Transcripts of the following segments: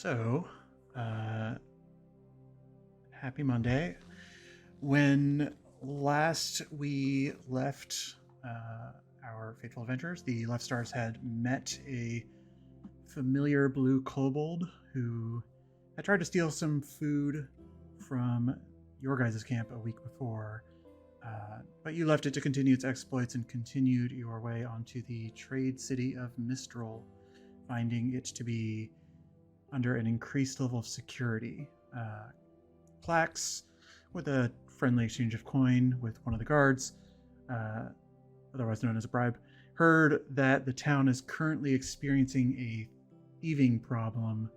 So, happy Monday. When last we left our fateful adventures, the Left Stars had met a familiar blue kobold who had tried to steal some food from your guys' camp a week before. But you left it to continue its exploits and continued your way onto the trade city of Mistral, finding it to be under an increased level of security. Plaques with a friendly exchange of coin with one of the guards, otherwise known as a bribe, heard that the town is currently experiencing a thieving problem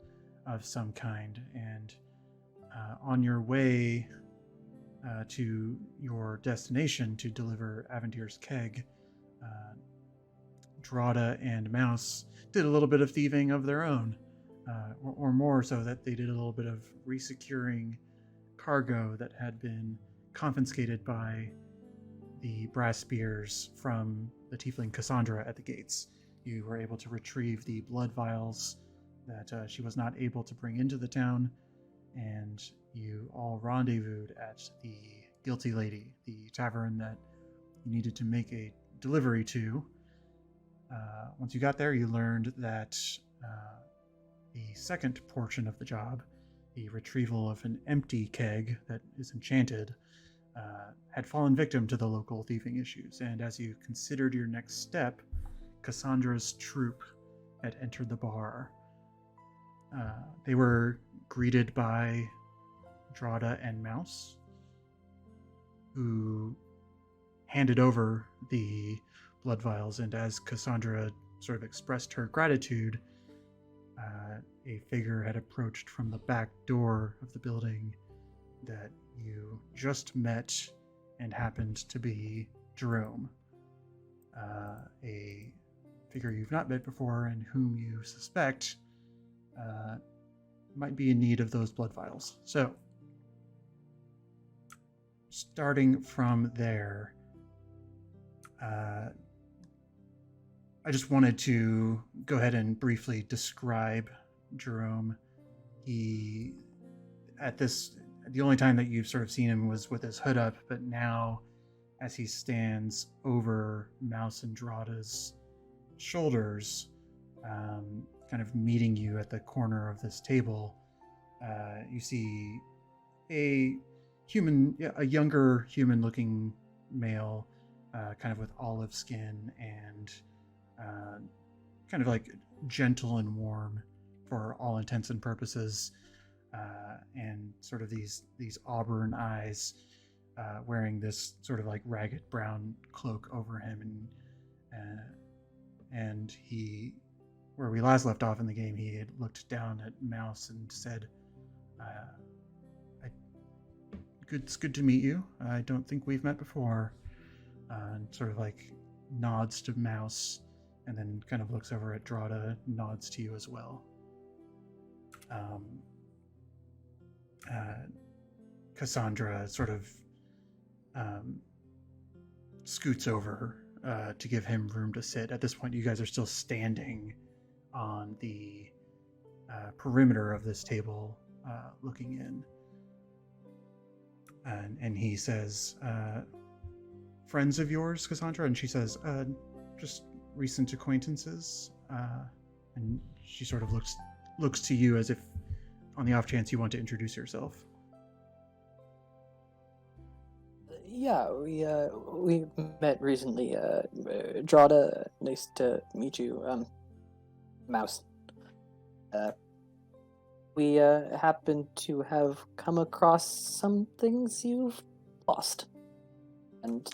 of some kind, and on your way to your destination to deliver Aventyr's keg, Drada and Mouse did a little bit of thieving of their own, or more so that they did a little bit of resecuring cargo that had been confiscated by the brass spears from the tiefling Cassandra at the gates. You were able to retrieve the blood vials that she was not able to bring into the town, and you all rendezvoused at the Guilty Lady, the tavern that you needed to make a delivery to. Once you got there, you learned that the second portion of the job, the retrieval of an empty keg that is enchanted, had fallen victim to the local thieving issues. And as you considered your next step, Cassandra's troop had entered the bar. They were greeted by Drada and Mouse, who handed over the blood vials, and as Cassandra sort of expressed her gratitude, a figure had approached from the back door of the building that you just met and happened to be Jerome, a figure you've not met before and whom you suspect might be in need of those blood vials. So, starting from there, I just wanted to go ahead and briefly describe Jerome. The only time that you've sort of seen him was with his hood up, but now as he stands over Mouse and Drada's shoulders, kind of meeting you at the corner of this table, you see a younger human-looking male, kind of with olive skin and kind of like gentle and warm for all intents and purposes, and sort of these auburn eyes, wearing this sort of like ragged brown cloak over him, and he, where we last left off in the game, he had looked down at Mouse and said, it's good to meet you. I don't think we've met before. And sort of like nods to Mouse, and then kind of looks over at Drada, nods to you as well. Cassandra sort of scoots over to give him room to sit. At this point, you guys are still standing on the perimeter of this table, looking in. And he says, friends of yours, Cassandra? And she says, just recent acquaintances. And she sort of looks to you as if on the off chance you want to introduce yourself. Yeah, we met recently. Drada, nice to meet you. Mouse. We happen to have come across some things you've lost, and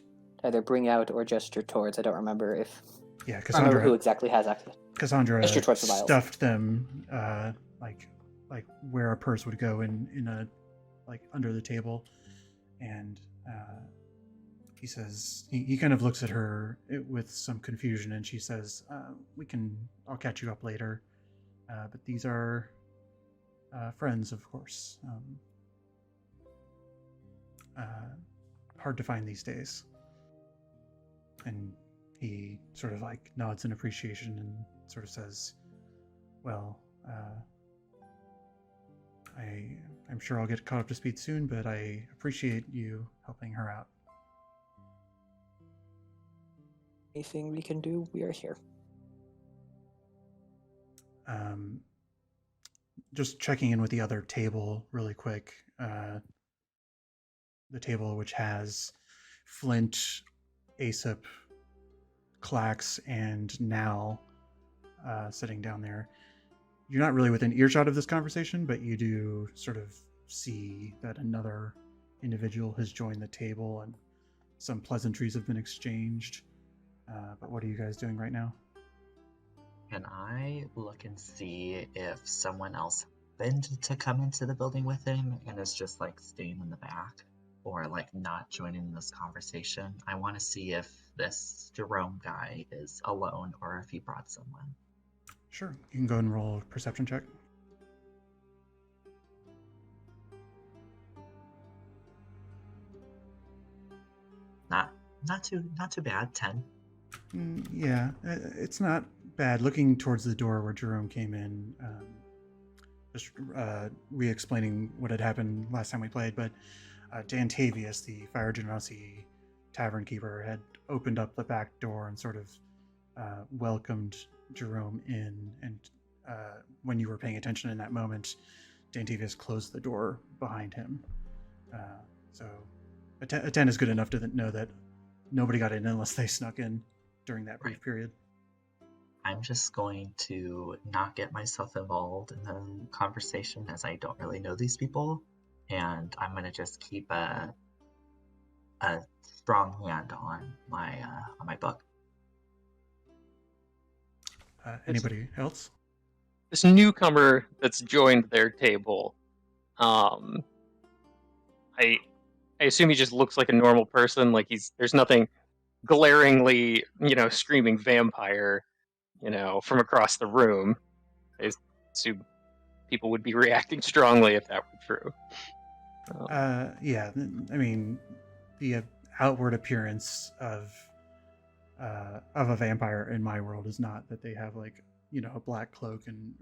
either bring out or gesture towards. I don't remember if. Yeah, I don't Cassandra. remember who exactly has access. Cassandra Gesture towards the vials. stuffed them, like where a purse would go in a like under the table, and he says he kind of looks at her with some confusion, and she says, I'll catch you up later, but these are friends, of course. Hard to find these days. And he sort of like nods in appreciation and sort of says, well, I'm sure I'll get caught up to speed soon, but I appreciate you helping her out. Anything we can do, we are here. Just checking in with the other table really quick. The table which has Flint, Aesop, Clax, and Nal sitting down there. You're not really within earshot of this conversation, but you do sort of see that another individual has joined the table and some pleasantries have been exchanged. But what are you guys doing right now? Can I look and see if someone else happened to come into the building with him and is just like staying in the back or like not joining this conversation? I want to see if this Jerome guy is alone or if he brought someone. Sure. You can go and roll a perception check. Not too bad. 10. Yeah, it's not bad. Looking towards the door where Jerome came in, just re-explaining what had happened last time we played, but Dantavius, the Fire Genasi tavern keeper, had opened up the back door and sort of welcomed Jerome in. And when you were paying attention in that moment, Dantavius closed the door behind him. So a 10 is good enough to know that nobody got in unless they snuck in during that brief period. I'm just going to not get myself involved in the conversation as I don't really know these people, and I'm going to just keep a strong hand on my book. Anybody else? This newcomer that's joined their table, I assume he just looks like a normal person. Like there's nothing glaringly, screaming vampire, from across the room. I assume people would be reacting strongly if that were true. Yeah, I mean, the outward appearance of a vampire in my world is not that they have like a black cloak and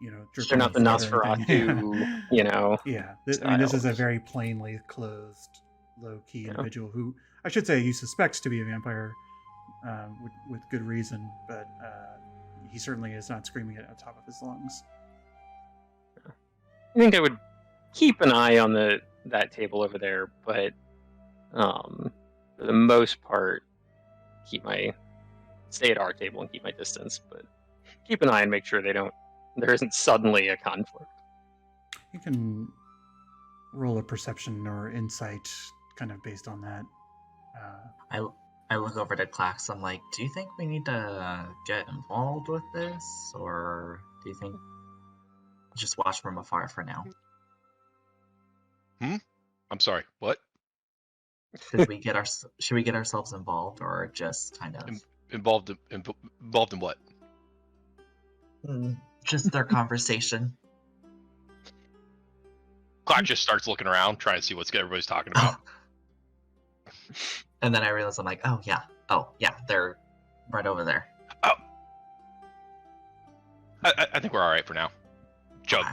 they're not the Nosferatu, Yeah, I mean, this is a very plainly clothed, low-key individual who I should say he suspects to be a vampire with good reason, but he certainly is not screaming it at the top of his lungs. I think I would keep an eye on that table over there, but for the most part, stay at our table and keep my distance, but keep an eye and make sure there isn't suddenly a conflict. You can roll a perception or insight kind of based on that. I look over to Clax. I'm like, do you think we need to get involved with this, or do you think just watch from afar for now? I'm sorry. What? Should we get ourselves involved, or just kind of involved in what? Just their conversation. Clark just starts looking around, trying to see what everybody's talking about. And then I realize I'm like, oh yeah, they're right over there. Oh, I think we're all right for now. Jug.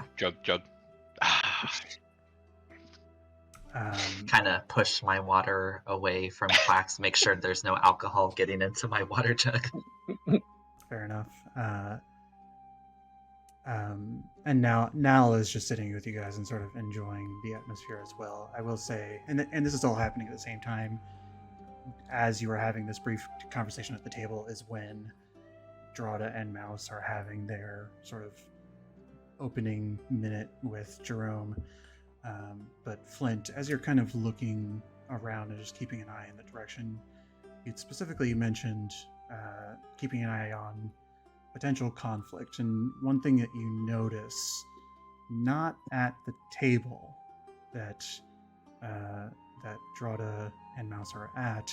Kind of push my water away from Clax, make sure there's no alcohol getting into my water jug. Fair enough. And now Nal is just sitting with you guys and sort of enjoying the atmosphere as well. I will say, and this is all happening at the same time as you are having this brief conversation at the table is when Drada and Mouse are having their sort of opening minute with Jerome. But Flint, as you're kind of looking around and just keeping an eye in the direction, you'd specifically mentioned keeping an eye on potential conflict. And one thing that you notice, not at the table that Drada and Mouse are at,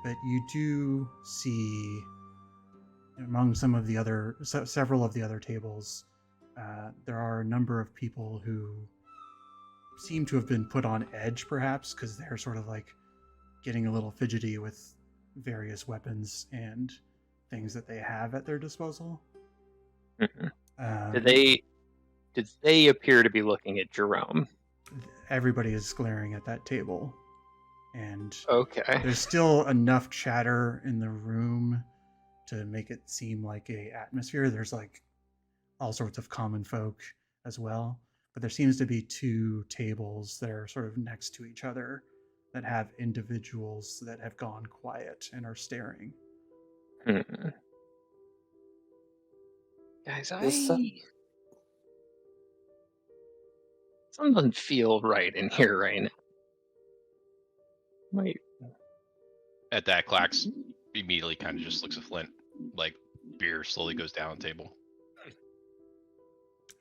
but you do see among several of the other tables, there are a number of people who seem to have been put on edge, perhaps because they're sort of like getting a little fidgety with various weapons and things that they have at their disposal. Mm-hmm. did they appear to be looking at Jerome? Everybody is glaring at that table, and Okay. there's still enough chatter in the room to make it seem like a atmosphere. There's like all sorts of common folk as well, but there seems to be two tables that are sort of next to each other that have individuals that have gone quiet and are staring. Guys, This, something doesn't feel right in here right now. Wait. At that, Clax immediately kind of just looks at Flint, like beer slowly goes down the table.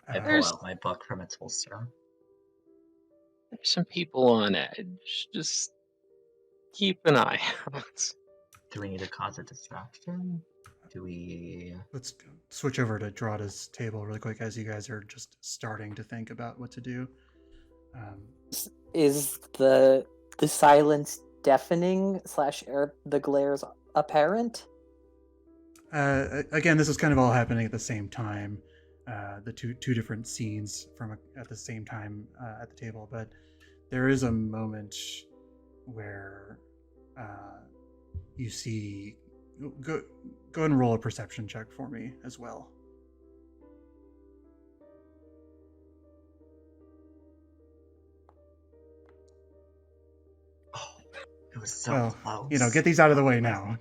I pull There's- out my book from its holster. There's some people on edge. Just keep an eye out. Do we need to cause a distraction? Do we... Let's switch over to Drada's table really quick as you guys are just starting to think about what to do. is the silence deafening / or the glares apparent? Again, this is kind of all happening at the same time. The two different scenes at the same time at the table, but there is a moment where you see. Go and roll a perception check for me as well. Oh, it was so close. Get these out of the way now.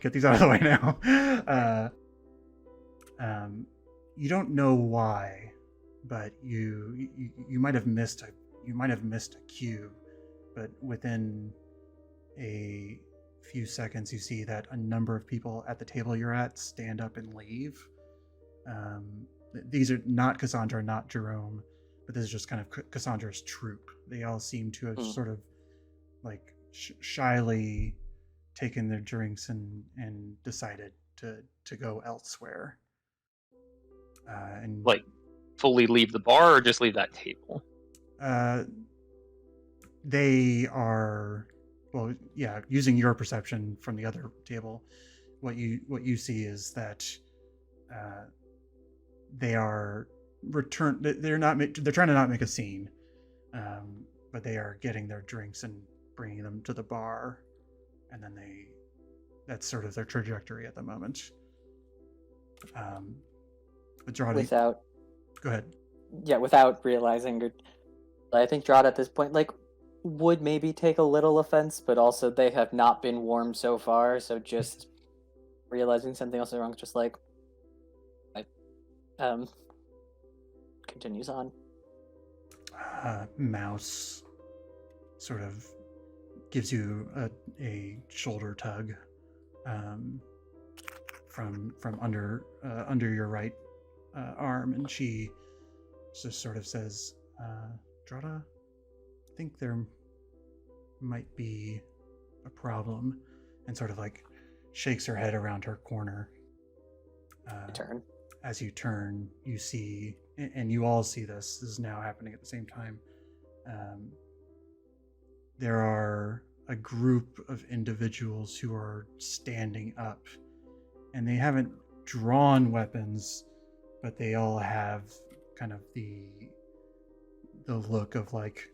You don't know why, but you might have missed a cue, but within a few seconds you see that a number of people at the table you're at stand up and leave. These are not Cassandra, not Jerome, but this is just kind of Cassandra's troop. They all seem to have sort of like shyly taken their drinks and decided to go elsewhere. And Like, fully leave the bar or just leave that table? They are, well, yeah, using your perception from the other table, what you see is that they are they're trying to not make a scene, but they are getting their drinks and bringing them to the bar, and then that's sort of their trajectory at the moment. Without go ahead. Yeah, without realizing, I think Drada at this point would maybe take a little offense, but also they have not been warm so far, so just realizing something else is wrong, just continues on. Mouse sort of gives you a shoulder tug from under your right arm, and she just sort of says, Drada, I think there might be a problem, and sort of like shakes her head around her corner. Turn. As you turn, you see, and you all see this is now happening at the same time. There are a group of individuals who are standing up, and they haven't drawn weapons, but they all have kind of the look of like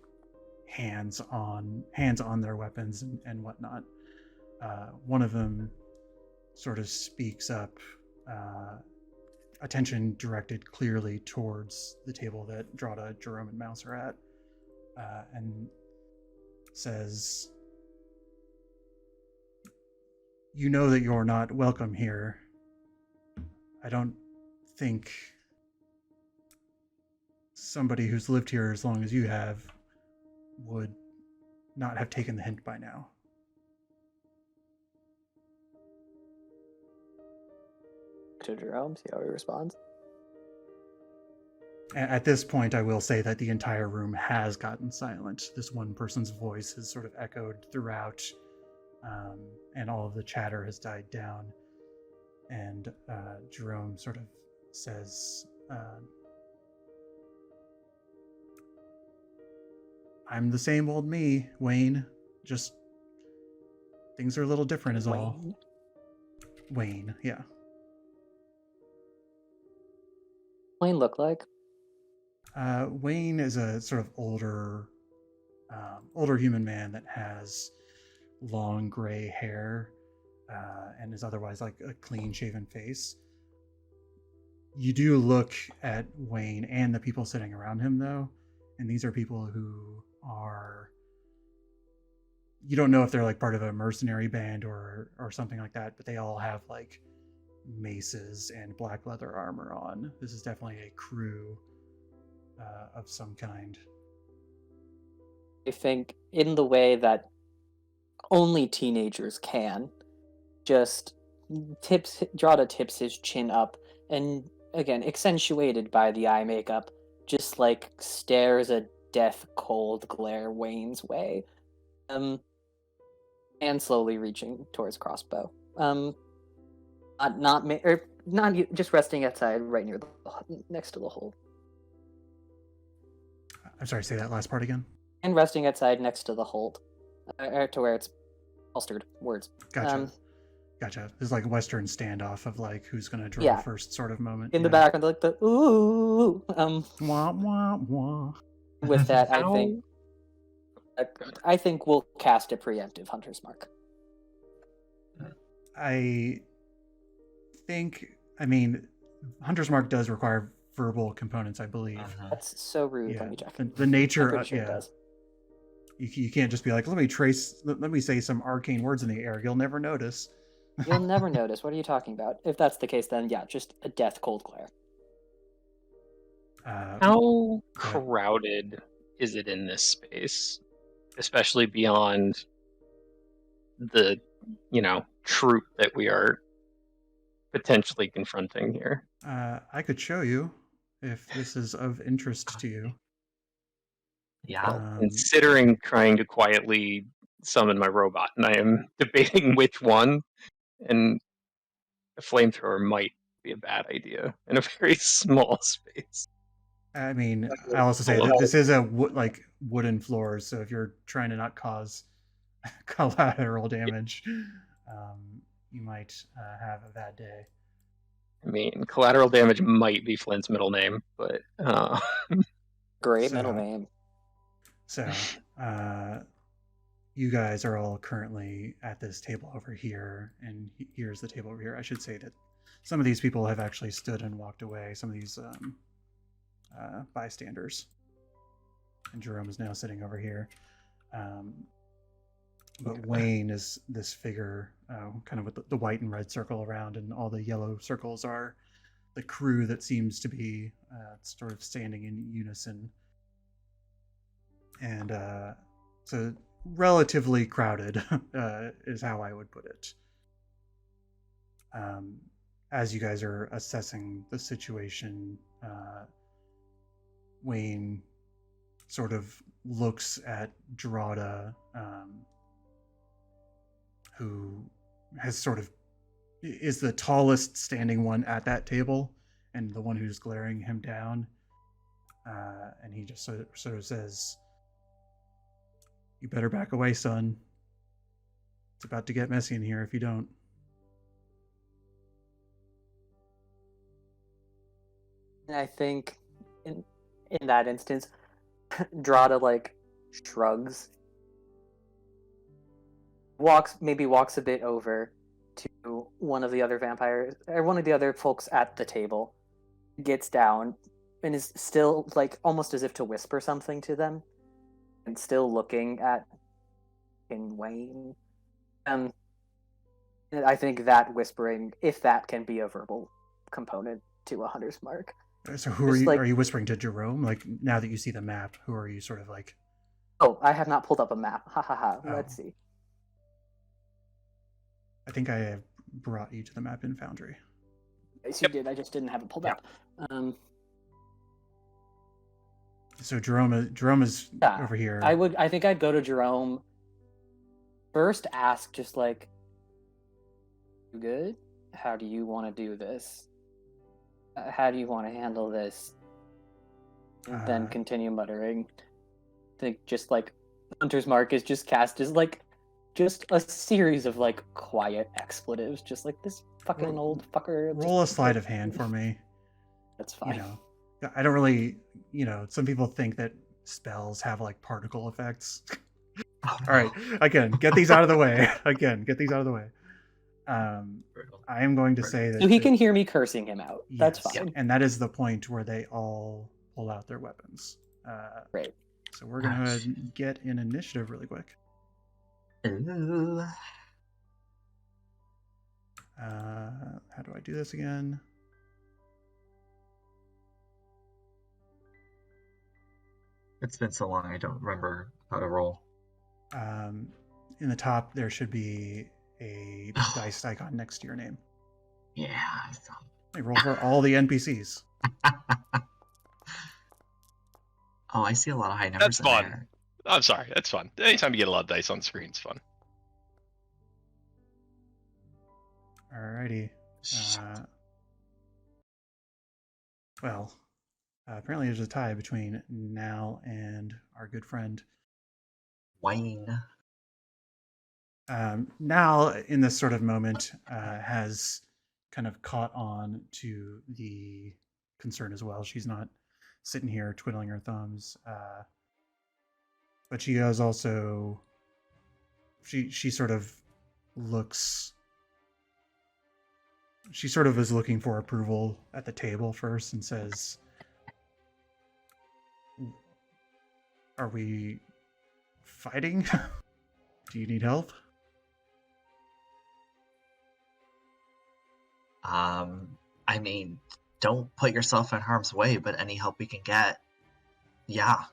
hands on their weapons and whatnot. One of them sort of speaks up, attention directed clearly towards the table that Drada, Jerome, and Mouse are at, and says, "You know that you're not welcome here. I don't think somebody who's lived here as long as you have would not have taken the hint by now." To Jerome, see how he responds. At this point, I will say that the entire room has gotten silent. This one person's voice has sort of echoed throughout, and all of the chatter has died down. And Jerome sort of says, "I'm the same old me, Wayne. Just things are a little different is all." Wayne, yeah. Wayne look like? Wayne is a sort of older human man that has long gray hair and is otherwise like a clean shaven face. You do look at Wayne and the people sitting around him, though, and these are people who are, you don't know if they're like part of a mercenary band or something like that, but they all have like maces and black leather armor on. This is definitely a crew of some kind. I think in the way that only teenagers can, just Drada tips his chin up, and again, accentuated by the eye makeup, just like stares a death cold glare Wayne's way. And slowly reaching towards crossbow. Not just resting outside right near next to the hole. I'm sorry, say that last part again. And resting outside next to the hold, to where it's holstered. Words. Gotcha. Gotcha. This is like a Western standoff of like who's gonna draw first sort of moment. In the background, like the ooh. Wah wah wah. With that, I think we'll cast a preemptive Hunter's Mark. I mean, Hunter's Mark does require verbal components, I believe. That's so rude. Yeah. Let me check. The nature I'm of pretty sure it does. You can't just be like, let me say some arcane words in the air. You'll never notice. You'll never notice. What are you talking about? If that's the case, then yeah, just a death cold glare. How crowded is it in this space, especially beyond the troop that we are potentially confronting here? I could show you if this is of interest to you. Yeah. Considering trying to quietly summon my robot, and I am debating which one, and a flamethrower might be a bad idea in a very small space. I mean, I also say that this is a wooden floors, so if you're trying to not cause collateral damage, you might have a bad day. I mean, collateral damage might be Flint's middle name, but Great middle name. So, you guys are all currently at this table over here, and here's the table over here. I should say that some of these people have actually stood and walked away. Some of these bystanders, and Jerome is now sitting over here. But Wayne is this figure, kind of with the white and red circle around, and all the yellow circles are the crew that seems to be sort of standing in unison. And so relatively crowded is how I would put it. As you guys are assessing the situation, Wayne sort of looks at Drada, who has sort of is the tallest standing one at that table and the one who's glaring him down. And he just sort of says, "You better back away, son. It's about to get messy in here if you don't." And I think in that instance, Drada shrugs, walks a bit over to one of the other vampires or one of the other folks at the table, gets down and is still almost as if to whisper something to them, and still looking at Wayne. And I think that whispering, if that can be a verbal component to a Hunter's Mark. So who are you? Are you whispering to Jerome? Now that you see the map, who are you sort of like? Oh, I have not pulled up a map. Ha ha ha. Oh. Let's see. I think I have brought you to the map in Foundry. Yes, you did. I just didn't have it pulled up. So Jerome is over here. I think I'd go to Jerome first. Ask just you good? How do you want to do this? How do you want to handle this? And then continue muttering. I think just Hunter's Mark is just cast as just a series of quiet expletives, just this fucking old fucker. Roll a sleight of hand for me. That's fine. I don't really, some people think that spells have like particle effects. Oh, All right, again, get these out of the way. I am going to say that So he can hear me cursing him out. That's yes, fine. and that is the point where they all pull out their weapons. Great. So we're gonna go ahead and get an initiative really quick. Ooh. How do I do this again? It's been so long, I don't remember how to roll. In the top, there should be a dice icon next to your name. Yeah, I saw. I roll for all the NPCs. Oh, I see a lot of high numbers That's in fun. there. I'm sorry, that's fun. Anytime you get a lot of dice on screen, it's fun. Alrighty. Well, apparently there's a tie between Nal and our good friend. Wayne. Nal, in this sort of moment, has kind of caught on to the concern as well. She's not sitting here twiddling her thumbs, but she has also. She sort of looks. She sort of is looking for approval at the table first and says, "Are we fighting? Do you need help?" I mean, don't put yourself in harm's way, but any help we can get, yeah.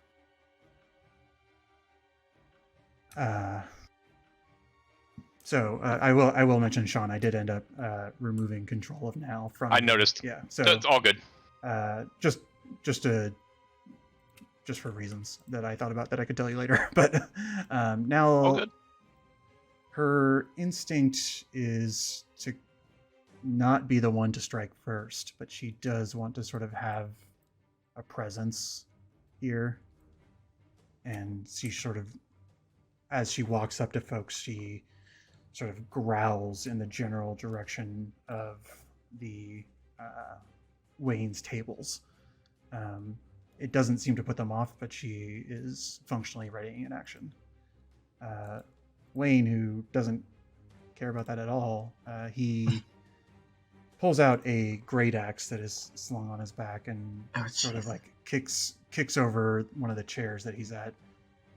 So I will mention, Sean, I did end up removing control of Nal from. I noticed. Yeah, so It's all good. just for reasons that I thought about that I could tell you later. But All Nal, good. her instinct is to not be the one to strike first, but she does want to sort of have a presence here. And she sort of, as she walks up to folks, she sort of growls in the general direction of the Wayne's tables. It doesn't seem to put them off, but she is functionally readying an action. Wayne, who doesn't care about that at all, he pulls out a great axe that is slung on his back and sort of like kicks over one of the chairs that he's at.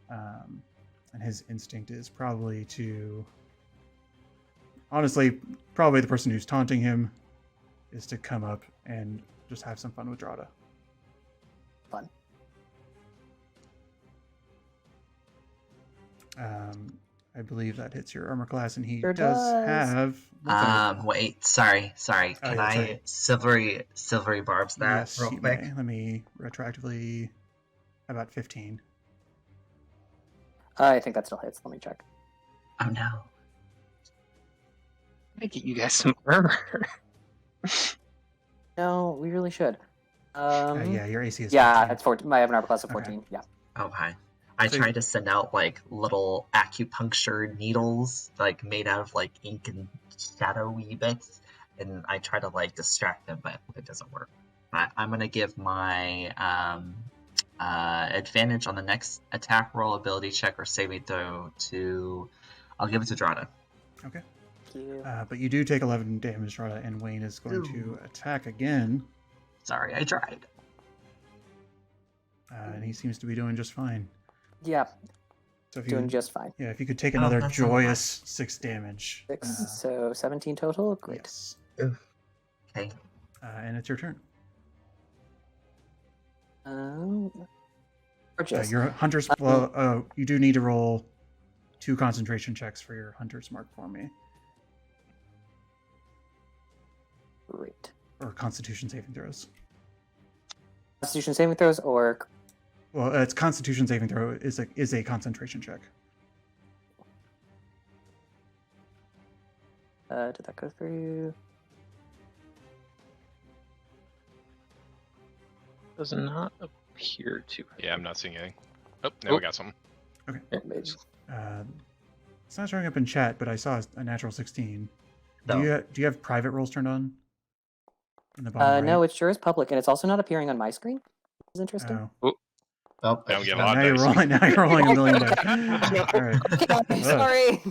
And his instinct is probably to, honestly, probably the person who's taunting him is to come up and just have some fun with Drada. Fun. I believe that hits your armor class, and he Sure does does. have. Wait, sorry. Oh, Can yeah, I sorry. silvery barbs that Yes, real you quick? may. Let me retroactively. About 15. I think that still hits. Let me check. Oh no. I get you guys some armor. No, we really should. Yeah, your AC is. Yeah, 15. it's 14. I have an armor class of Okay. 14. Yeah. Okay. I So- tried to send out like little acupuncture needles, like made out of like ink and shadowy bits, and I try to like distract them, but it doesn't work. But I'm gonna give my advantage on the next attack roll, ability check, or saving throw to. I'll give it to Drada. Okay. Thank you. But you do take 11 damage, Drada, and Wayne is going to Ooh. attack again. Sorry, I tried. And he seems to be doing just fine. Yeah, So if you, doing just fine. yeah, if you could take another that's not joyous 6 damage. 6, so 17 total. Great. Yes. Okay. And it's your turn. Gorgeous. Your hunter's. Well, you do need to roll 2 concentration checks for your hunter's mark for me, Great. or Constitution saving throws. Constitution saving throws or Well, it's Constitution saving throw is a concentration check. did that go through? Does not appear to. Yeah, I'm not seeing anything. Oh, now we got something. Maybe. It's not showing up in chat, but I saw a natural 16. No. Do you have private rolls turned on? in the bottom right? No, it sure is public, and it's also not appearing on my screen. Which is interesting. Oh. Oh, Now we get a Now lot of you're dice. rolling. Now you're rolling a million dice. All right. Okay, sorry.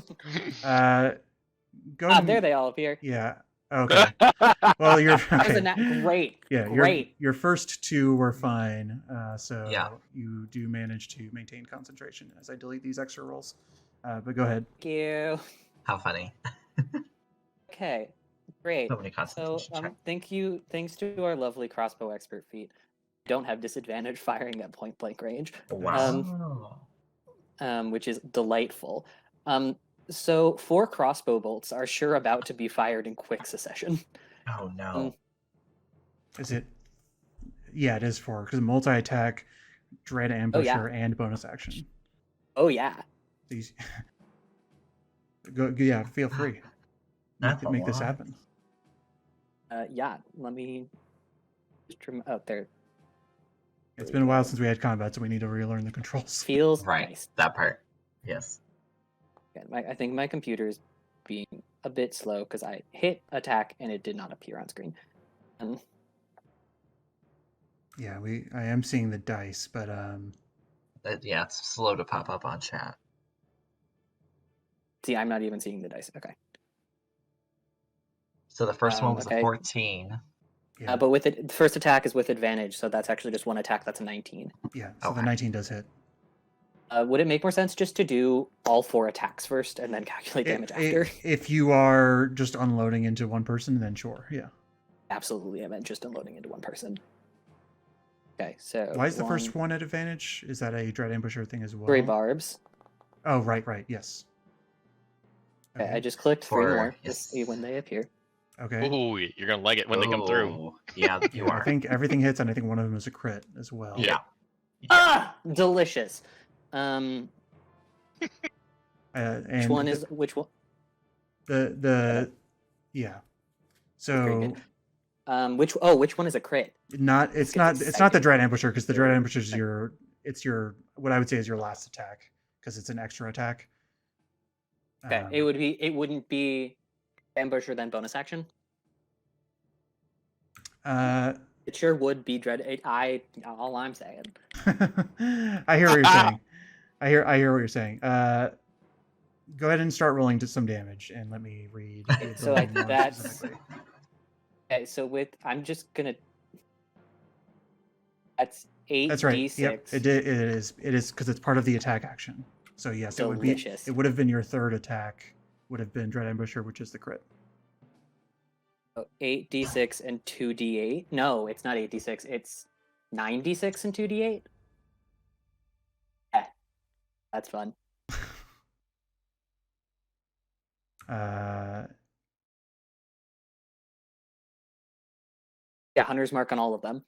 Go to There they all appear. Yeah. Okay. Well, you're That was okay. great. Yeah, Great. your first two were fine. So Yeah. you do manage to maintain concentration as I delete these extra rolls. But go ahead. Thank you. how funny. Okay, great. So many So, concentration checks. thanks to our lovely crossbow expert feat, don't have disadvantage firing at point blank range, Wow. which is delightful. So 4 crossbow bolts are sure about to be fired in quick succession. Oh no. Is it? Yeah, it is 4 because multi-attack, dread ambusher, and bonus action. Oh yeah. These. Go. Yeah, feel free. That's a Make this lot. happen. Yeah. Let me just trim out there. It's been a while since we had combat, so we need to relearn the controls. Feels Right. nice. That part. Yes. I think my computer's being a bit slow because I hit attack and it did not appear on screen. Yeah, I am seeing the dice, but Yeah, it's slow to pop up on chat. See, I'm not even seeing the dice. Okay. So the first one was okay. a 14. yeah, But with it, the first attack is with advantage, so that's actually just one attack. That's a 19. yeah. So the Okay. 19 does hit. Would it make more sense just to do all 4 attacks first and then calculate damage after? If you are just unloading into one person, then sure, yeah. Absolutely, I meant just unloading into one person. Okay, so Why is the first one at advantage? Is that a dread ambusher thing as well? 3 barbs. Oh, right, yes. Okay, I just clicked 3 For- more to yes. see when they appear. Okay. Ooh, you're gonna like it when they come through. Oh, Yeah, you Yeah, are. I think everything hits, and I think one of them is a crit as well. Yeah. Ah, delicious. And And which one? the yeah. Very So good. Which one is a crit? it's get not to it's not the second. dread ambusher because the dread ambusher is your what I would say is your last attack because it's an extra attack. Okay, Um, it wouldn't be ambusher then bonus action. It sure would be dread. All I'm saying. I hear what you're saying. I hear what you're saying. Go ahead and start rolling to some damage, and let me read. the So ability more that's specifically. okay. So I'm just gonna. That's 8 That's right. d6. Yep. It is because it's part of the attack action. So yes, it would be. Delicious. It would have been your third attack. Would have been dread ambusher, which is the crit. So 8d6 and 2d8. No, it's not 8d6. It's 9d6 and 2d8. Yeah, that's fun. Uh, Yeah, hunter's mark on all of them.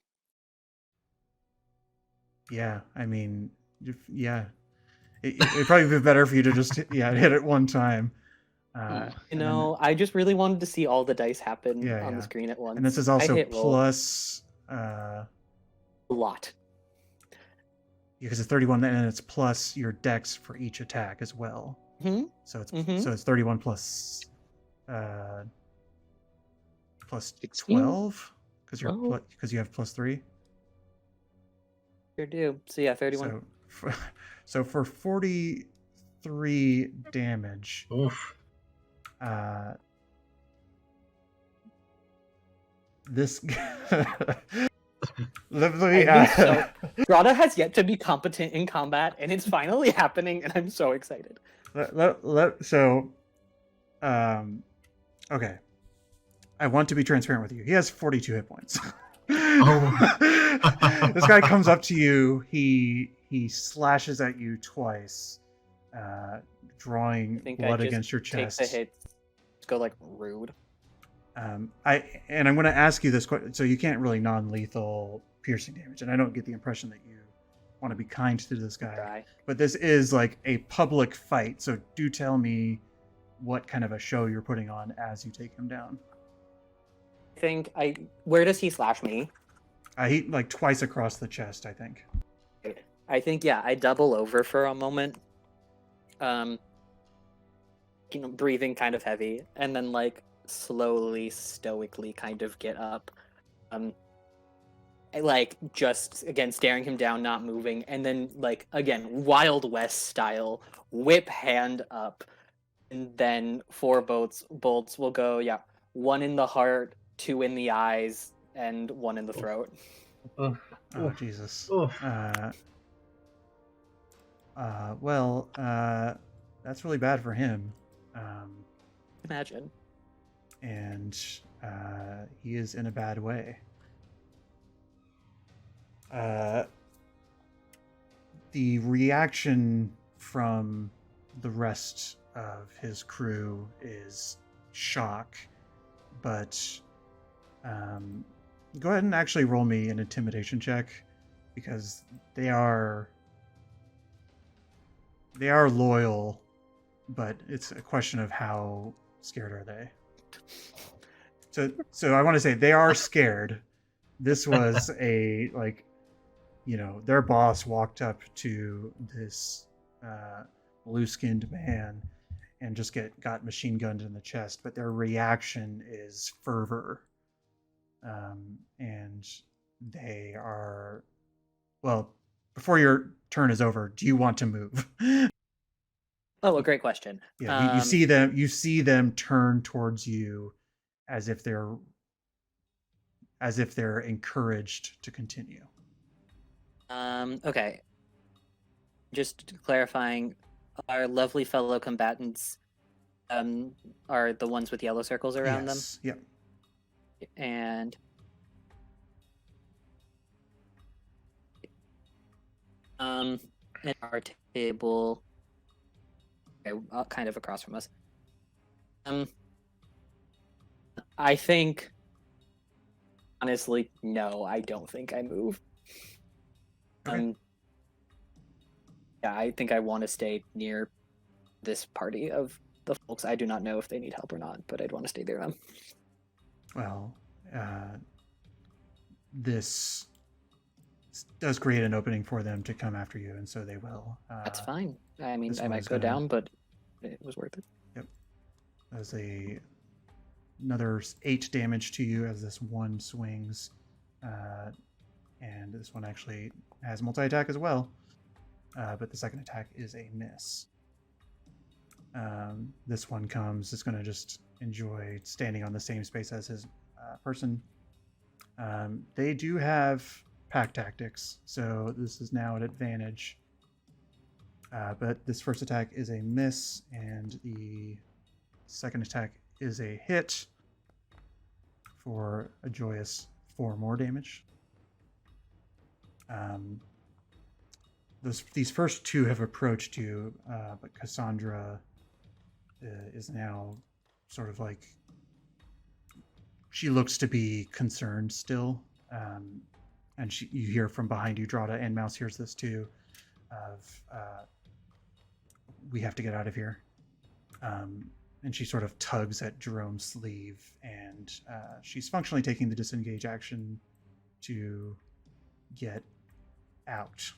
yeah. I mean, yeah. It'd probably be better for you to just hit it one time. I just really wanted to see all the dice happen Yeah, on yeah. the screen at once. And this is I also hit roll plus a lot. because it's 31 and it's plus your dex for each attack as well. Hmm. So it's Mhm. so it's 31 plus plus 16? 12 because Oh. because you have plus 3. Sure do. So yeah, 31. So for 43 damage, Oof. this let me Grata has yet to be competent in combat, and it's finally happening, and I'm so excited. Okay. I want to be transparent with you. He has 42 hit points. Oh. This guy comes up to you. He slashes at you twice, drawing I think blood I just against your take chest. the hits. Go like rude. I'm going to ask you this question. So you can't really non-lethal piercing damage, and I don't get the impression that you want to be kind to this guy. Try. But this is like a public fight, so do tell me what kind of a show you're putting on as you take him down. Where does he slash me? He like twice across the chest, I think. I think I double over for a moment. Breathing kind of heavy, and then like slowly, stoically kind of get up. Like just again staring him down, not moving, and then like again Wild West style, whip hand up, and then 4 bolts will go. Yeah, 1 in the heart, 2 in the eyes, and 1 in the throat. Oh, Jesus. Oof. Well, that's really bad for him. Imagine. And he is in a bad way. The reaction from the rest of his crew is shock, but go ahead and actually roll me an intimidation check, because they are loyal, but it's a question of how scared are they. So I want to say they are scared. This was a, like, you know, their boss walked up to this blue-skinned man and just got machine gunned in the chest, but their reaction is fervor. And they are, well, before your turn is over, do you want to move? Oh, a great question. Yeah, you see them turn towards you as if they're encouraged to continue. Okay. Just clarifying, our lovely fellow combatants are the ones with yellow circles around them? Yep. And at our table, okay, kind of across from us. I think, honestly, no, I don't think I move. Okay. Yeah, I think I want to stay near this party of the folks. I do not know if they need help or not, but I'd want to stay near them. Well, this does create an opening for them to come after you, and so they will. That's fine. I mean, this I one might is go gonna- down, but it was worth it. Yep. As another 8 damage to you as this one swings, and this one actually has multi-attack as well, but the second attack is a miss. This one comes, it's going to just enjoy standing on the same space as his person. They do have pack tactics, so this is now an advantage. But this first attack is a miss, and the second attack is a hit for a joyous 4 more damage. These first 2 have approached you, but Cassandra is now sort of like, she looks to be concerned still, and you hear from behind you, Drada, and Mouse hears this too, of we have to get out of here. And she sort of tugs at Jerome's sleeve, and she's functionally taking the disengage action to get out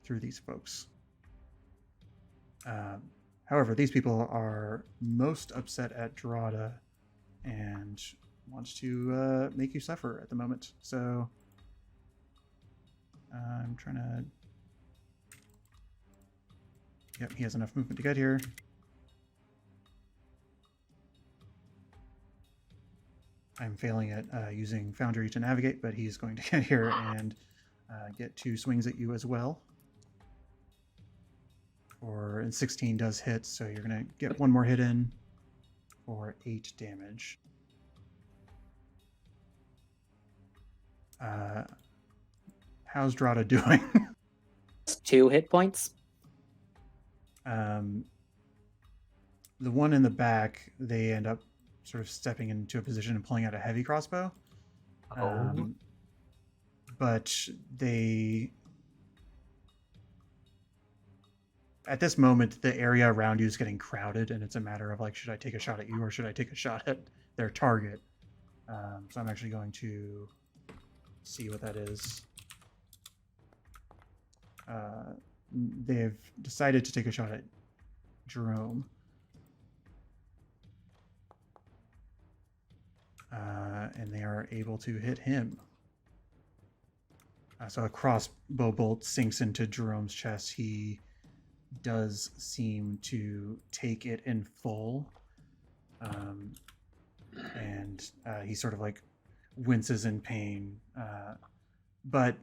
through these folks. However, these people are most upset at Drada and wants to make you suffer at the moment. So I'm trying to... Yep, he has enough movement to get here. I'm failing at using Foundry to navigate, but he's going to get here and get 2 swings at you as well. And 16 does hit, so you're going to get 1 more hit in for 8 damage. How's Drada doing? 2 hit points. The one in the back, they end up sort of stepping into a position and pulling out a heavy crossbow. But they... At this moment, the area around you is getting crowded, and it's a matter of, like, should I take a shot at you or should I take a shot at their target? So I'm actually going to see what that is. They've decided to take a shot at Jerome. and they are able to hit him. So a crossbow bolt sinks into Jerome's chest. He does seem to take it in full, and he sort of like winces in pain. But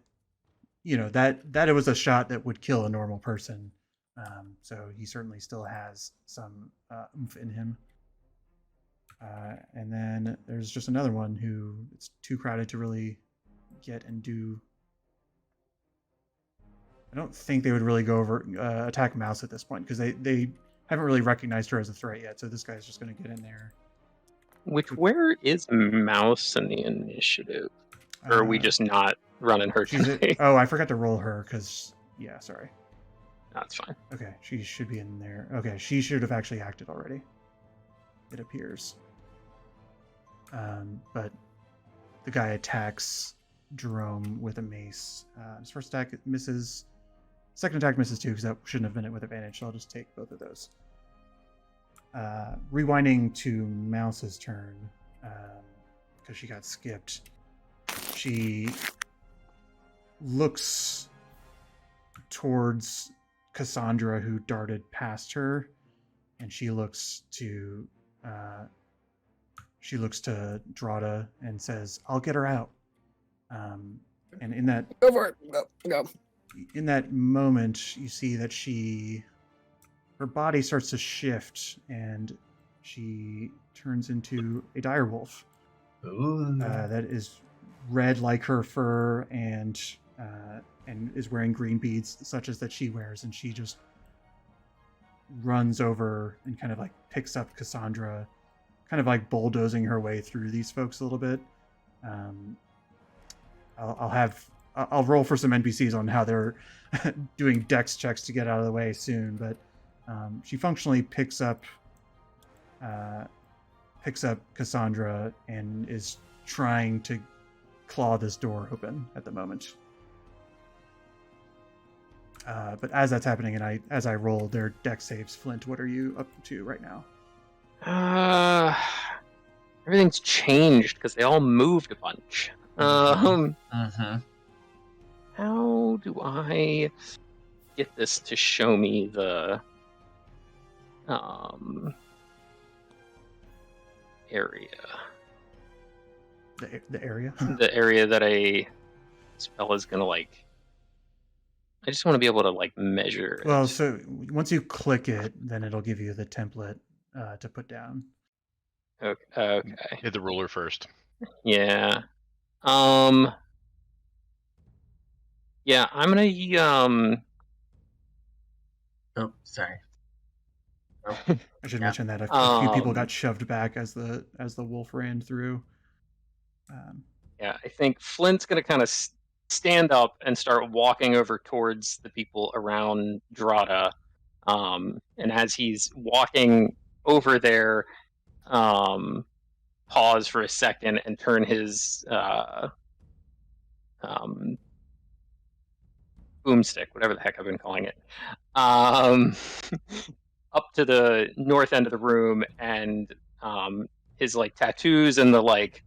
that it was a shot that would kill a normal person. So he certainly still has some oomph in him. And then there's just another one who it's too crowded to really get and do. I don't think they would really go over attack Mouse at this point because they haven't really recognized her as a threat yet. So this guy's just going to get in there. Where is Mouse in the initiative? Or are we just not running her today? Oh, I forgot to roll her because sorry. That's fine. Okay, she should be in there. Okay, she should have actually acted already. It appears. But the guy attacks Jerome with a mace. His first attack misses. Second attack misses too, because that shouldn't have been it with advantage. So I'll just take both of those. Rewinding to Mouse's turn, because she got skipped. She looks towards Cassandra, who darted past her, and she looks to Drada and says, "I'll get her out." And in that Go for it. Go. In that moment, you see that her body starts to shift, and she turns into a direwolf. That is red like her fur, and is wearing green beads such as that she wears, and she just runs over and kind of like picks up Cassandra, kind of like bulldozing her way through these folks a little bit. I'll roll for some NPCs on how they're doing dex checks to get out of the way soon, but she functionally picks up Cassandra and is trying to claw this door open at the moment. But as that's happening, and as I roll their dex saves, Flint, what are you up to right now? Everything's changed because they all moved a bunch. How do I get this to show me the area? The area? The area that a spell is gonna like. I just want to be able to like measure it. Well, so once you click it, then it'll give you the template to put down. Okay. Hit the ruler first. Yeah. Yeah, I'm gonna Oh, sorry. I should mention that a few people got shoved back as the wolf ran through. Yeah, I think Flint's gonna kind of stand up and start walking over towards the people around Drada. And as he's walking over there, pause for a second and turn his boomstick, whatever the heck I've been calling it, up to the north end of the room, and his like tattoos and the like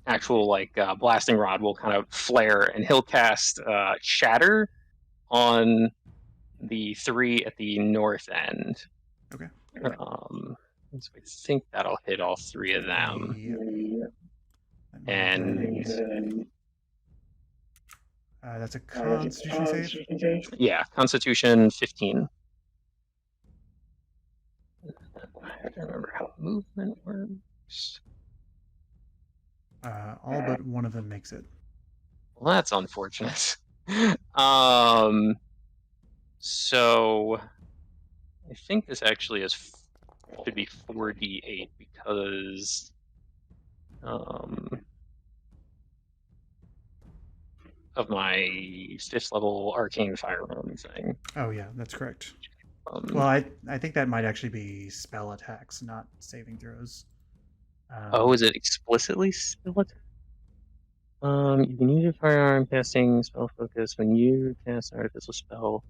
actual like blasting rod will kind of flare, and he'll cast Shatter on the 3 at the north end. Okay. So I think that'll hit all 3 of them. And that's a Constitution save? Yeah, Constitution 15. I don't remember how movement works. All but one of them makes it. Well, that's unfortunate. So I think this actually should be 4d8 because of my 5th level arcane firearm thing. Oh yeah, that's correct. Well, I think that might actually be spell attacks, not saving throws. Is it explicitly spell attack? You can use your firearm casting spell focus when you cast an artificial spell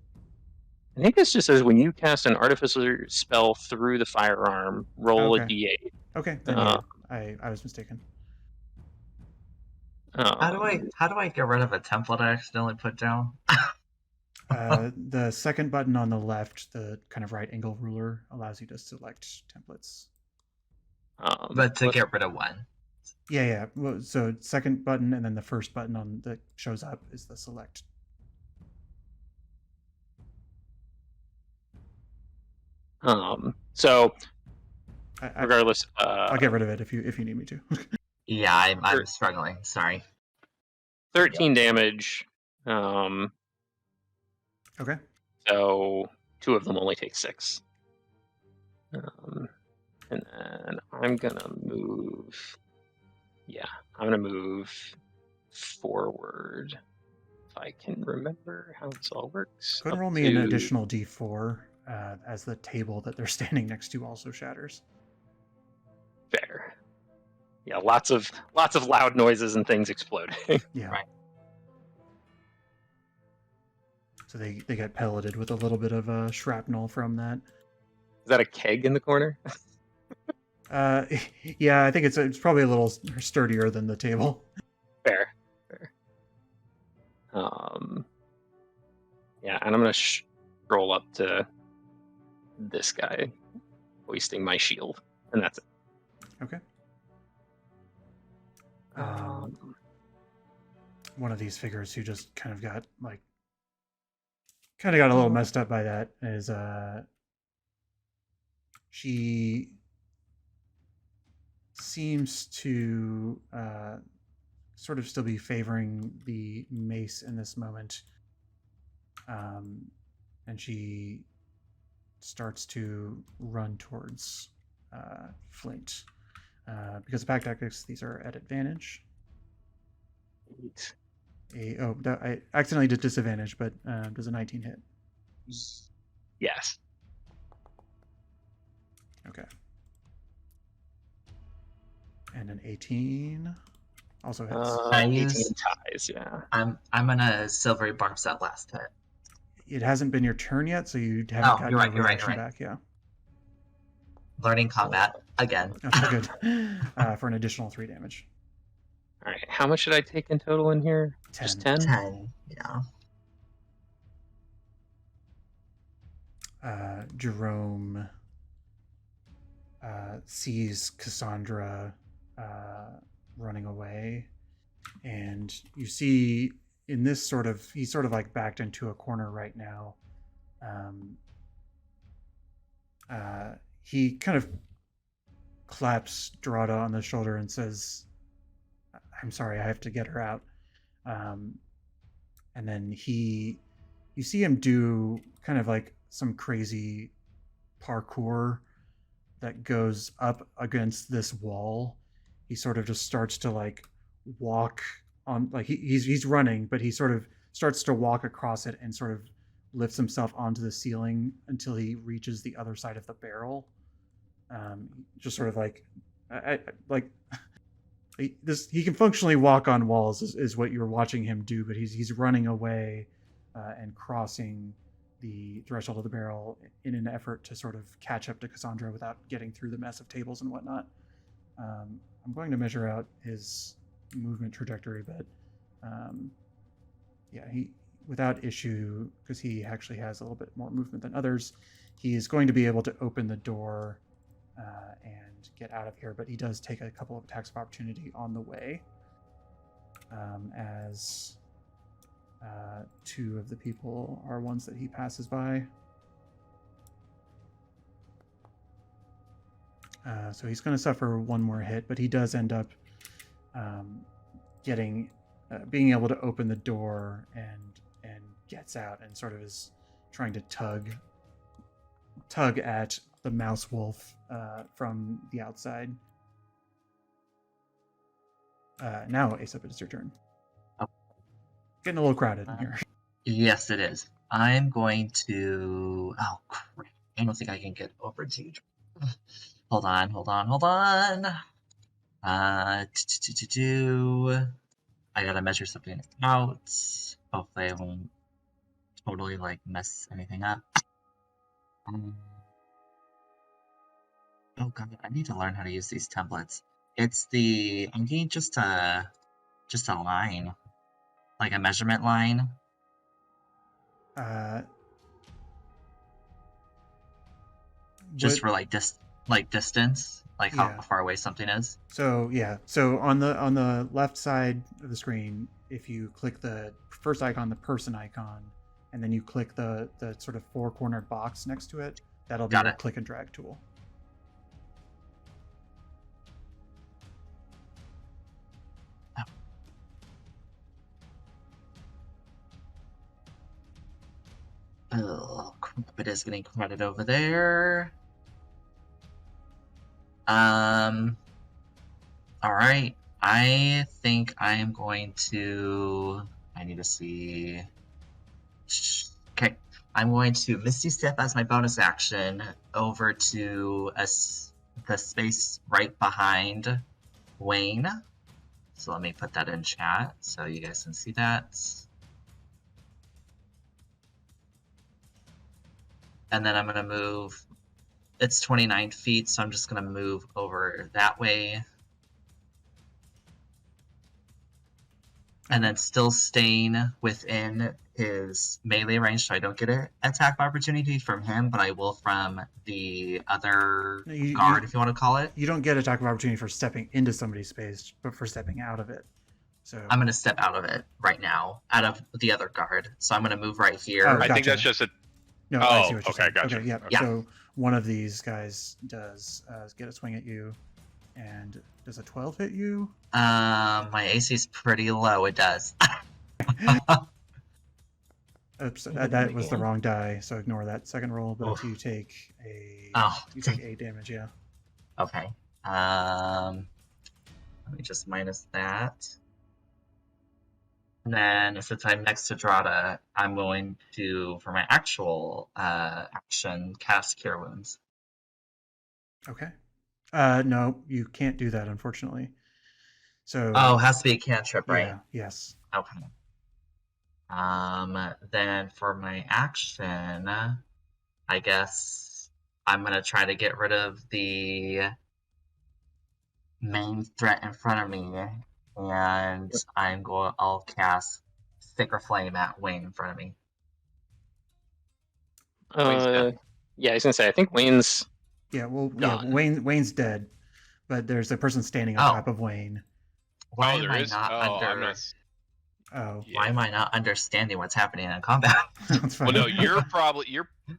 I think this just says when you cast an artificer spell through the firearm, roll a Okay. d8. Okay, then I was mistaken. How do I get rid of a template I accidentally put down? The second button on the left, the kind of right angle ruler, allows you to select templates. But to get rid of one. Yeah. Well, so second button and then the first button on that shows up is the select. So I, regardless, I'll get rid of it if you need me to. Yeah, I'm struggling. Sorry. 13 damage. Okay. So 2 of them only take 6. And then I'm gonna move. Yeah, I'm gonna move forward. If I can remember how this all works. Go ahead and roll me an additional d4 as the table that they're standing next to also shatters. Fair. Yeah, lots of loud noises and things exploding. Yeah. Right. So they get pelleted with a little bit of shrapnel from that. Is that a keg in the corner? Yeah, I think it's probably a little sturdier than the table. Fair. Yeah, and I'm gonna roll up to this guy, hoisting my shield, and that's it. Okay. One of these figures who just kind of got a little messed up by that is she seems to sort of still be favoring the mace in this moment, and she starts to run towards Flint. Because of pack tactics, these are at advantage. I accidentally did disadvantage, but does a 19 hit? Yes. Okay. And an 18 also hits. 18 ties, yeah. I'm gonna silvery barbs that last hit. It hasn't been your turn yet, so you haven't gotten your reaction back. Yeah. Learning combat again. Okay, good. For an additional 3 damage. All right, how much did I take in total in here? 10. Just 10? 10, yeah. Jerome sees Cassandra running away, and you see in this he's sort of like backed into a corner right now. He kind of claps Dorada on the shoulder and says, "I'm sorry, I have to get her out." And then you see him do kind of like some crazy parkour that goes up against this wall. He sort of just starts to like walk on, like he's running, but he sort of starts to walk across it and sort of lifts himself onto the ceiling until he reaches the other side of the barrel. Just sort of like, he can functionally walk on walls is what you're watching him do, but he's running away and crossing the threshold of the barrel in an effort to sort of catch up to Cassandra without getting through the mess of tables and whatnot. I'm going to measure out his movement trajectory, but he, without issue, because he actually has a little bit more movement than others, he is going to be able to open the door and get out of here, but he does take a couple of attacks of opportunity on the way, as 2 of the people are ones that he passes by. So he's going to suffer 1 more hit, but he does end up being able to open the door and gets out and sort of is trying to tug at the mouse wolf from the outside. Now, Aesop, it's your turn. Getting a little crowded in here. Yes, it is. I'm going to... Oh, crap. I don't think I can get over to you. Hold on. I gotta measure something out. Hopefully I won't totally, mess anything up. Oh god, I need to learn how to use these templates. I need just a line, like a measurement line. Just What- for distance, like Yeah. how far away something is. So yeah, so on the left side of the screen, if you click the first icon, the person icon, and then you click the sort of four-cornered box next to it, that'll be Got your it. click and drag tool. Oh, crap, it is getting crowded over there. Alright. I think I am going to... I need to see... Okay. I'm going to Misty Step as my bonus action over to the space right behind Wayne. So let me put that in chat so you guys can see that. And then I'm going to move... It's 29 feet, so I'm just going to move over that way. And then still staying within his melee range, so I don't get an attack of opportunity from him, but I will from the other guard, if you want to call it. You don't get attack of opportunity for stepping into somebody's space, but for stepping out of it. So I'm going to step out of it right now, out of the other guard. So I'm going to move right here. Oh, I think gotcha. that's just a. No, I see Oh, what you're okay, saying. gotcha. Okay, yeah. Okay. So one of these guys does get a swing at you, and does a 12 hit you? My AC is pretty low. It does. Oops, that was the wrong die, so ignore that second roll. But Oof. you take a Oh. you take 8 damage. Yeah. Okay. Let me just minus that. And then, since I'm next to Drada, I'm going to, for my actual action, cast Cure Wounds. Okay. No, you can't do that, unfortunately. So. Oh, it has to be a cantrip, right? Yeah. Yes. Okay. Then for my action, I guess I'm gonna try to get rid of the main threat in front of me, and I'll cast Sticker Flame at Wayne in front of me. Wayne's dead. Yeah, I was gonna say I think Wayne's. Yeah. Well, Done. Wayne's dead, but there's a person standing on top of Wayne. Why there am I is? not Oh, under? I'm not. Oh. Yeah. Why am I not understanding what's happening in combat? That's fine. Well, no, you're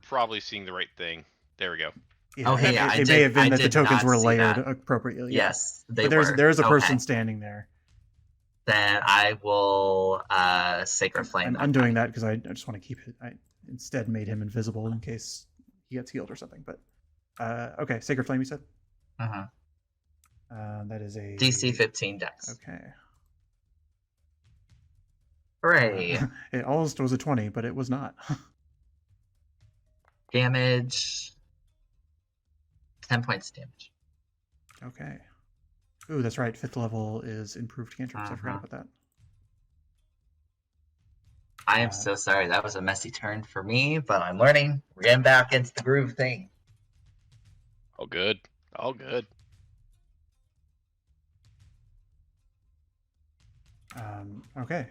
probably seeing the right thing. There we go. Yeah, Oh, hey, I it may did- have been I that the did tokens not were see layered that. appropriately. Yeah. Yes, they But there's a person Okay. standing there. Then I will Sacred Flame. I'm undoing that because I just want to keep it. I instead made him invisible in case he gets healed or something. But okay, Sacred Flame, you said. Uh-huh. That is a DC 15 Dex. Okay. Hooray! It almost was a 20, but it was not. Damage. 10 points of damage. Okay. Ooh, that's right. 5th level is improved cantrips. I forgot about that. I am so sorry. That was a messy turn for me, but I'm learning. We're getting back into the groove thing. All good. All good. Okay.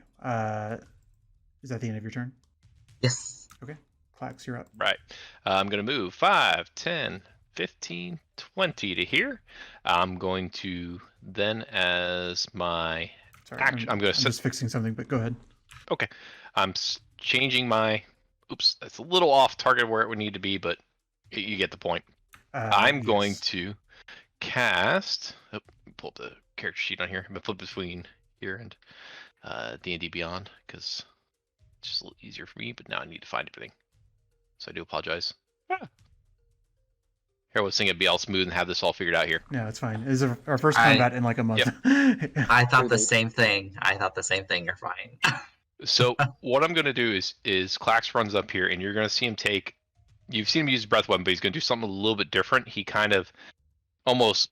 Is that the end of your turn? Yes. Okay. Clax, you're up. Right. I'm going to move 5, 10, 15, 20 to here. I'm going to then, as my Sorry, action, I'm going to I'm just fixing something, but go ahead. Okay. I'm changing my. Oops, that's a little off target where it would need to be, but you get the point. I'm going Yes. to cast. Oh, pull up the character sheet on here. I'm gonna flip between here and D&D Beyond because it's just a little easier for me. But now I need to find everything, so I do apologize. Here, let's sing it be all smooth and have this all figured out here. No, it's fine. This is our first combat in like a month. I thought the Perfect. same thing. You're fine. So what I'm gonna do is Clax runs up here, and you're gonna see him take. You've seen him use breath weapon, but he's gonna do something a little bit different. He kind of almost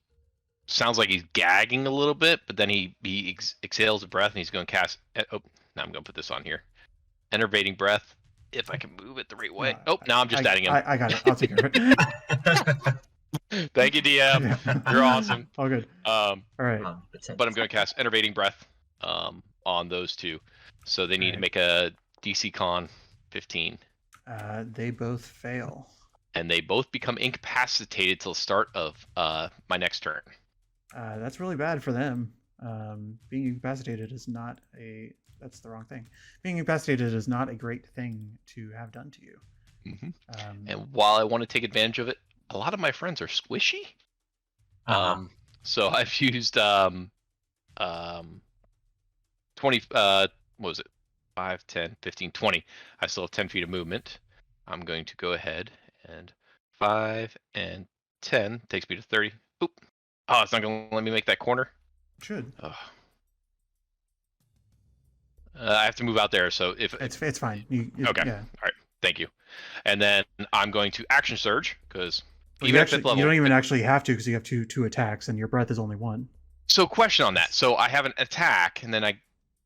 sounds like he's gagging a little bit, but then he exhales a breath, and he's gonna cast. Oh, now I'm gonna put this on here. Enervating breath, if I can move it the right way. Oh, now I'm just adding him. I got it. I'll take care of it. Thank you, DM. You're awesome. All good. All right. But I'm going to cast Enervating Breath on those two. So they need to make a DC Con 15. They both fail. And they both become incapacitated till the start of my next turn. That's really bad for them. Being incapacitated is not that's the wrong thing. Being incapacitated is not a great thing to have done to you. Mm-hmm. And while I want to take advantage of it, a lot of my friends are squishy. So I've used 20 what was it? 5, 10, 15, 20. I still have 10 feet of movement. I'm going to go ahead and 5 and 10 takes me to 30. Oop. Oh, it's not going to let me make that corner. It should. I have to move out there, so if it's fine. Okay. Yeah. All right. Thank you. And then I'm going to action surge because you don't even actually have to because you have two attacks and your breath is only 1. So question on that. So I have an attack and then I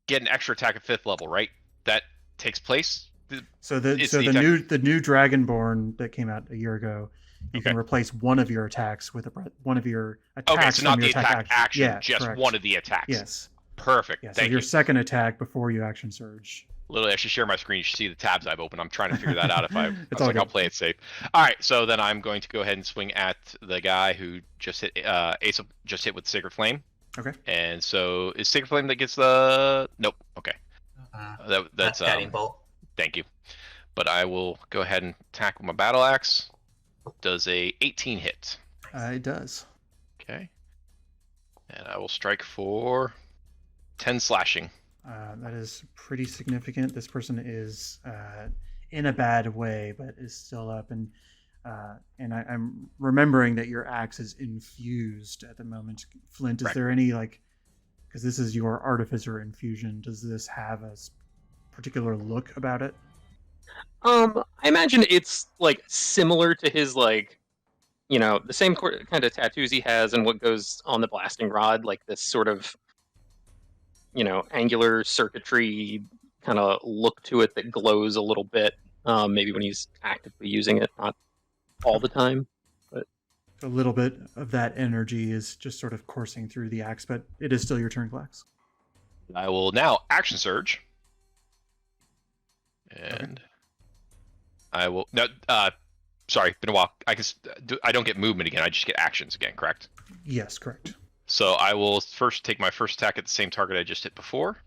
get an extra attack at 5th level, right? That takes place. So the new Dragonborn that came out a year ago, you can replace one of your attacks with one of your attacks. Okay, so not the attack action, yeah, just correct. One of the attacks. Yes. Perfect. Yeah, Thank so your you. second attack before you action surge. Literally, I should share my screen. You should see the tabs I've opened. I'm trying to figure that out. I'll play it safe. All right, so then I'm going to go ahead and swing at the guy who just hit just hit with Sacred Flame. Okay. And so is Sacred Flame that gets the nope. Okay. That's Guiding Bolt. Thank you. But I will go ahead and attack with my battle axe. Does a 18 hit? It does. Okay. And I will strike for 10 slashing. That is pretty significant. This person is in a bad way, but is still up. And I'm remembering that your axe is infused at the moment. Flint, is there any because this is your artificer infusion, does this have a particular look about it? I imagine it's similar to his the same kind of tattoos he has and what goes on the blasting rod, like this sort of angular circuitry kind of look to it that glows a little bit. Maybe when he's actively using it, not all the time, but a little bit of that energy is just sort of coursing through the axe. But it is still your turn, Glax. I will now action surge, and I will no. Sorry, been a while. I don't get movement again. I just get actions again. Correct? Yes, correct. So I will first take my first attack at the same target I just hit before.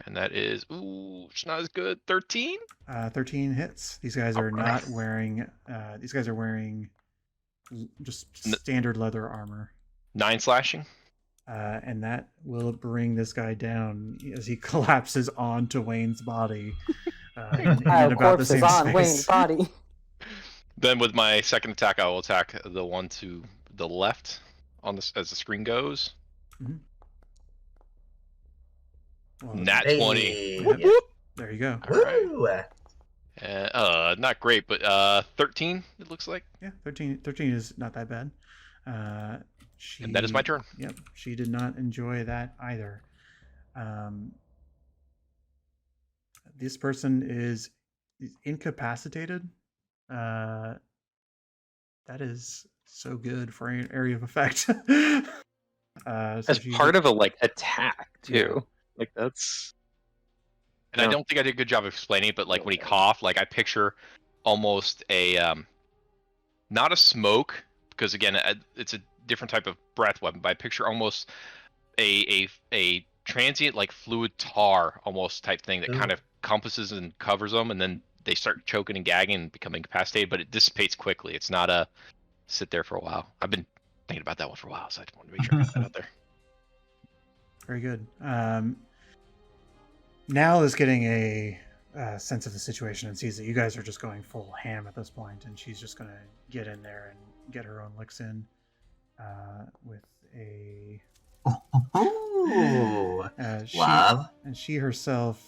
And that is, it's not as good. 13? 13 hits. These guys are not wearing, these guys are wearing just standard leather armor. 9 slashing. And that will bring this guy down as he collapses onto Wayne's body. In about the same on space. Wayne's body. Then with my second attack, I will attack the one to the left on this as the screen goes. Mm-hmm. Well, Nat 20. Yeah. There you go. Woo! Not great, but 13 it looks like. Yeah, 13 is not that bad. And that is my turn. Yep, she did not enjoy that either. This person is incapacitated. That is so good for an area of effect. as part of a attack too. That's. And I don't think I did a good job of explaining it, but when he coughed, I picture almost a not a smoke, because again it's a different type of breath weapon, but I picture almost a transient fluid tar almost type thing that kind of compasses and covers them, and then they start choking and gagging and becoming incapacitated, but it dissipates quickly. It's not a sit there for a while. I've been thinking about that one for a while, so I just wanted to make sure I got that out there. Very good. Nal is getting a sense of the situation and sees that you guys are just going full ham at this point, and she's just going to get in there and get her own licks in with a... Love. And she herself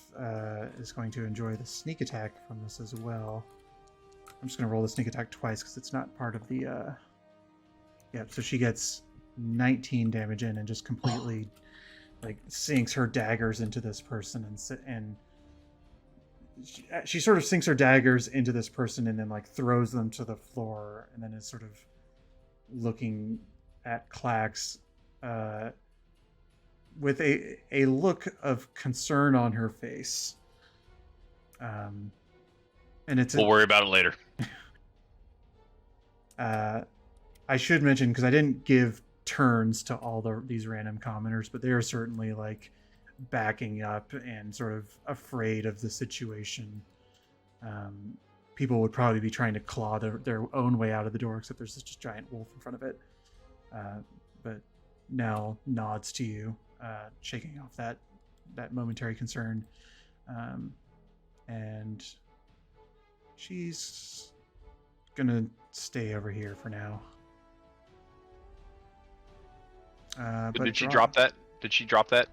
is going to enjoy the sneak attack from this as well. I'm just going to roll the sneak attack twice because it's not part of the... so she gets 19 damage in and just completely... sinks her daggers into this person and she sort of sinks her daggers into this person and then like throws them to the floor, and then is sort of looking at Clax with a look of concern on her face. And We'll worry about it later. I should mention, because I didn't give turns to all these random commenters, but they are certainly like backing up and sort of afraid of the situation. People would probably be trying to claw their own way out of the door, except there's just a giant wolf in front of it. But Nell nods to you, shaking off that momentary concern, and she's gonna stay over here for now. But Did she drop that? Did she drop that?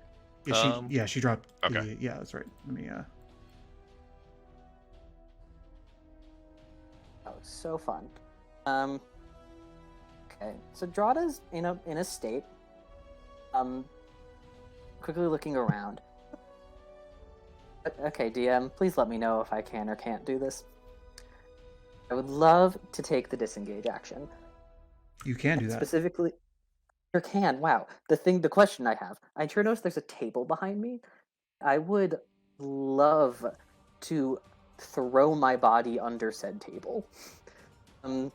Yeah, she dropped. Okay. Yeah, that's right. Let me. Oh, so fun. Okay, so Drada's in a state. Quickly looking around. Okay, DM, please let me know if I can or can't do this. I would love to take the disengage action. You can do that. Specifically, you can. Wow. The question I have. I sure noticed there's a table behind me. I would love to throw my body under said table. To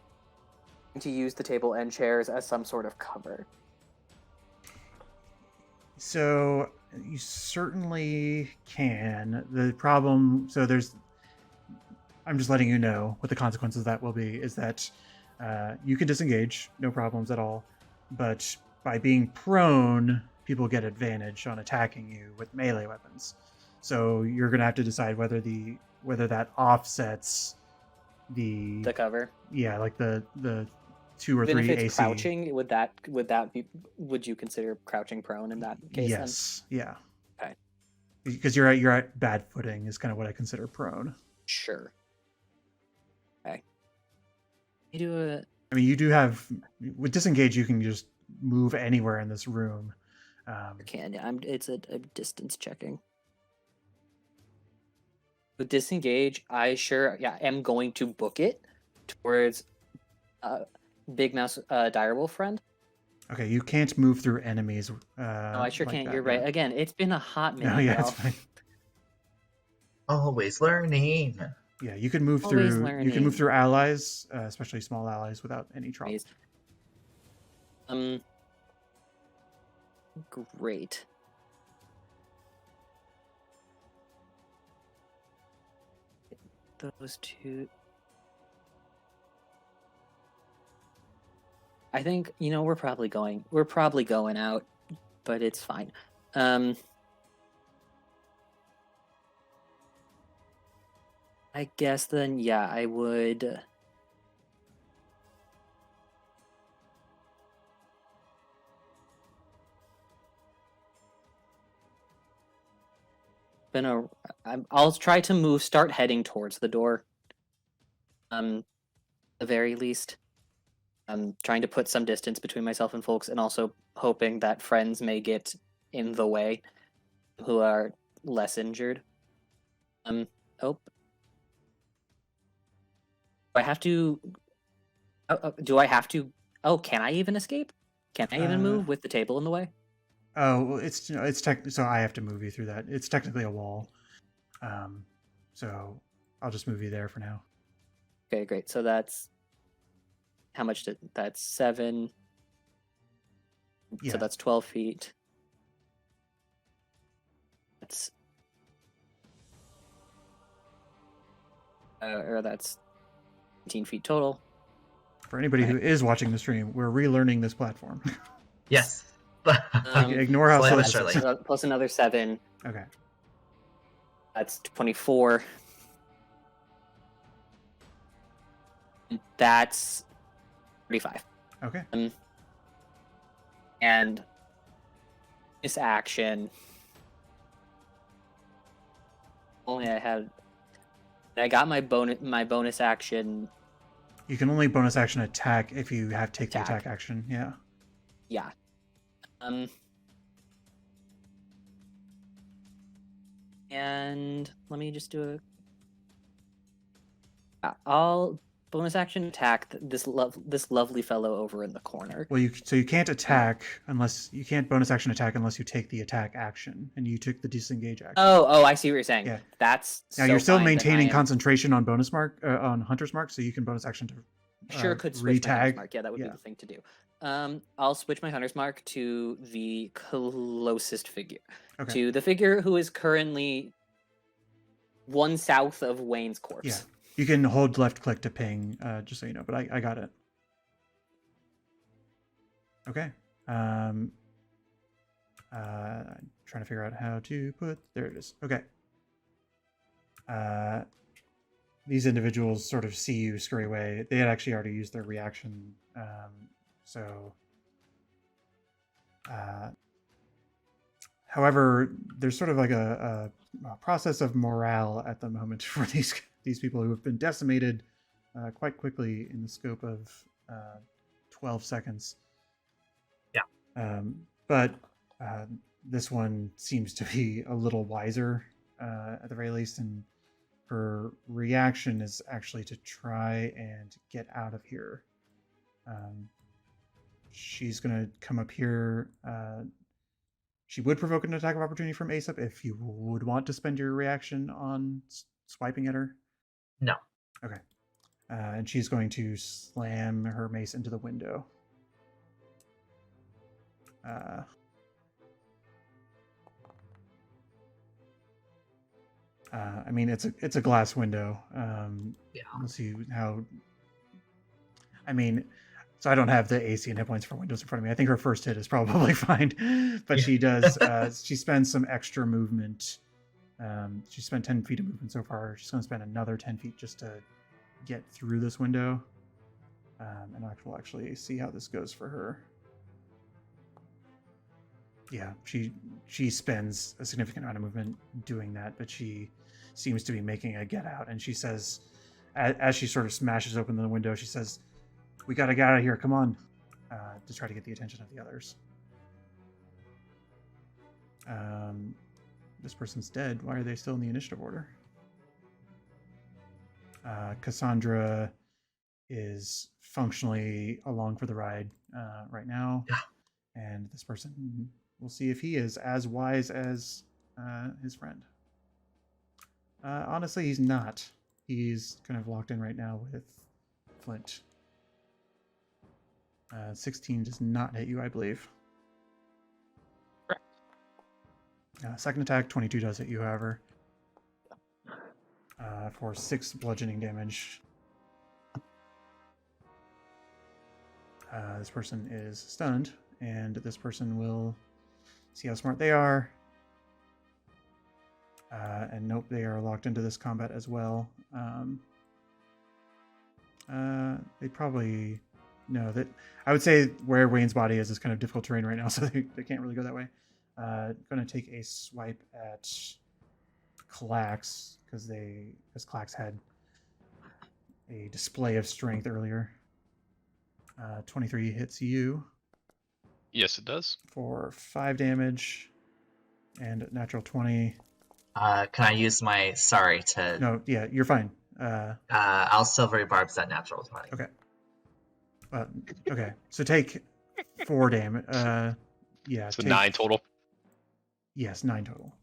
use the table and chairs as some sort of cover. So you certainly can. The problem, so I'm just letting you know what the consequences of that will be, is that you can disengage, no problems at all, but by being prone, people get advantage on attacking you with melee weapons. So you're going to have to decide whether that offsets the cover. Yeah, like the 2 or Even 3 if it's AC. crouching, would that be? Would you consider crouching prone in that case? Yes. Then? Yeah. Okay. Because you're at bad footing is kind of what I consider prone. Sure. Okay. You do it. I mean, you do have with disengage. You can just move anywhere in this room. Can it's a distance checking. With disengage, I am going to book it towards Big Mouse Direwolf friend. Okay, you can't move through enemies. No, I sure like can't. that, You're yeah. right. Again, it's been a hot minute. No, yeah, y'all. it's fine. Always learning. Yeah, you can move Always through. You can move learning. through allies, especially small allies, without any trouble. Great. Those two. I think we're probably going out, but it's fine. I guess then, yeah, I would. I'll try to start heading towards the door. At the very least. I'm trying to put some distance between myself and folks, and also hoping that friends may get in the way who are less injured. Do I have to? Do I have to? Oh, can I even escape? Can I even move with the table in the way? Oh, well, it's so I have to move you through that. It's technically a wall, so I'll just move you there for now. Okay, great. So that's how much? That's 7. Yeah. So that's 12 feet. That's or that's 18 feet total. For anybody who is watching the stream, we're relearning this platform. Yes. Ignore how Slowly slow but it is. surely. Plus another 7. Okay. That's 24. That's 35. Okay. And this action. I got my bonus action. You can only bonus action attack if you have take the attack action. Yeah. Yeah. And let me just do I'll bonus action attack this lovely fellow over in the corner. Well, you can't attack unless you can't bonus action attack unless you take the attack action, and you took the disengage action. Oh, I see what you're saying. Yeah. That's Now so you're still fine, then maintaining I am- concentration on bonus mark on hunter's mark, so you can bonus action to Sure, could switch my hunter's retag. mark. Yeah, that would be Yeah. the thing to do. I'll switch my hunter's mark to the closest figure, Okay. to the figure who is currently one south of Wayne's corpse. Yeah. You can hold left click to ping, just so you know, but I got it. Okay. I'm trying to figure out how to put. There it is. Okay. These individuals sort of see you scurry away. They had actually already used their reaction, so. However, there's sort of like a process of morale at the moment for these people who have been decimated quite quickly in the scope of 12 seconds. Yeah. But this one seems to be a little wiser at the very least, and her reaction is actually to try and get out of here. She's going to come up here. She would provoke an attack of opportunity from Aesop if you would want to spend your reaction on swiping at her. No. Okay. And she's going to slam her mace into the window. I mean, it's a glass window. Yeah. Let's see how. I mean, so I don't have the AC and hit points for windows in front of me. I think her first hit is probably fine, but she does. She spends some extra movement. She spent 10 feet of movement so far. She's going to spend another 10 feet just to get through this window, and we'll actually see how this goes for her. Yeah, she spends a significant amount of movement doing that, but she seems to be making a get out. And she says, as she sort of smashes open the window, she says, "We gotta get out of here! Come on!" To try to get the attention of the others. This person's dead. Why are they still in the initiative order? Cassandra is functionally along for the ride right now, and this person. We'll see if he is as wise as his friend. Honestly, he's not. He's kind of locked in right now with Flint. 16 does not hit you, I believe. Correct. Second attack, 22 does hit you, however. For 6 bludgeoning damage. This person is stunned, and this person will see how smart they are. And nope, they are locked into this combat as well. They probably know that. I would say where Wayne's body is kind of difficult terrain right now, so they can't really go that way. Going to take a swipe at Clax because Clax had a display of strength earlier. 23 hits you. Yes, it does. For 5 damage and natural 20. Can I use my to? No, yeah, you're fine. I'll silvery barbs that natural 20. Okay. Okay. So take 4 damage. Yeah. So 9 total. Yes, 9 total.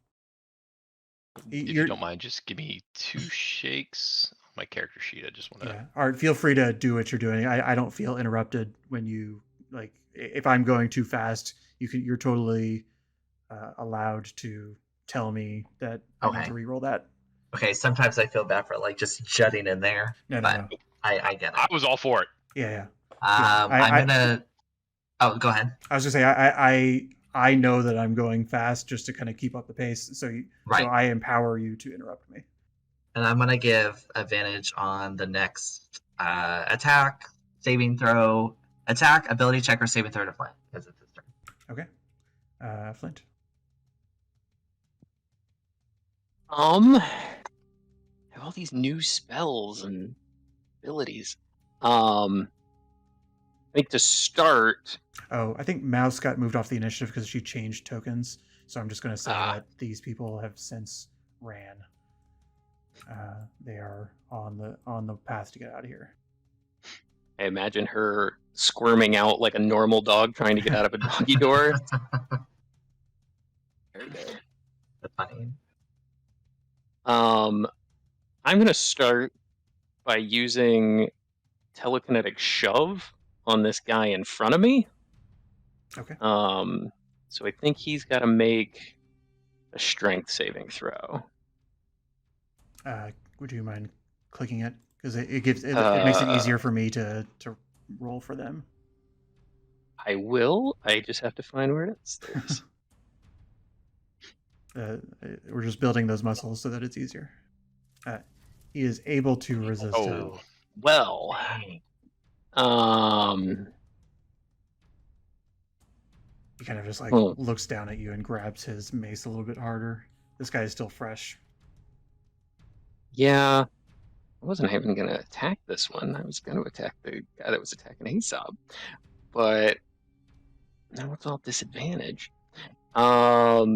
If you don't mind, just give me 2 shakes on my character sheet. I just want to. Yeah. Art, feel free to do what you're doing. I don't feel interrupted when you like. If I'm going too fast, you're totally allowed to tell me that I need to reroll that. Okay, sometimes I feel bad for like just jutting in there. No. I get it. I was all for it. Yeah. I'm gonna. Oh, go ahead. I was just saying I know that I'm going fast just to kind of keep up the pace. So I empower you to interrupt me. And I'm gonna give advantage on the next attack, saving throw, attack, ability check, or saving throw to Flint because it's his turn. Okay. Flint. Have all these new spells and abilities. I think to start. Oh, I think Mouse got moved off the initiative because she changed tokens. So I'm just going to say that these people have since ran. They are on the path to get out of here. I imagine her squirming out like a normal dog trying to get out of a doggy door. Very good. That's funny. I'm gonna start by using telekinetic shove on this guy in front of me. Okay. So I think he's got to make a strength saving throw. Would you mind clicking it? Because it makes it easier for me to roll for them. I will. I just have to find where it is. We're just building those muscles so that it's easier. He is able to resist. Oh, well. He kind of just like Hmm. looks down at you and grabs his mace a little bit harder. This guy is still fresh. Yeah. I wasn't even going to attack this one. I was going to attack the guy that was attacking Aesop. But now it's all disadvantage. I'll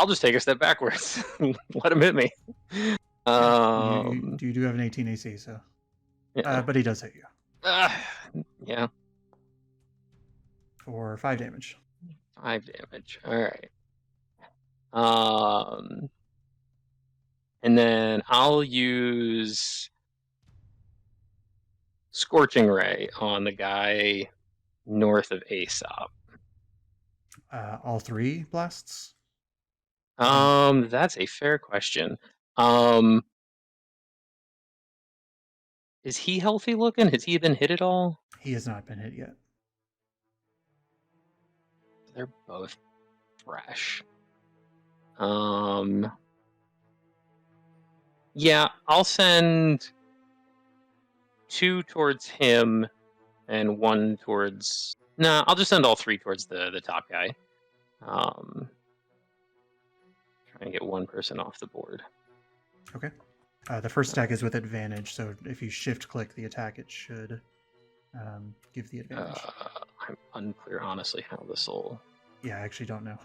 just take a step backwards. Let him hit me. You do have an 18 AC, so. Yeah. But he does hit you. Yeah. For 5 damage. 5 damage. All right. And then I'll use Scorching Ray on the guy north of Aesop. All 3 blasts? That's a fair question. Is he healthy looking? Has he been hit at all? He has not been hit yet. They're both fresh. Yeah, I'll send 2 towards him and 1 towards. Nah, I'll just send all 3 towards the top guy. Try and get 1 person off the board. Okay. The first attack is with advantage, so if you shift click the attack, it should give the advantage. I'm unclear, honestly, how this will. Yeah, I actually don't know.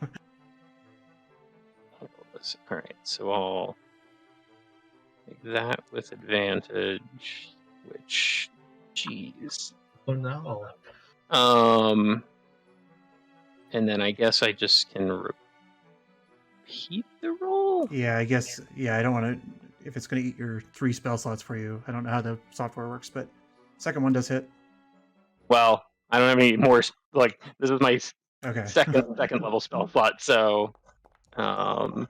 All right, so I'll make that with advantage, which, jeez. Oh no. And then I guess I just can repeat the roll. Yeah, I guess. Yeah, I don't want to. If it's going to eat your 3 spell slots for you, I don't know how the software works, but second one does hit. Well, I don't have any more. Like, this is my Okay. second level spell slot. So, all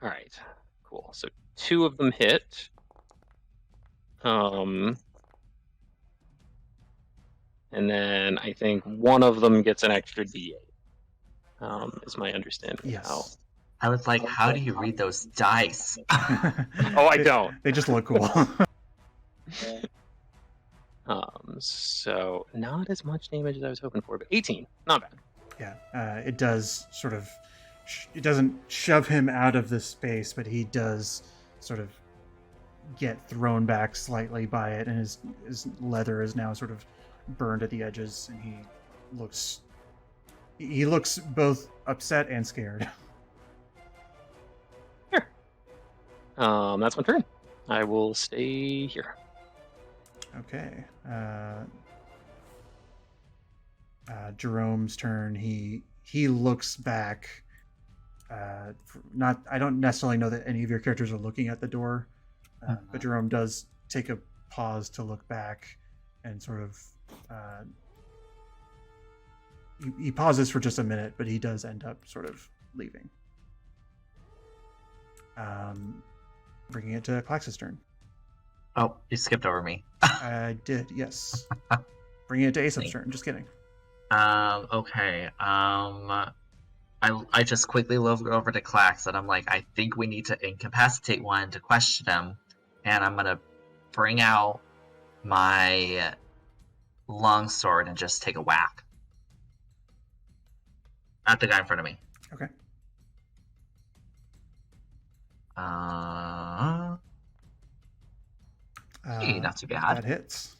right, cool. So 2 of them hit. And then I think 1 of them gets an extra D8. Is my understanding. Yes. How. I was like, how do you read those dice? Oh, I don't. They just look cool. So not as much damage as I was hoping for, but 18, not bad. Yeah, it does sort of. It doesn't shove him out of the space, but he does sort of get thrown back slightly by it, and his leather is now sort of burned at the edges, and he looks both upset and scared. Here. That's my turn. I will stay here. Okay. Jerome's turn. He looks back. I don't necessarily know that any of your characters are looking at the door, but Jerome does take a pause to look back and sort of. He pauses for just a minute, but he does end up sort of leaving. Bringing it to Klax's turn. Oh, you skipped over me. I did, yes. Bringing it to Aesop's turn. Just kidding. Okay. I just quickly look over to Klax and I'm like, I think we need to incapacitate one to question him, and I'm gonna bring out my longsword and just take a whack at the guy in front of me. Okay. Not too bad. That hits.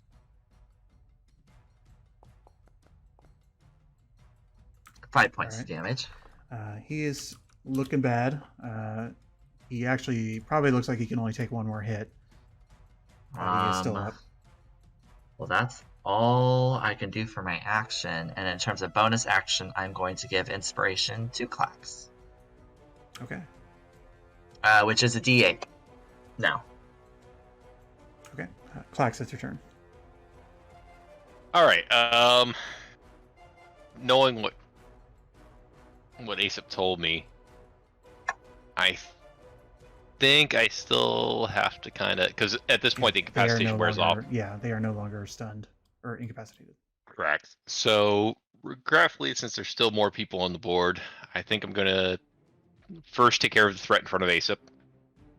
5 points Alright. of damage. He is looking bad. He actually probably looks like he can only take one more hit. He is still up. Well, that's all I can do for my action. And in terms of bonus action, I'm going to give inspiration to Klax, Okay. which is a D8. No. Okay. Klax, it's your turn. All right. Knowing what Aesop told me, I think I still have to kind of, because at this point the They are incapacitation wears off. Yeah, they are no longer stunned or incapacitated. Correct. So regretfully, since there's still more people on the board, I think I'm gonna first take care of the threat in front of Aesop.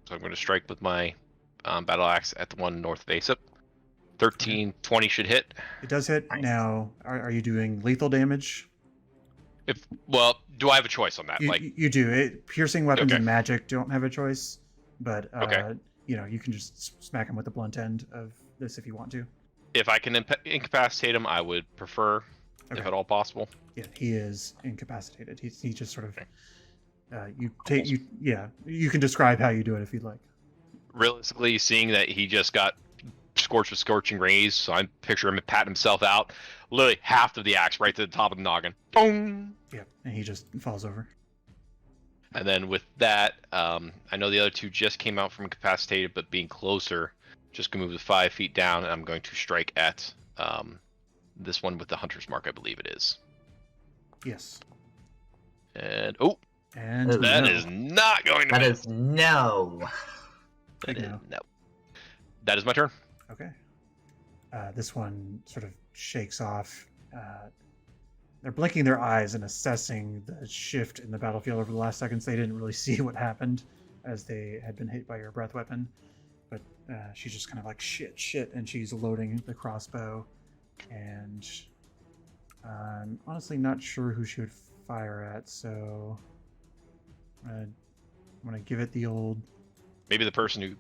So I'm gonna strike with my battle axe at the one north of Aesop. 13, 20 should hit. It does hit. Nice. Now, are you doing lethal damage? Well, do I have a choice on that? You do. Piercing weapons Okay. and magic don't have a choice, but Okay. you can just smack him with the blunt end of this if you want to. If I can incapacitate him, I would prefer, if Okay. at all possible. Yeah, he is incapacitated. He just sort of Okay. you can describe how you do it if you'd like. Realistically, seeing that he just got scorched with scorching rays, so I'm picturing him patting himself out, literally half of the axe right to the top of the noggin. Boom! Yeah, and he just falls over. And then with that, I know the other two just came out from incapacitated, but being closer, just gonna move 5 feet down, and I'm going to strike at this one with the hunter's mark, I believe it is. Yes. And And that no. is not going to That hit. is no. That Big is no. no. That is my turn. Okay. This one sort of shakes off. They're blinking their eyes and assessing the shift in the battlefield over the last seconds. They didn't really see what happened as they had been hit by your breath weapon. But she's just kind of like, shit, and she's loading the crossbow. And I'm honestly not sure who she would fire at, so I'm going to give it the old... Maybe the person who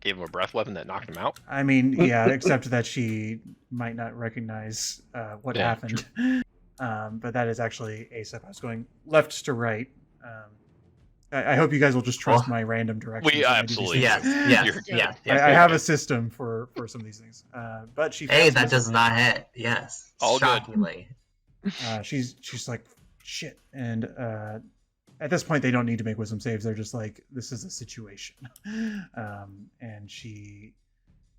gave him a breath weapon that knocked him out. I mean, yeah, except that she might not recognize what Yeah, happened. But that is actually Aesop. I was going left to right. I hope you guys will just trust my random directions. We when I do these absolutely- things. Yes. I have a system for some of these things. But she Hey, fails that this. does not hit. Yes. All good. Shockingly. She's like, shit. And at this point, they don't need to make wisdom saves. They're just like, this is a situation. And she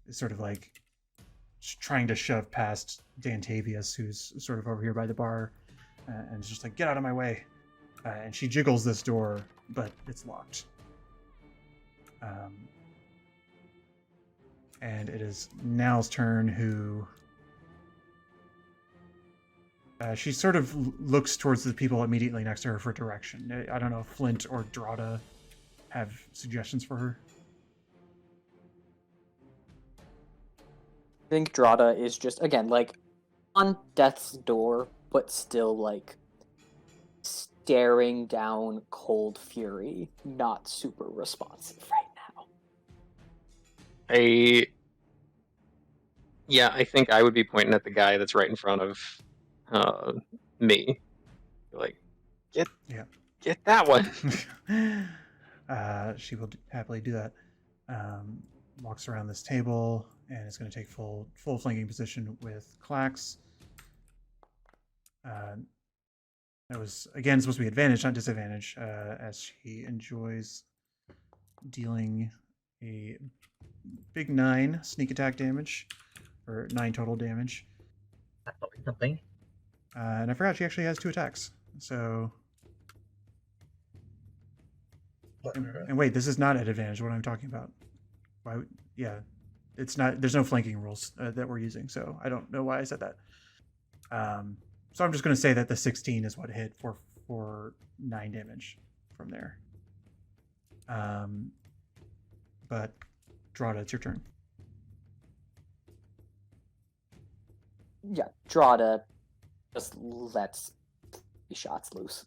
is sort of like trying to shove past Dantavius, who's sort of over here by the bar, and is just like, get out of my way. And she jiggles this door, but it's locked. And it is Now's turn, who... she sort of looks towards the people immediately next to her for direction. I don't know if Flint or Drada have suggestions for her. I think Drada is just, again, like, on death's door, but still, like, staring down cold fury, not super responsive right now. I think I would be pointing at the guy that's right in front of me. Like, get that one. She will happily do that. Walks around this table and is going to take full flanking position with Klax. That was, again, supposed to be advantage, not disadvantage, as she enjoys dealing a big 9 sneak attack damage, or 9 total damage. That's always something. And I forgot she actually has 2 attacks. So, and wait, this is not at advantage. What I'm talking about? Why? Yeah, it's not. There's no flanking rules that we're using, so I don't know why I said that. So I'm just going to say that the 16 is what hit for 9 damage from there. But Drada, it's your turn. Yeah, Drada just lets the shots loose.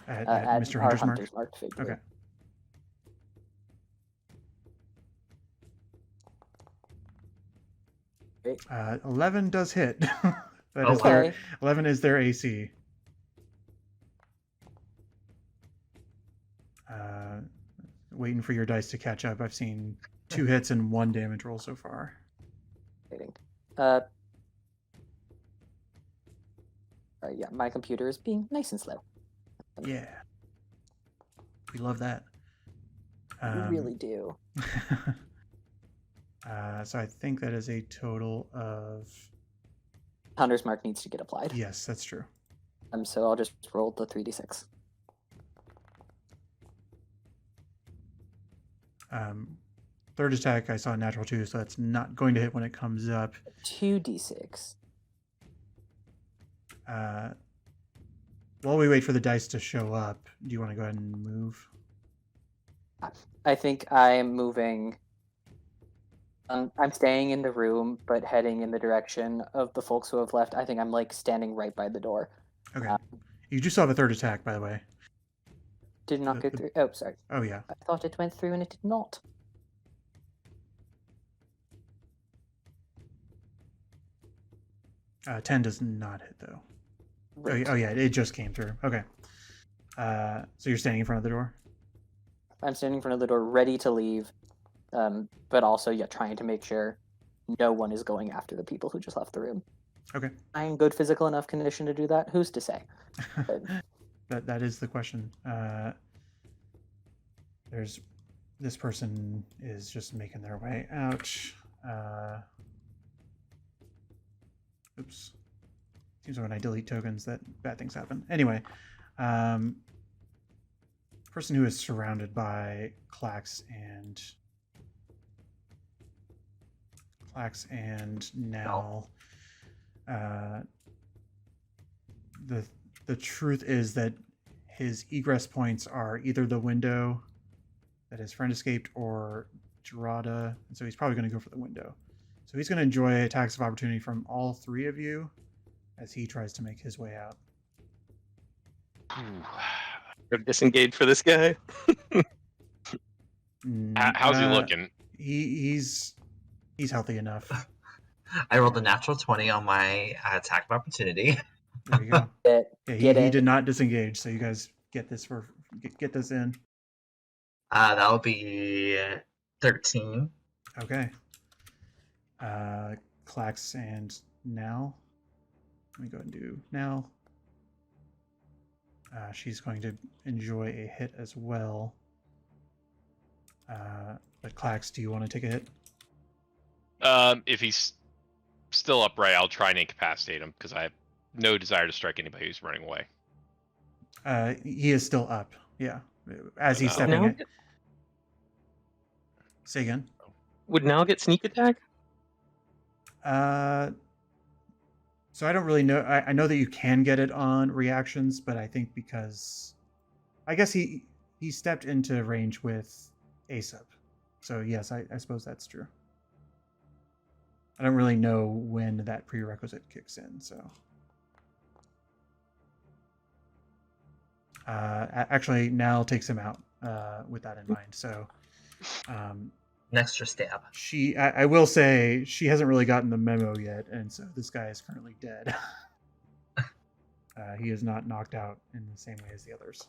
At At Mr. our Hunter's mark. mark figure. Okay. Great. 11 does hit. That Oh, is their Okay. 11 is their AC. Waiting for your dice to catch up. I've seen 2 hits and 1 damage roll so far. Waiting. Yeah, my computer is being nice and slow. Yeah. We love that. We really do. So I think that is a total of... Hunter's Mark needs to get applied. Yes, that's true. So I'll just roll the 3d6. Third attack, I saw a natural 2, so that's not going to hit when it comes up. 2d6. While we wait for the dice to show up, do you want to go ahead and move? I think I'm moving. I'm staying in the room, but heading in the direction of the folks who have left. I think I'm like standing right by the door. Okay. You do still have a third attack, by the way. Did not go through. Oh, sorry. Oh, yeah. I thought it went through and it did not. Uh, 10 does not hit, though. Right. Oh, yeah, it just came through. Okay. So you're standing in front of the door? I'm standing in front of the door, ready to leave, but also, trying to make sure no one is going after the people who just left the room. Okay. I'm in good physical enough condition to do that. Who's to say? But... that is the question. This person is just making their way out. Oops. Seems when I delete tokens that bad things happen. Anyway, person who is surrounded by Clax and Nell. The truth is that his egress points are either the window that his friend escaped or Gerada, and so he's probably going to go for the window. So he's going to enjoy attacks of opportunity from all 3 of you as he tries to make his way out. Disengage for this guy. How's he looking? He's healthy enough. I rolled a natural 20 on my attack of opportunity. There you go. Yeah, he did not disengage, so you guys get this in. That would be 13. Okay. Clax and Nell. Let me go and do Nell. She's going to enjoy a hit as well. But Clax, do you want to take a hit? If he's still upright, I'll try and incapacitate him because I have no desire to strike anybody who's running away. He is still up. Yeah, as he's stepping in. Say again. Would Nal get sneak attack? So I don't really know. I know that you can get it on reactions, but I think because I guess he stepped into range with Aesop. So yes, I suppose that's true. I don't really know when that prerequisite kicks in, so. Actually, Nal takes him out with that in mind. So, An extra stab. I will say she hasn't really gotten the memo yet, and so this guy is currently dead. He is not knocked out in the same way as the others.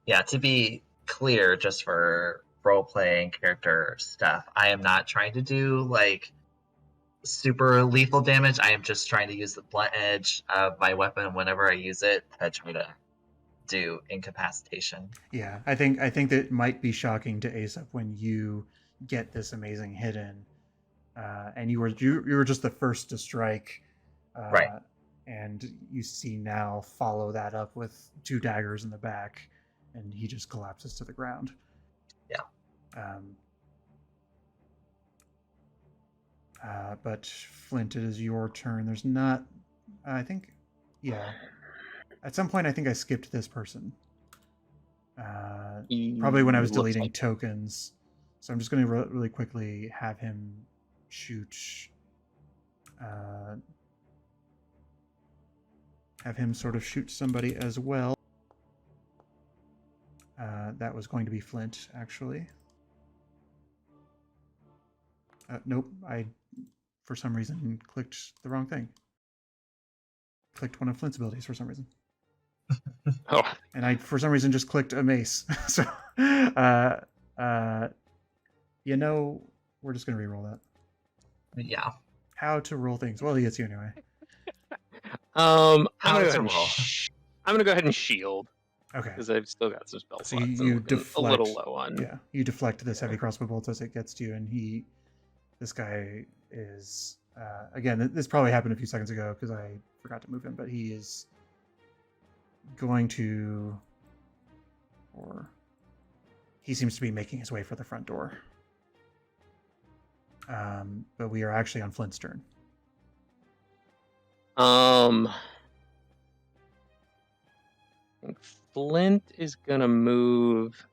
Yeah, to be clear, just for role-playing character stuff, I am not trying to do like super lethal damage. I am just trying to use the blunt edge of my weapon whenever I use it to try to do incapacitation. Yeah, I think that it might be shocking to Aesop when you get this amazing hit in, and you were just the first to strike, right? And you see Nal follow that up with 2 daggers in the back, and he just collapses to the ground. Yeah. But Flint, it is your turn. There's not, I think, yeah. At some point, I think I skipped this person. Probably when I was deleting tokens. So I'm just going to really quickly have him shoot. Have him sort of shoot somebody as well. That was going to be Flint, actually. Nope, I, for some reason, clicked the wrong thing. Clicked one of Flint's abilities for some reason. Oh, And I, for some reason, just clicked a mace. So, you know, we're just gonna re-roll that. Yeah. How to roll things? Well, he hits you anyway. I'm How gonna go to ahead and roll? I'm gonna go ahead and shield Okay. because I've still got some spell So slots you and looking a little deflect. low on. Yeah, you deflect this heavy crossbow bolt as it gets to you, and this guy is again. This probably happened a few seconds ago because I forgot to move him, but he is going to, or he seems to be making his way for the front door. But we are actually on Flint's turn. I think Flint is gonna move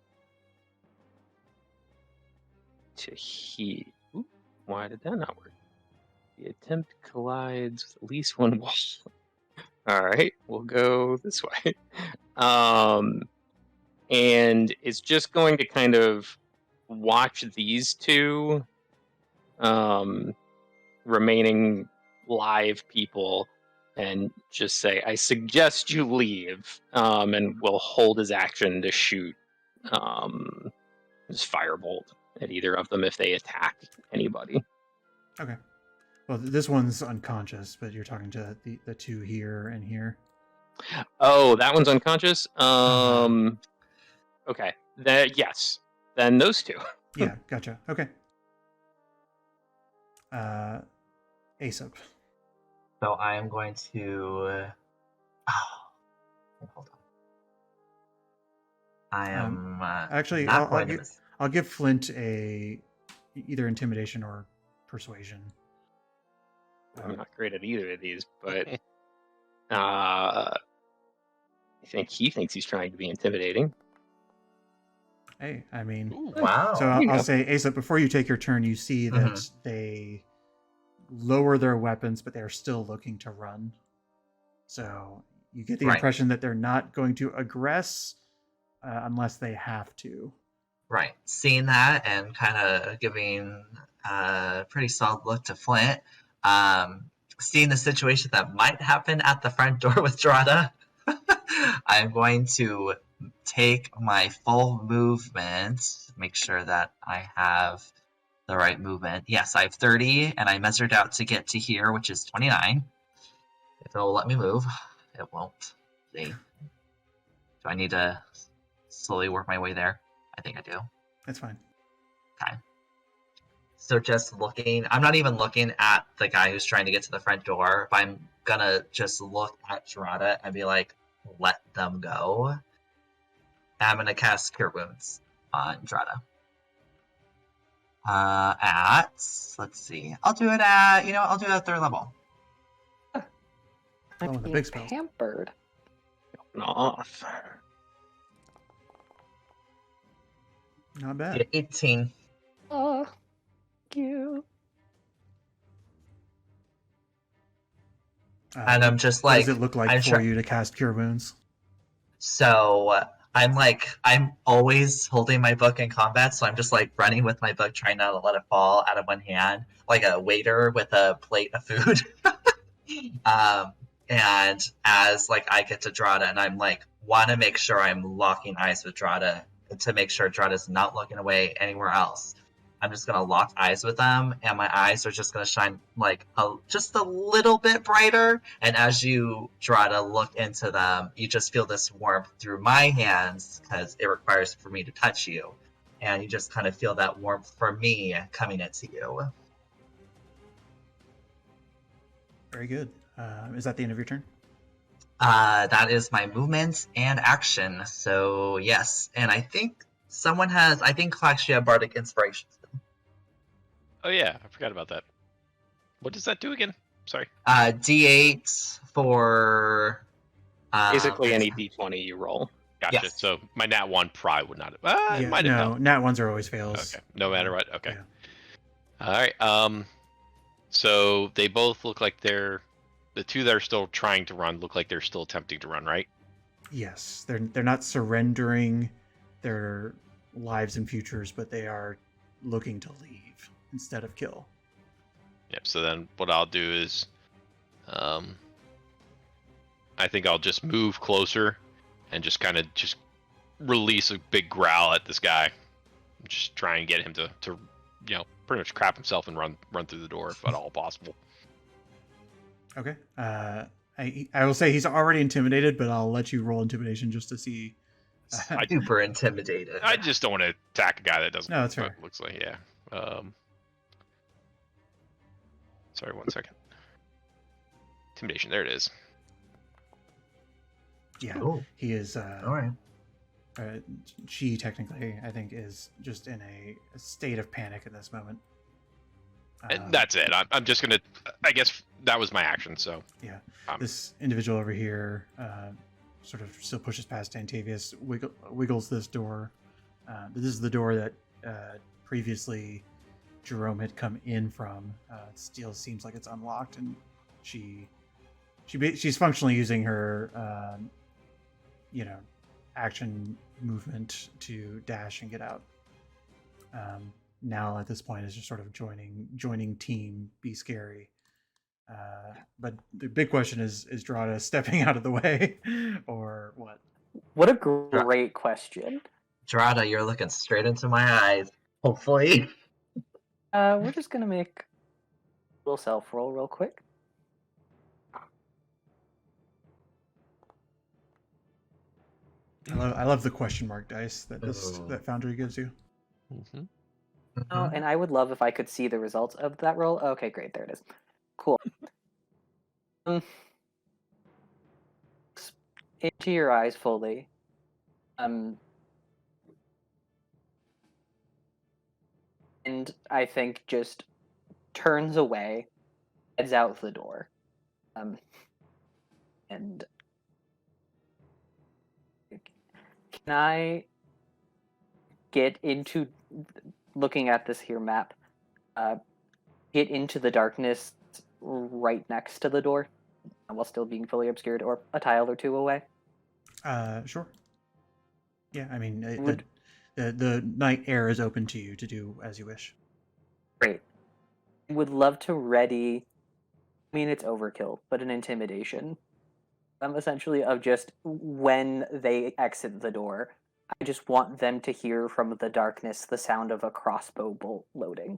to here. Ooh, why did that not work? The attempt collides with at least one wall. All right, we'll go this way. And it's just going to kind of watch these two remaining live people and just say, I suggest you leave, and will hold his action to shoot his firebolt at either of them if they attack anybody. Okay. Well, this one's unconscious, but you're talking to the two here and here. Oh, that one's unconscious? Okay. Yes. Then those two. Yeah, gotcha. Okay. Aesop. So I am going to. Hold on. I am Actually, not going to miss. I'll give Flint a either intimidation or persuasion. I'm not great at either of these, but I think he thinks he's trying to be intimidating. Hey, I mean, Ooh, Wow. so you I'll go. say, Aesop, before you take your turn, you see that they lower their weapons, but they're still looking to run. So you get the Right. impression that they're not going to aggress unless they have to. Right. Seeing that and kind of giving a pretty solid look to Flint, seeing the situation that might happen at the front door with Drada, I'm going to take my full movement, make sure that I have the right movement. Yes, I have 30, and I measured out to get to here, which is 29. If it will let me move, it won't. See? Do I need to slowly work my way there? I think I do. That's fine. Okay. So just looking, I'm not even looking at the guy who's trying to get to the front door, but I'm gonna just look at Gerada and be like, let them go. And I'm gonna cast Cure Wounds on Gerada. Let's see, I'll do it at, I'll do it at 3rd level. Oh, I'm the being big spells. pampered. Off. Not bad. Get 18. Oh, you. And I'm just What like, does it look like I'm for you to cast Cure Wounds? So I'm always holding my book in combat, so I'm just like running with my book, trying not to let it fall out of one hand, like a waiter with a plate of food. And as like I get to Drada, and I'm like, want to make sure I'm locking eyes with Drada to make sure Drada's not looking away anywhere else. I'm just gonna lock eyes with them, and my eyes are just gonna shine like just a little bit brighter. And as you try to look into them, you just feel this warmth through my hands because it requires for me to touch you, and you just kind of feel that warmth from me coming into you. Very good. Is that the end of your turn? That is my movement and action. So yes, and I think someone has. I think actually have Bardic Inspiration. Oh yeah, I forgot about that. What does that do again? Sorry. D8 for Basically, any d20 you roll. Gotcha. Yes. So my nat 1 probably would not have. It might have no, helped. nat ones are always fails. Okay. No matter what. Okay. Yeah. All right. So they both look like the two that are still trying to run look like they're still attempting to run, right? Yes, they're not surrendering their lives and futures, but they are looking to leave instead of kill. Yep. So then what I'll do is, I think I'll just move closer and just kind of just release a big growl at this guy, just try and get him to pretty much crap himself and run through the door if at all possible. Okay. I will say he's already intimidated, but I'll let you roll intimidation just to see. Super intimidated. I just don't want to attack a guy that doesn't. No, that's fair. Looks like Sorry, 1 second. Intimidation. There it is. Yeah, Cool. he is. All right. She technically, I think, is just in a state of panic at this moment. And that's it. I'm just gonna. I guess that was my action. So yeah, this individual over here sort of still pushes past Antavius, wiggles this door. This is the door that previously Jerome had come in from. It still seems like it's unlocked, and she's functionally using her action movement to dash and get out. Now at this point is just sort of joining team Be Scary. But the big question is Drada stepping out of the way or what? What a great question. Drada, you're looking straight into my eyes. Hopefully. We're just gonna make a little self roll real quick. I love the question mark dice that Foundry gives you. Mm-hmm. Oh, and I would love if I could see the results of that roll. Okay, great, there it is. Cool. Into your eyes fully. And I think just turns away, heads out the door. And can I get into looking at this here map? Get into the darkness right next to the door, while still being fully obscured, or a tile or two away. Sure. Yeah, I mean, the night air is open to you to do as you wish. Great. Would love to ready. I mean, it's overkill, but an intimidation. Essentially, of just when they exit the door, I just want them to hear from the darkness the sound of a crossbow bolt loading.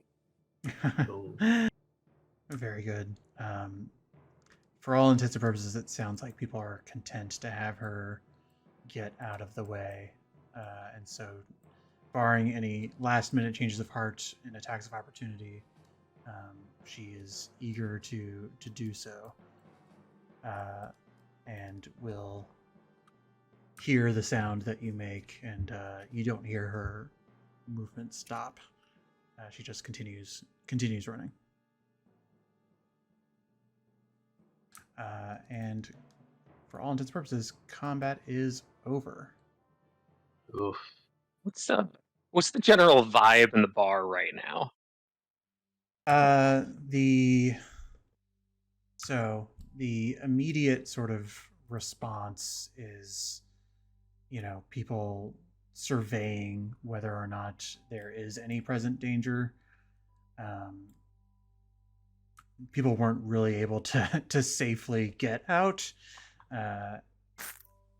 Very good. For all intents and purposes, it sounds like people are content to have her get out of the way. And so, barring any last-minute changes of heart and attacks of opportunity, she is eager to do so. And will hear the sound that you make, and you don't hear her movement stop. She just continues running. And for all intents and purposes, combat is over. Oof. What's the general vibe in the bar right now? The immediate sort of response is, people surveying whether or not there is any present danger. People weren't really able to safely get out,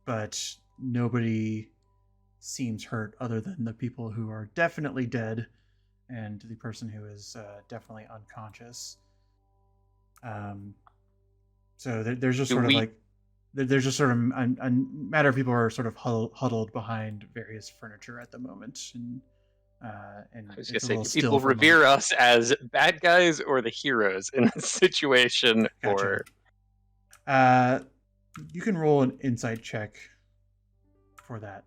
but nobody seems hurt other than the people who are definitely dead and the person who is definitely unconscious. So there's just sort of like, there's just sort of a matter of people are sort of huddled behind various furniture at the moment, and I was gonna say, do people revere us as bad guys or the heroes in this situation? Gotcha. Or you can roll an insight check for that.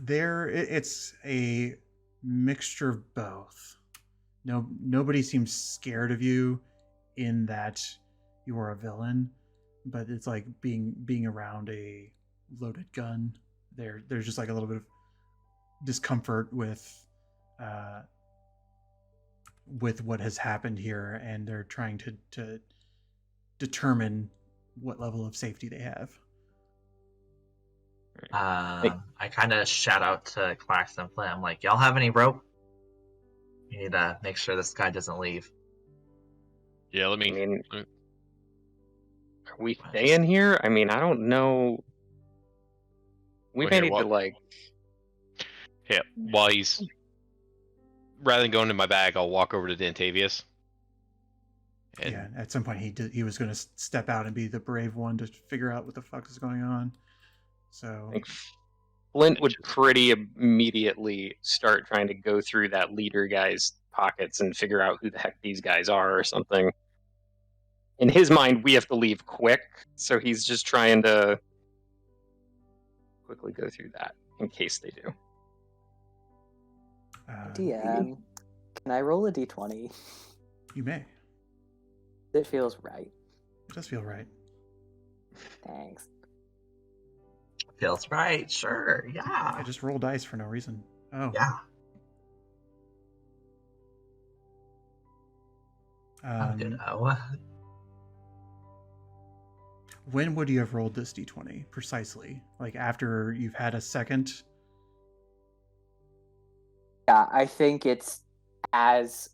It's a mixture of both. Nobody seems scared of you in that you are a villain, but it's like being around a loaded gun. There's just like a little bit of discomfort with what has happened here, and they're trying to determine what level of safety they have. I kind of shout out to Clax and Flint. I'm like, y'all have any rope? You need to make sure this guy doesn't leave. Yeah, let I me. mean, are we staying here? I mean, I don't know. We Well, may here, need to well- like. Yeah, while he's rather than going to my bag, I'll walk over to Dantavius. And Yeah, at some point he was going to step out and be the brave one to figure out what the fuck is going on. So I think Flint would pretty immediately start trying to go through that leader guy's pockets and figure out who the heck these guys are or something. In his mind, we have to leave quick, so he's just trying to quickly go through that in case they do. DM, can I roll a d20? You may. It feels right. It does feel right. Thanks. Feels right, sure, yeah. I just roll dice for no reason. Oh. Yeah, I'm good. Oh, When would you have rolled this d20 precisely? Like after you've had a second? Yeah, I think it's as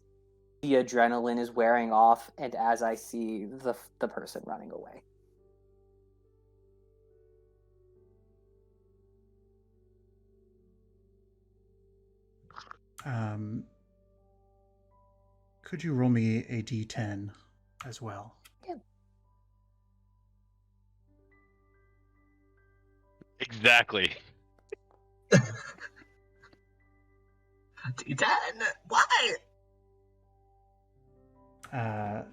the adrenaline is wearing off and as I see the person running away. Could you roll me a d10 as well? exactly. D10, why? I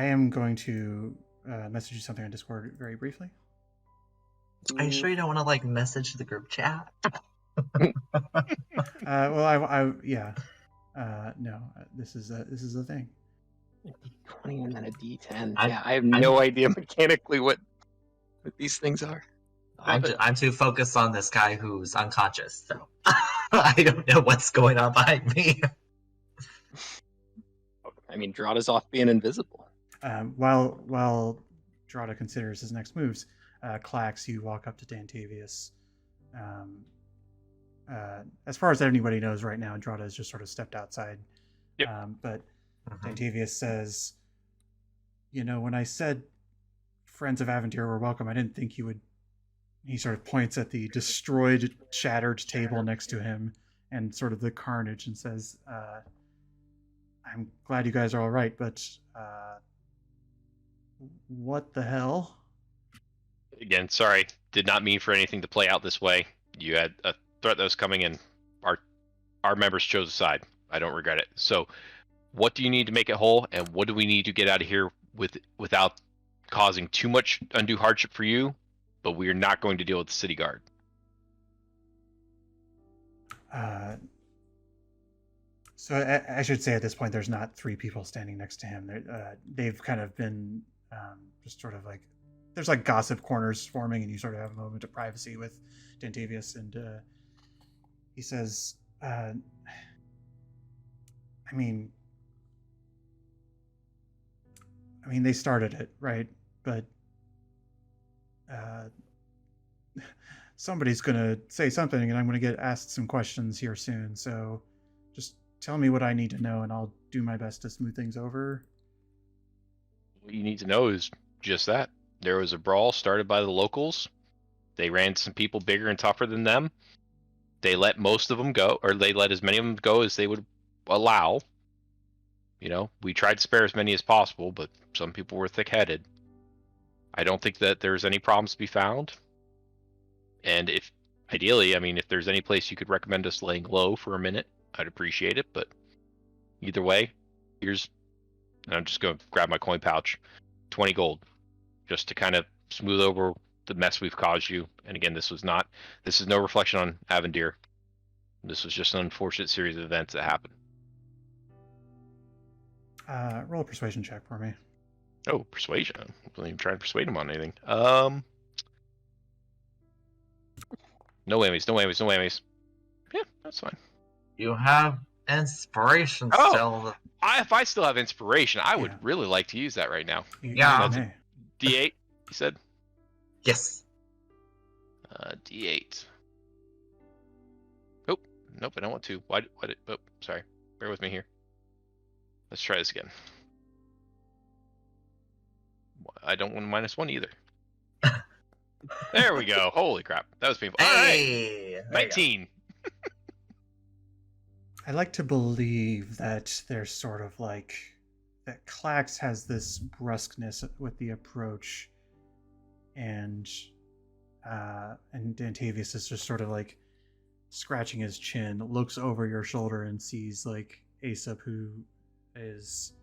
am going to message you something on Discord very briefly. Are you sure you don't want to like message the group chat? Well, yeah. No, this is the thing. 20 and then a D10. I- Yeah, I have no idea mechanically what these things are. I'm too focused on this guy who's unconscious, so I don't know what's going on behind me. I mean, Drada's off being invisible. While Drada considers his next moves, Clax, you walk up to Dantavius. As far as anybody knows right now, Drada has just sort of stepped outside. Yep. But Dantavius says, when I said Friends of Aventir were welcome, I didn't think you would. He sort of points at the destroyed, shattered table next to him and sort of the carnage and says, I'm glad you guys are all right, but what the hell? Again, sorry. Did not mean for anything to play out this way. You had a threat that was coming in. Our members chose a side. I don't regret it. So what do you need to make it whole, and what do we need to get out of here without causing too much undue hardship for you, but we are not going to deal with the city guard? So I should say at this point, there's not three people standing next to him. They've kind of been just sort of like, there's like gossip corners forming, and you sort of have a moment of privacy with Dantavius, and he says, I mean, they started it, right? But somebody's going to say something, and I'm going to get asked some questions here soon. So just tell me what I need to know, and I'll do my best to smooth things over. What you need to know is just that. There was a brawl started by the locals. They ran some people bigger and tougher than them. They let most of them go, or they let as many of them go as they would allow. We tried to spare as many as possible, but some people were thick-headed. I don't think that there's any problems to be found. And if there's any place you could recommend us laying low for a minute, I'd appreciate it. But either way, I'm just going to grab my coin pouch, 20 gold, just to kind of smooth over the mess we've caused you. And again, this is no reflection on Aventir. This was just an unfortunate series of events that happened. Roll a persuasion check for me. Oh, persuasion. I wasn't even trying to persuade him on anything. No whammies. Yeah, that's fine. You have inspiration Oh! still. If I still have inspiration, I would Yeah. really like to use that right now. Yeah. You may. D8, you said? Yes. D8. Oh, Nope, I don't want to. Why? Oh, sorry. Bear with me here. Let's try this again. I don't want -1 either. There we go. Holy crap. That was painful. All right. Hey, there you go. 19. I like to believe that there's sort of like that Klax has this brusqueness with the approach, and Dantavius is just sort of like scratching his chin, looks over your shoulder and sees like Aesop, who is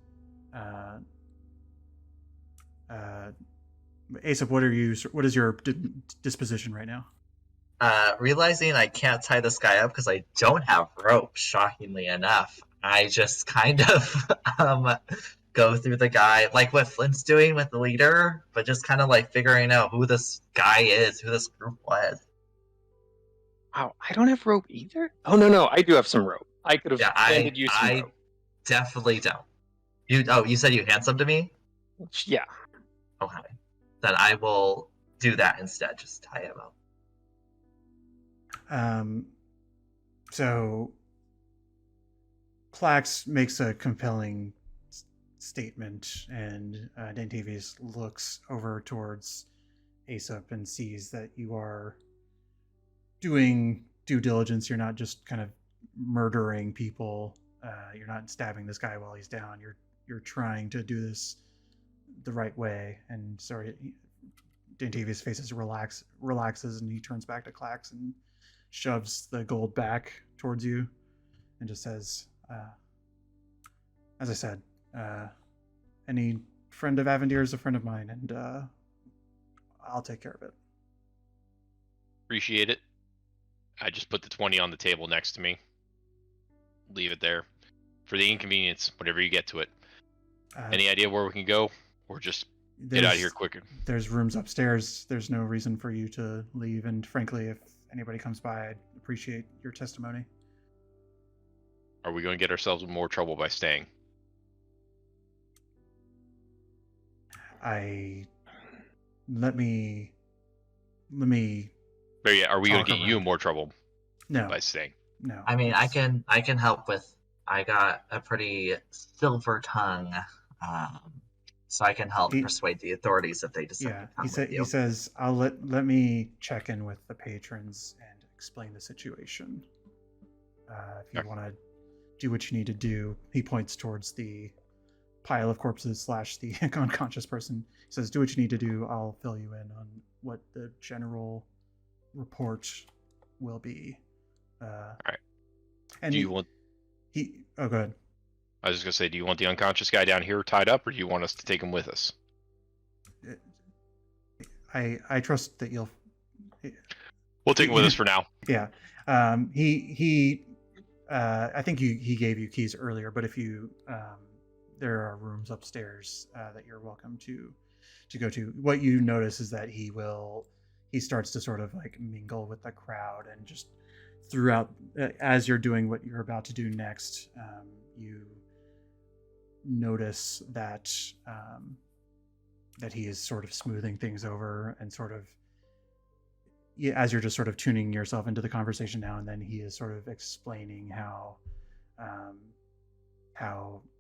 Aesop, what is your disposition right now? Realizing I can't tie this guy up because I don't have rope, shockingly enough, I just kind of go through the guy, like what Flint's doing with the leader, but just kind of like figuring out who this guy is, who this group was. Wow, I don't have rope either? Oh, no, I do have some rope. I could have handed you some I rope. definitely don't. You said you hand some to me? Yeah. Okay. Then I will do that instead, just tie him up. So Klax makes a compelling statement, and Dantavius looks over towards Aesop and sees that you are doing due diligence. You're not just kind of murdering people. You're not stabbing this guy while he's down. You're trying to do this the right way. And sorry, Dantavius' faces relaxes, and he turns back to Klax and shoves the gold back towards you and just says, as I said, any friend of Avendir is a friend of mine, and I'll take care of it. Appreciate it. I just put the 20 on the table next to me. Leave it there. For the inconvenience, whenever you get to it. Any idea where we can go? Or just get out of here quicker? There's rooms upstairs. There's no reason for you to leave, and frankly, if anybody comes by, I'd appreciate your testimony. Are we going to get ourselves in more trouble by staying? Let me. But yeah, are we going to talk get you in around. more trouble No, by staying? no. I mean, I can help with. I got a pretty silver tongue, so I can help persuade the authorities if they decide to come with you. He says, "I'll let me check in with the patrons and explain the situation. If you want to do what you need to do." He points towards the pile of corpses / the unconscious person. He says, "Do what you need to do. I'll fill you in on what the general report will be." All right. And do you want? Oh, go ahead. I was just gonna say, do you want the unconscious guy down here tied up, or do you want us to take him with us? I trust that you'll. We'll take him with us for now. Yeah. He. I think he gave you keys earlier, but if you, there are rooms upstairs that you're welcome to go to. What you notice is that he starts to sort of like mingle with the crowd, and just throughout, as you're doing what you're about to do next, you notice that that he is sort of smoothing things over, and sort of, as you're just sort of tuning yourself into the conversation now and then, he is sort of explaining how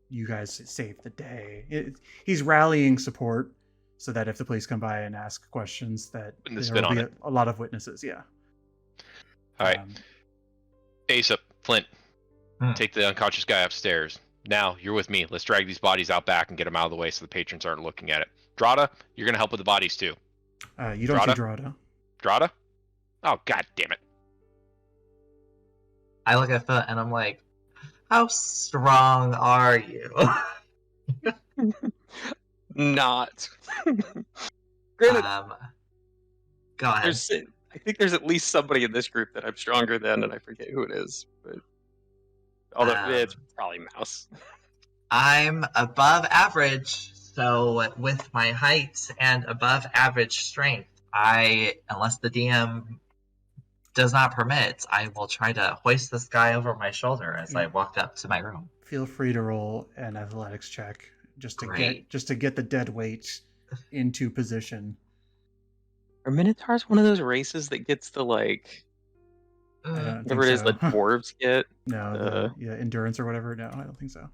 you guys saved the day. He's rallying support so that if the police come by and ask questions, that there will be a lot of witnesses. Yeah. All right. Aesop, Flint, take the unconscious guy upstairs. Now, you're with me. Let's drag these bodies out back and get them out of the way so the patrons aren't looking at it. Drada, you're going to help with the bodies too. You don't see Drada. Drada? Oh, god damn it. I look at Phil and I'm like, how strong are you? Not. Granted, go ahead. I think there's at least somebody in this group that I'm stronger than, and I forget who it is. But although it's probably Mouse. I'm above average, so with my height and above average strength, unless the DM does not permit, I will try to hoist this guy over my shoulder as I walk up to my room. Feel free to roll an athletics check just to get the dead weight into position. Are Minotaurs one of those races that gets to like I don't think Whatever it is so. that dwarves get. No, endurance or whatever. No, I don't think so.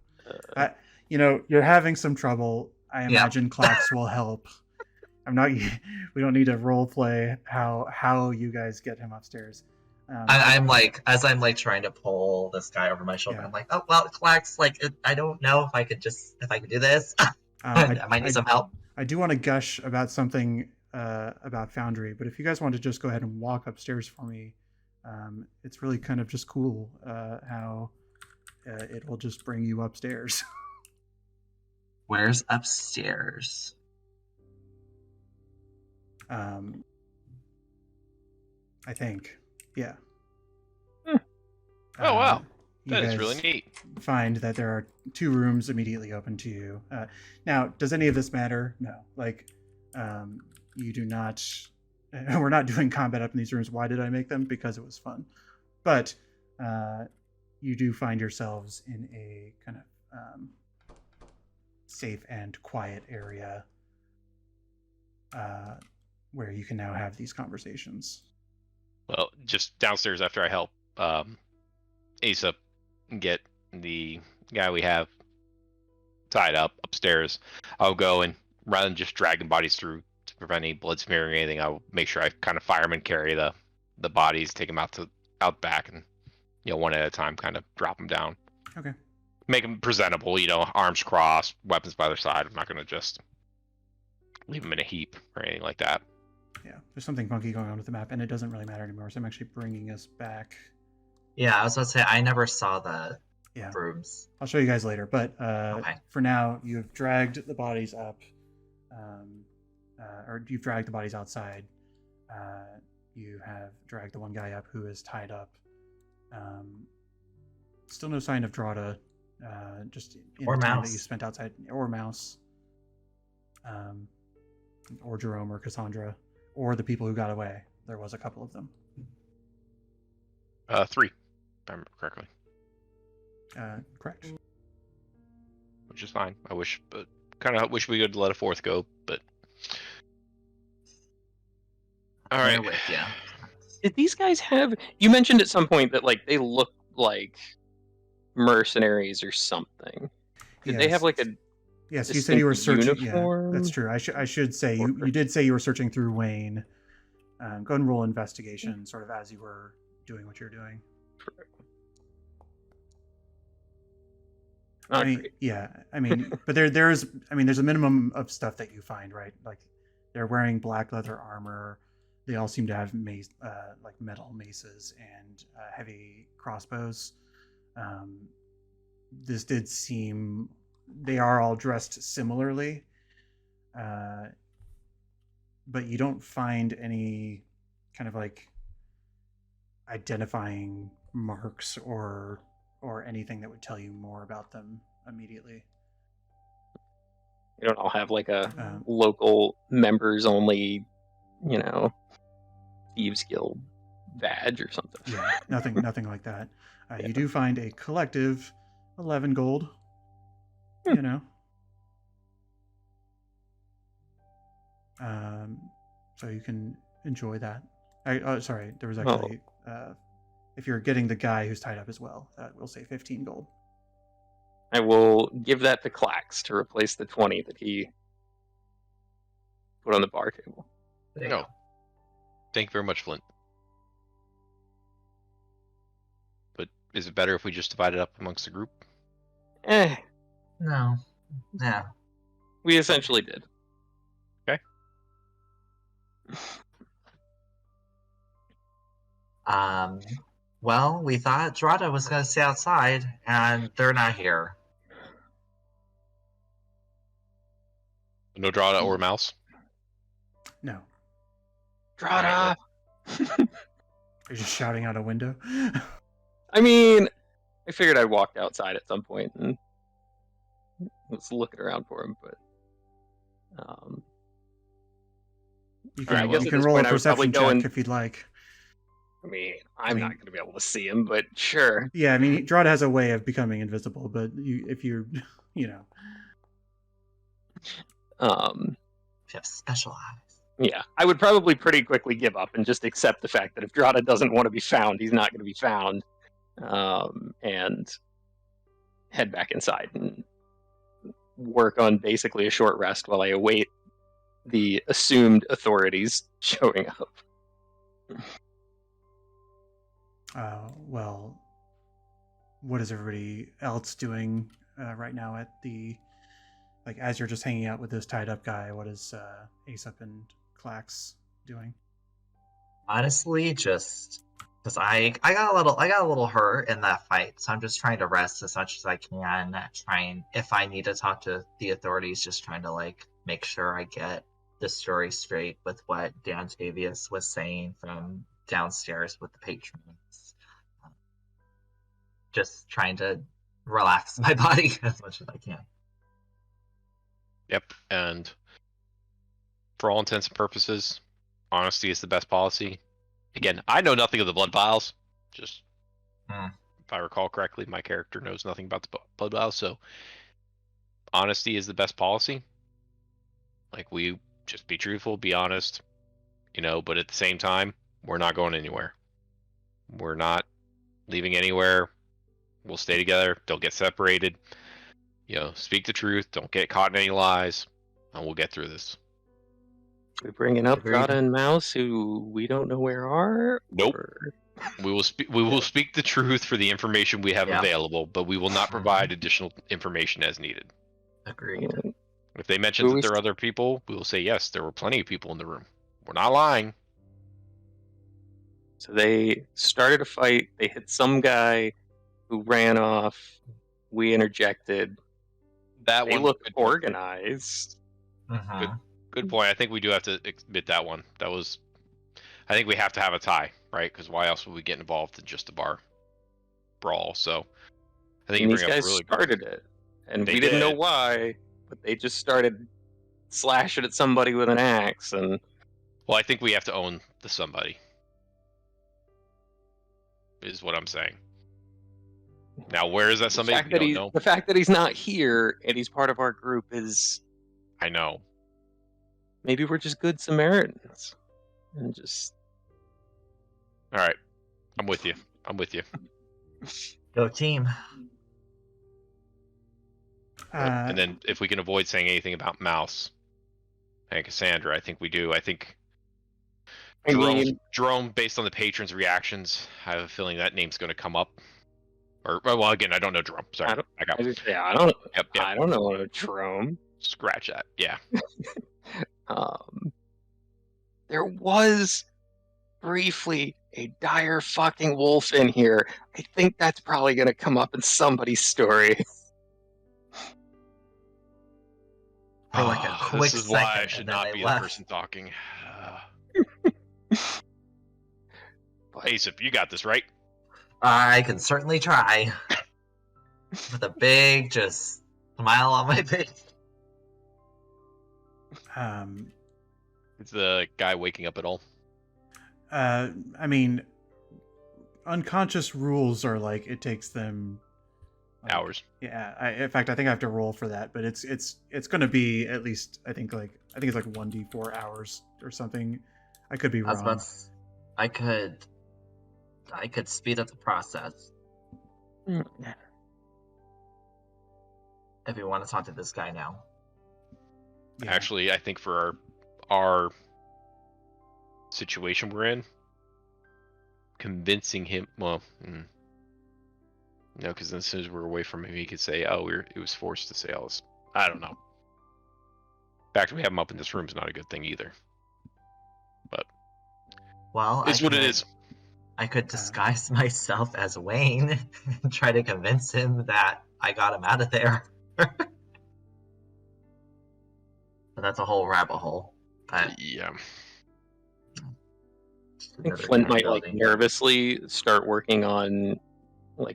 Uh, You're having some trouble. I imagine Clax will help. I'm not. We don't need to role play how you guys get him upstairs. I'm like, as I'm like trying to pull this guy over my shoulder, Yeah. I'm like, oh well, Clax, like I don't know if I could do this. I might need some help. I do want to gush about something about Foundry, but if you guys want to just go ahead and walk upstairs for me, it's really kind of just cool how it will just bring you upstairs. Where's upstairs? I think, yeah. Oh wow, you that is guys really neat. find that there are 2 rooms immediately open to you. Now, does any of this matter? No. Like, you do not. We're not doing combat up in these rooms. Why did I make them? Because it was fun. But you do find yourselves in a kind of safe and quiet area where you can now have these conversations. Well, just downstairs after I help Ace up and get the guy we have tied up upstairs, I'll go and rather than just dragging bodies through to prevent any blood smearing or anything, I'll make sure I kind of fireman carry the bodies, take them out back, and one at a time, kind of drop them down. Okay. Make them presentable, arms crossed, weapons by their side. I'm not going to just leave them in a heap or anything like that. Yeah, there's something funky going on with the map, and it doesn't really matter anymore, so I'm actually bringing us back. Yeah, I was about to say I never saw the rooms. I'll show you guys later, but Okay. for now, you've dragged the bodies up, or you've dragged the bodies outside. You have dragged the one guy up who is tied up. Still no sign of Drada, just in Or the time that Mouse. you spent outside, or Mouse, or Jerome, or Cassandra, or the people who got away. There was a couple of them. 3, if I remember correctly, Correct. which is fine. Kind of wish we could let a 4th go, but all right. They're with you. Did these guys have? You mentioned at some point that like they look like mercenaries or something. Did they Yes. have like a? Yes, you said you were distinct searching. uniform? Yeah, that's true. I should say you did say you were searching through Wayne. Go ahead and roll investigation, sort of as you were doing what you're doing. Not great. But there's a minimum of stuff that you find, right? Like they're wearing black leather armor. They all seem to have like metal maces and heavy crossbows. This did seem they are all dressed similarly, but you don't find any kind of like identifying marks or anything that would tell you more about them immediately. They don't all have like a local members only, thieves guild badge or something. Yeah, nothing like that. You do find a collective 11 gold. So you can enjoy that. Sorry, there was actually if you're getting the guy who's tied up as well, we'll say 15 gold. I will give that to Clax to replace the 20 that he put on the bar table. There you No. go. Thank you very much, Flint. But is it better if we just divide it up amongst the group? No. Yeah. We essentially did. Okay. Well, we thought Drada was going to stay outside, and they're not here. No Drada or Mouse? No, Drada! you're just shouting out a window. I mean, I figured I'd walk outside at some point and was looking around for him, but You Alright, I can, guess you at can this roll a point I would probably perception go check and- if you'd like. I'm not going to be able to see him, but sure. Yeah, I mean, Drada has a way of becoming invisible, but if you're, If you have special eyes. Yeah, I would probably pretty quickly give up and just accept the fact that if Drada doesn't want to be found, he's not going to be found, and head back inside and work on basically a short rest while I await the assumed authorities showing up. Well, what is everybody else doing right now at the, like, as you're just hanging out with this tied up guy? What is Aesop and Clax doing? Honestly, just because I got a little hurt in that fight, so I'm just trying to rest as much as I can. Trying, if I need to talk to the authorities, just trying to like make sure I get the story straight with what Dan Tavius was saying from downstairs with the patrons. Just trying to relax my body as much as I can. Yep, and for all intents and purposes, honesty is the best policy. Again, I know nothing of the blood vials. Just if I recall correctly, my character knows nothing about the blood vials, so honesty is the best policy. Like, we just be truthful, be honest, but at the same time, we're not going anywhere. We're not leaving anywhere. We'll stay together. Don't get separated. Speak the truth. Don't get caught in any lies, and we'll get through this. We're bringing up Agreed. Drada and Mouse, who we don't know where are. Nope. Or... We will speak the truth for the information we have available, but we will not provide additional information as needed. Agreed. If they mention that there are other people, we will say yes, there were plenty of people in the room. We're not lying. So they started a fight. They hit some guy who ran off. We interjected. That They one look organized. Good point. I think we do have to admit that one. I think we have to have a tie, right? Because why else would we get involved in just a bar brawl? So I think these guys started it, and we didn't know why, but they just started slashing at somebody with an axe. And well, I think we have to own the somebody. Is what I'm saying. Now, where is that somebody? We don't know. The fact that he's not here and he's part of our group is... I know. Maybe we're just good Samaritans. And just... Alright. I'm with you. Go team. And then if we can avoid saying anything about Mouse and Cassandra, I think we do. I think Jerome, based on the patrons' reactions, I have a feeling that name's going to come up. Or, well, again, I don't know Jerome. Sorry. I don't know Jerome. Scratch that. Yeah. There was briefly a dire fucking wolf in here. I think that's probably going to come up in somebody's story. For like a quick this is why I second, should and then not they be left. the person talking. Aesop, you got this, right? I can certainly try. With a big, just smile on my face. Is the guy waking up at all? I mean, unconscious rules are like, it takes them hours. Yeah, in fact, I think I have to roll for that, but it's going to be at least, I think it's like 1d4 hours or something. I could be wrong. I could speed up the process. If you want to talk to this guy now. Yeah. Actually, I think for our situation we're in, convincing him, no, because as soon as we're away from him, he could say, "Oh, it was forced to say all this." I don't know. The fact that we have him up in this room is not a good thing either. But it's what it is. I could disguise myself as Wayne and try to convince him that I got him out of there. But that's a whole rabbit hole. But yeah. I think Flint might nervously start working on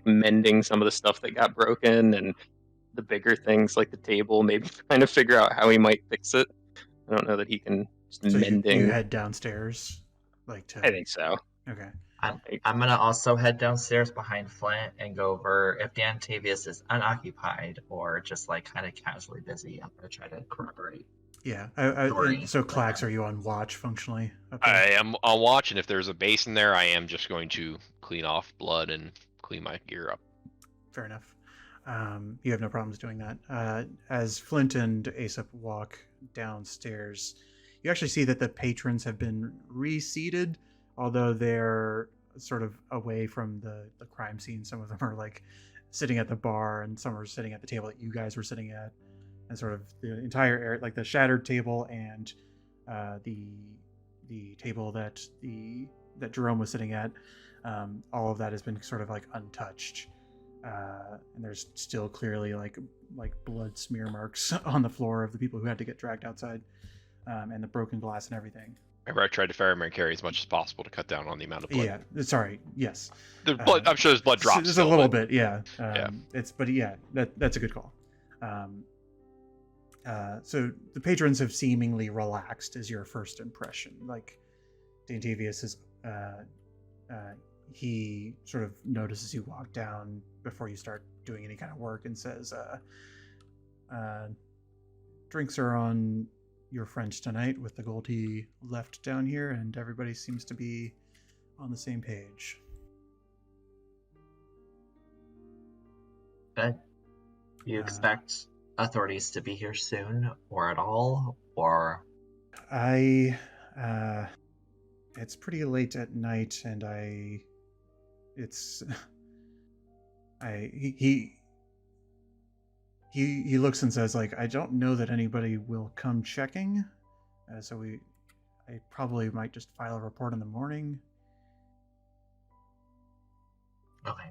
mending some of the stuff that got broken and the bigger things like the table, maybe trying to figure out how he might fix it. I don't know that he can just mending. You head downstairs? I think so. Okay. I'm gonna also head downstairs behind Flint and go over if Dan Tavius is unoccupied or just kind of casually busy. I'm gonna try to corroborate. Yeah. Story So, with Clax, them. are you on watch functionally up there? I am on watch, and if there's a base in there, I am just going to clean off blood and clean my gear up. Fair enough. You have no problems doing that. As Flint and Aesop walk downstairs, you actually see that the patrons have been reseated, although they're sort of away from the crime scene. Some of them are like sitting at the bar, and some are sitting at the table that you guys were sitting at, and sort of the entire area, like the shattered table and the table that Jerome was sitting at. All of that has been sort of like untouched. And there's still clearly like blood smear marks on the floor of the people who had to get dragged outside, and the broken glass and everything. Remember, I tried to fireman carry as much as possible to cut down on the amount of blood. Yeah, sorry. Yes, The blood. I'm sure there's blood drops. Just still, a little but bit. Yeah. Yeah. That's a good call. So the patrons have seemingly relaxed, is your first impression. Like, Daintavius is he sort of notices you walk down before you start doing any kind of work and says, drinks are on your friend tonight with the gold he left down here, and everybody seems to be on the same page. Good. Do you expect authorities to be here soon, or at all, or? It's pretty late at night, and he looks and says, like, I don't know that anybody will come checking, so I probably might just file a report in the morning. Okay.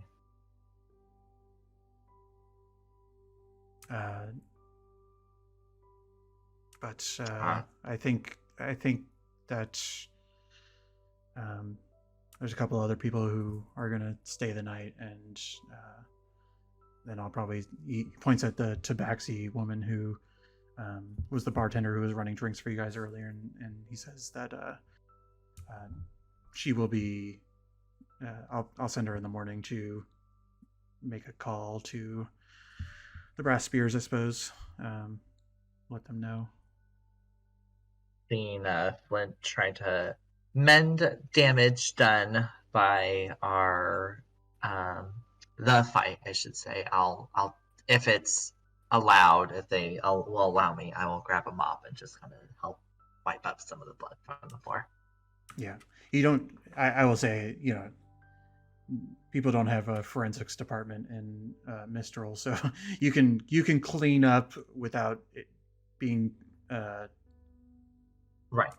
But I think that there's a couple other people who are gonna stay the night, and then I'll probably. He points at the Tabaxi woman who was the bartender who was running drinks for you guys earlier, and he says that she will be. I'll send her in the morning to make a call to the Brass Spears, I suppose. Let them know. Seeing Flint trying to mend damage done by our the fight, I should say. I'll if it's allowed, if they will allow me, I will grab a mop and just kind of help wipe up some of the blood from the floor. Yeah, you don't. I will say, people don't have a forensics department in Mistral, so you can clean up without it being right.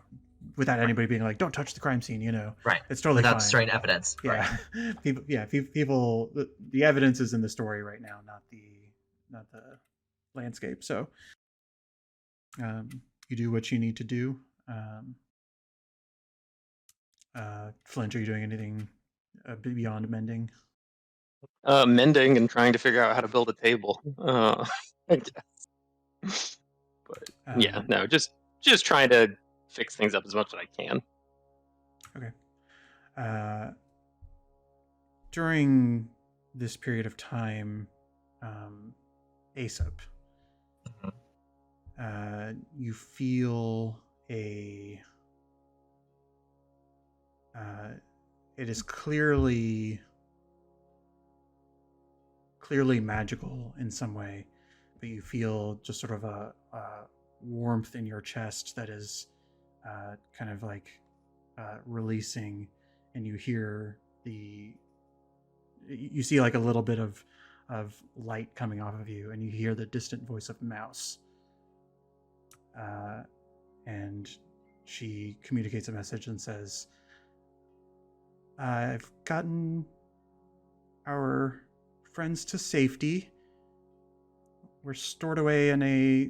Without anybody being like, "Don't touch the crime scene," Right. It's totally without fine. destroying evidence. Yeah, Right. people. The evidence is in the story right now, not the landscape. So, you do what you need to do. Flint, are you doing anything beyond mending? Mending and trying to figure out how to build a table. I guess. But yeah, no, just trying to fix things up as much as I can. Okay. During this period of time, Aesop, you feel it is clearly magical in some way, but you feel just sort of a warmth in your chest that is kind of like releasing, and you hear you see like a little bit of light coming off of you, and you hear the distant voice of Mouse, and she communicates a message and says, I've gotten our friends to safety. We're stored away in a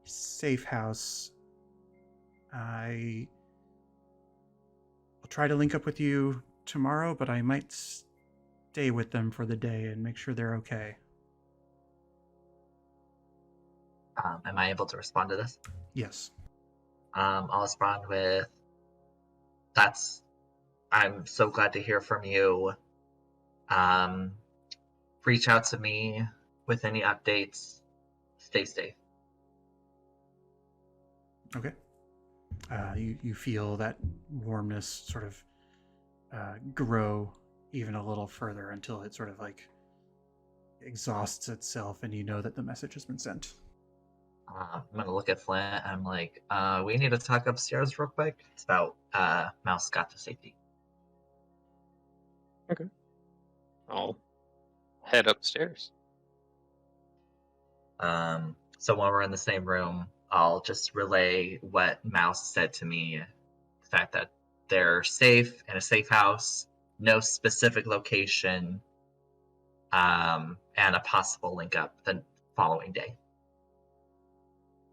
safe house. I will try to link up with you tomorrow, but I might stay with them for the day and make sure they're okay. Am I able to respond to this? Yes. I'll respond with, I'm so glad to hear from you. Reach out to me with any updates. Stay safe. Okay. You feel that warmness sort of grow even a little further until it sort of like exhausts itself, and you know that the message has been sent. I'm gonna look at Flint. I'm like, we need to talk upstairs real quick. It's about Mouse got to safety. I'll head upstairs. So when we're in the same room, I'll just relay what Mouse said to me. The fact that they're safe in a safe house, no specific location, and a possible link up the following day.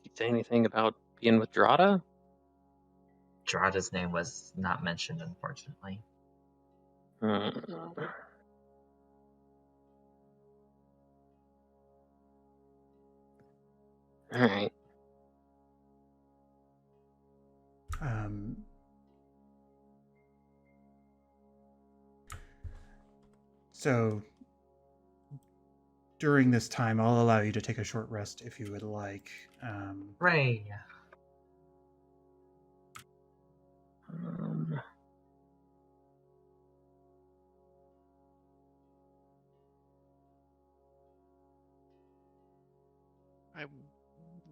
Did you say anything about being with Drada? Gerarda's name was not mentioned, unfortunately. Hmm. All right. So during this time, I'll allow you to take a short rest if you would like. Ray. I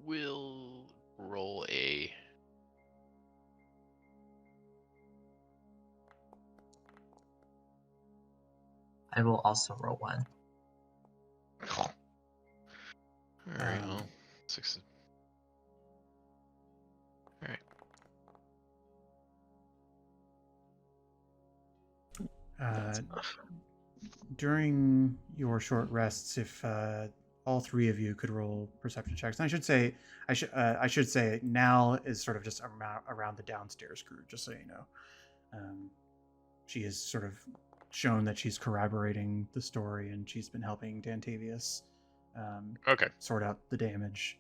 will roll a. I will also roll one. All right. Um, Well, 6. All right. That's enough. During your short rests, if all three of you could roll perception checks, and I should say Nal is sort of just around the downstairs group, just so you know. She has sort of shown that she's corroborating the story, and she's been helping Dantavius Okay. sort out the damage.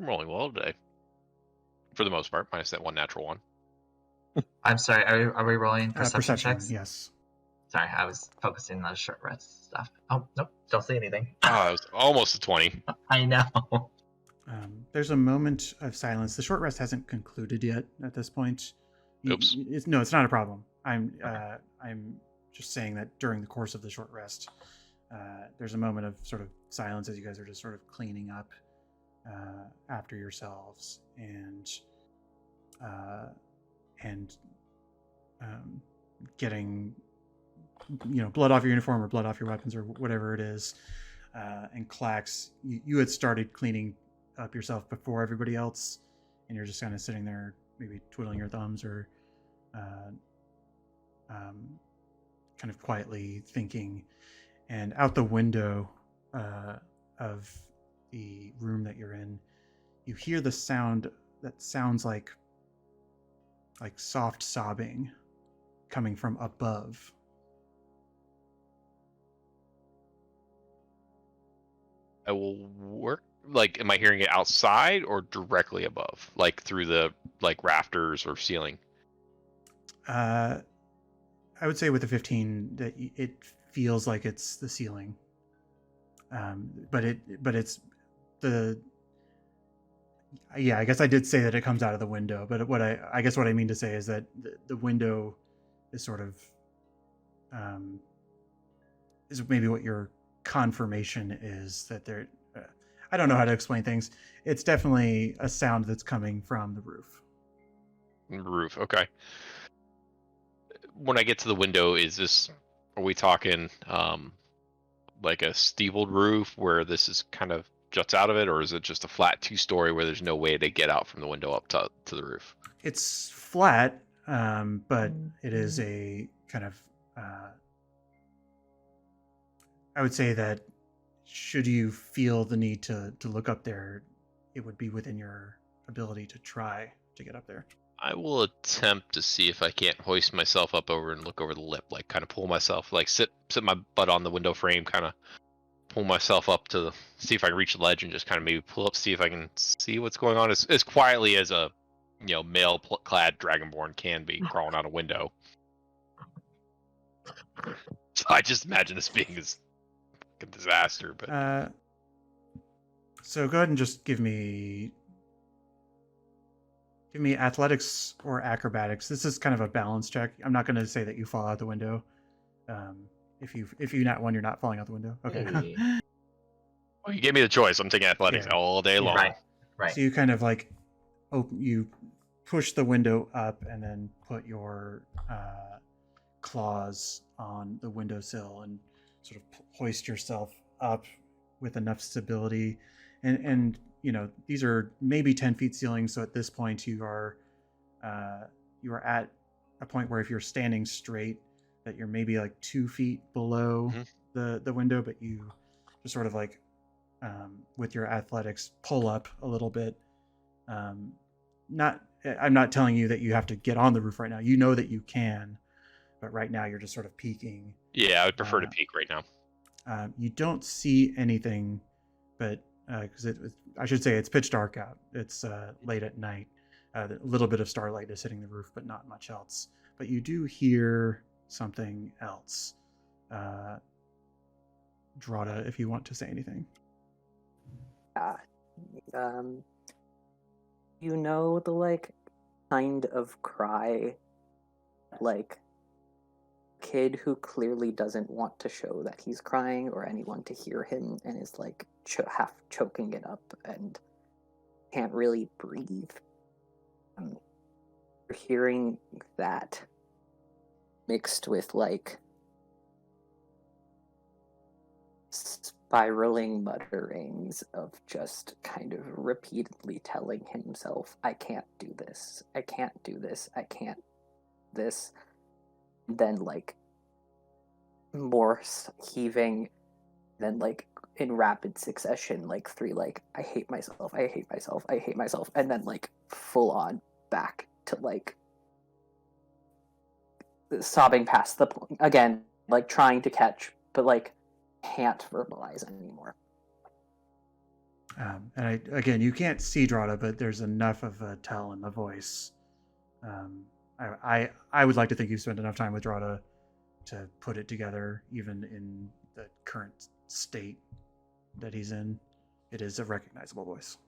I'm rolling well today. For the most part, minus that one natural one. I'm sorry, are we rolling perception checks? Yes. Sorry, I was focusing on the short rest stuff. Oh, nope, don't see anything. Oh, it was almost a 20. I know. There's a moment of silence. The short rest hasn't concluded yet at this point. Oops. It's not a problem. I'm just saying that during the course of the short rest, there's a moment of sort of silence as you guys are just sort of cleaning up after yourselves and getting blood off your uniform or blood off your weapons or whatever it is. And Clax, you had started cleaning up yourself before everybody else, and you're just kind of sitting there, maybe twiddling your thumbs or kind of quietly thinking. And out the window of the room that you're in, you hear the sound that sounds like soft sobbing coming from above. I will work. Like, am I hearing it outside or directly above? Like through the rafters or ceiling? I would say with the 15 that it feels like it's the ceiling. But it's the. Yeah, I guess I did say that it comes out of the window, but what I mean to say is that the window is sort of is maybe what your confirmation is that there. I don't know how to explain things. It's definitely a sound that's coming from the roof. Roof. Okay. When I get to the window, are we talking like a steepled roof where this is kind of juts out of it, or is it just a flat 2-story where there's no way to get out from the window up to the roof? It's flat, but it is a kind of I would say that should you feel the need to look up there, it would be within your ability to try to get up there. I will attempt to see if I can't hoist myself up over and look over the lip, like kind of pull myself, like sit my butt on the window frame, kind of pull myself up to see if I can reach the ledge and just kind of maybe pull up, see if I can see what's going on as quietly as a male clad dragonborn can be crawling out a window. So I just imagine this being a disaster, but So go ahead and just give me athletics or acrobatics. This is kind of a balance check. I'm not going to say that you fall out the window. If you not one, you're not falling out the window. Okay. Hey. Well, you gave me the choice. I'm taking athletics Yeah. all day long. Right. So you kind of like you push the window up and then put your claws on the windowsill and sort of hoist yourself up with enough stability. And you know, these are maybe 10 feet ceilings. So at this point you are at a point where if you're standing straight, that you're maybe like 2 feet below the window, but you just sort of like with your athletics pull up a little bit. I'm not telling you that you have to get on the roof right now. You know that you can, but right now you're just sort of peeking. Yeah, I would prefer to peek right now. You don't see anything, but because I should say it's pitch dark out. It's late at night. A little bit of starlight is hitting the roof, but not much else. But you do hear something else. Drada, if you want to say anything. You know the like kind of cry, like kid who clearly doesn't want to show that he's crying or anyone to hear him and is like half choking it up and can't really breathe. You're hearing that mixed with like spiraling mutterings of just kind of repeatedly telling himself, I can't do this, I can't do this, I can't do this. Then like more heaving, then like in rapid succession, like 3 like I hate myself, I hate myself, I hate myself, and then like full on back to like sobbing past the point again, like trying to catch, but like can't verbalize anymore. And again, you can't see Drada, but there's enough of a tell in the voice. I would like to think you spent enough time with Drada to put it together, even in the current state that he's in. It is a recognizable voice.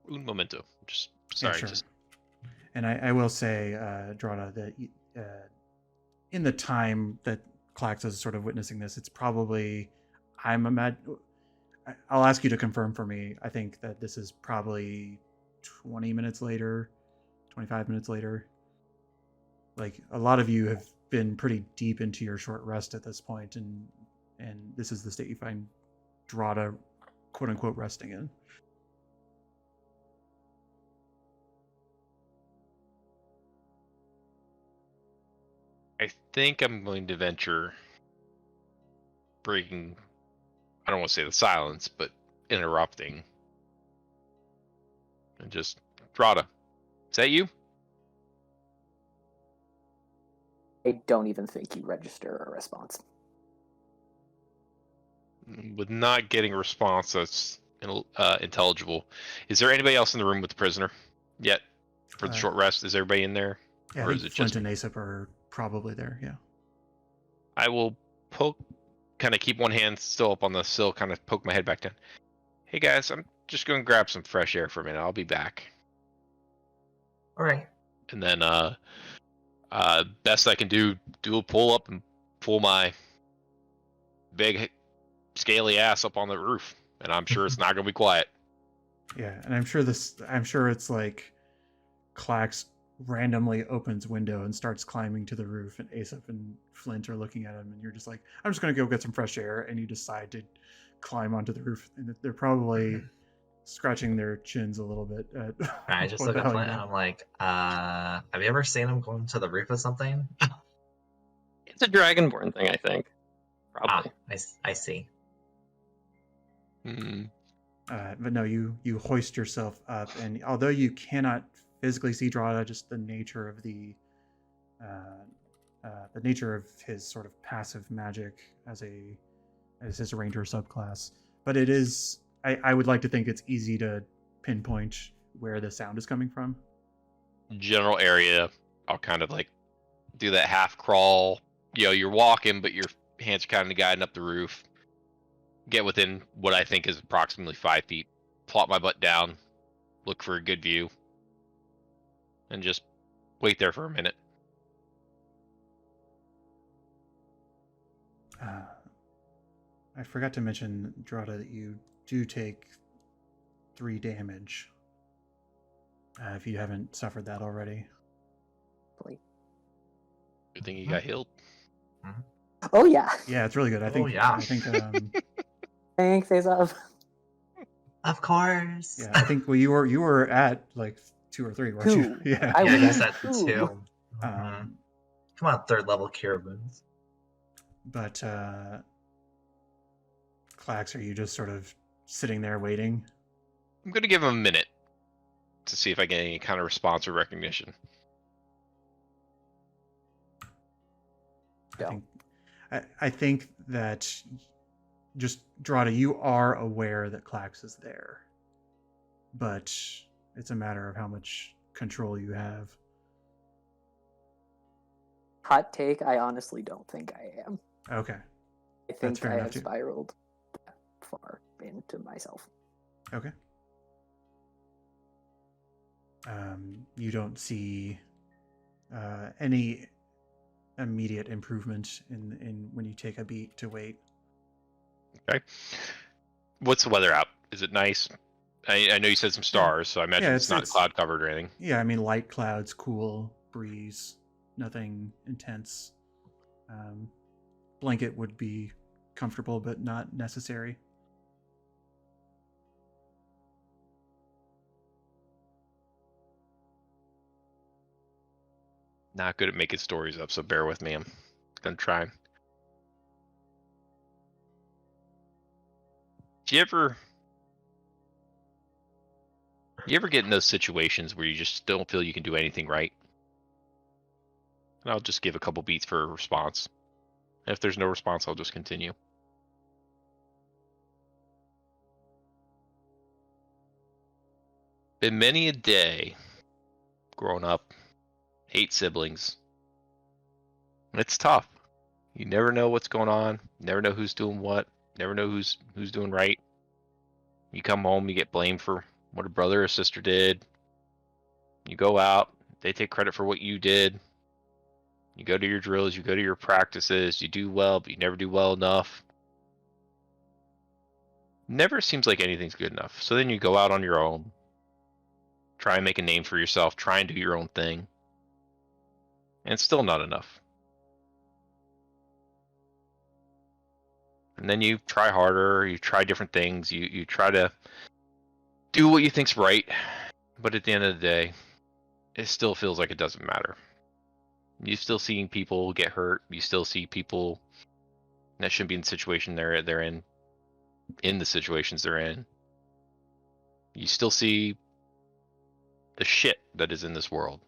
Un momento. Just sorry. Yeah, sure. Just and I will say, Drada, that in the time that Clax is sort of witnessing this, it's probably I'll ask you to confirm for me. I think that this is probably 20 minutes later, 25 minutes later. Like a lot of you have been pretty deep into your short rest at this point, and this is the state you find Drada, quote unquote, resting in. I think I'm going to venture breaking, I don't want to say the silence, but interrupting. And just, Drada, is that you? I don't even think you register a response. With not getting a response that's intelligible, is there anybody else in the room with the prisoner yet for the short rest? Is everybody in there? Yeah, or I is think it Flint just and Aesop are probably there, yeah. I will kind of keep one hand still up on the sill, kind of poke my head back down. Hey guys, I'm just going to grab some fresh air for a minute. I'll be back. All right. And then best I can do a pull up and pull my big scaly ass up on the roof. And I'm sure it's not going to be quiet. Yeah, and I'm sure it's like Clax randomly opens window and starts climbing to the roof, and Aesop and Flint are looking at him, and you're just like, I'm just going to go get some fresh air, and you decide to climb onto the roof, and they're probably scratching their chins a little bit at I just what look the at hell Flint you and know. I'm like, have you ever seen him going to the roof of something? It's a Dragonborn thing, I think. Probably. I see. But no, you hoist yourself up, and although you cannot physically see Drada, just the nature of his sort of passive magic as his ranger subclass. But it is, I would like to think it's easy to pinpoint where the sound is coming from. general area, I'll kind of like do that half crawl. You're walking, but your hands are kind of guiding up the roof. Get within what I think is approximately 5 feet. Plop my butt down, look for a good view, and just wait there for a minute. I forgot to mention, Drada, that you do take 3 damage. If you haven't suffered that already. Good thing you got healed. Oh yeah. Yeah, it's really good. I think. yeah. I think. Thanks, face off. Of course. Yeah, I think. Well, you were at like 2 or 3, weren't you? 2. Yeah. I Yeah, he's was at the 2. Um, Come on, 3rd level cure wounds. but Clax, are you just sort of sitting there waiting? I'm going to give him a minute to see if I get any kind of response or recognition. I think that just Drada, you are aware that Clax is there, but it's a matter of how much control you have. Hot take, I honestly don't think I am. Okay. I think fair I enough, have too. spiraled that far into myself. Okay. You don't see any immediate improvement in when you take a beat to wait. Okay. What's the weather out? Is it nice? I know you said some stars, so I imagine it's not cloud covered or anything. Yeah, I mean light clouds, cool breeze, nothing intense. Blanket would be comfortable, but not necessary. Not good at making stories up, so bear with me. I'm gonna try. Do you ever get in those situations where you just don't feel you can do anything right? And I'll just give a couple beats for a response. And if there's no response, I'll just continue. Been many a day growing up, 8 siblings. It's tough. You never know what's going on. Never know who's doing what. Never know who's doing right. You come home, you get blamed for what a brother or sister did. You go out, they take credit for what you did. You go to your drills, you go to your practices, you do well, but you never do well enough. Never seems like anything's good enough. So then you go out on your own. Try and make a name for yourself, try and do your own thing. And it's still not enough. And then you try harder, you try different things, you try to do what you think's right, but at the end of the day, it still feels like it doesn't matter. You still seeing people get hurt, you still see people that shouldn't be in the situation they're in the situations they're in. You still see the shit that is in this world.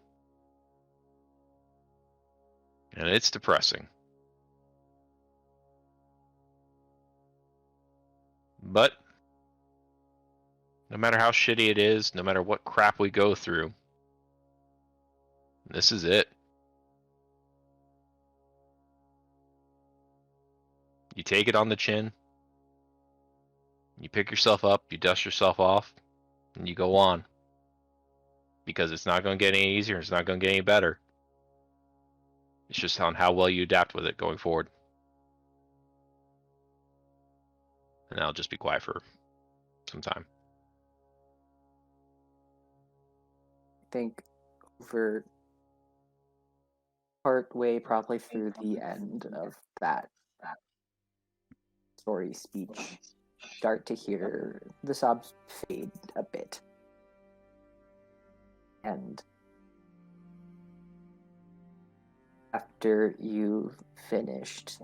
And it's depressing. But no matter how shitty it is, no matter what crap we go through, this is it. You take it on the chin, you pick yourself up, you dust yourself off, and you go on. Because it's not going to get any easier, it's not going to get any better. It's just on how well you adapt with it going forward. And I'll just be quiet for some time. I think over part way probably through the end of that story speech, start to hear the sobs fade a bit. And after you've finished,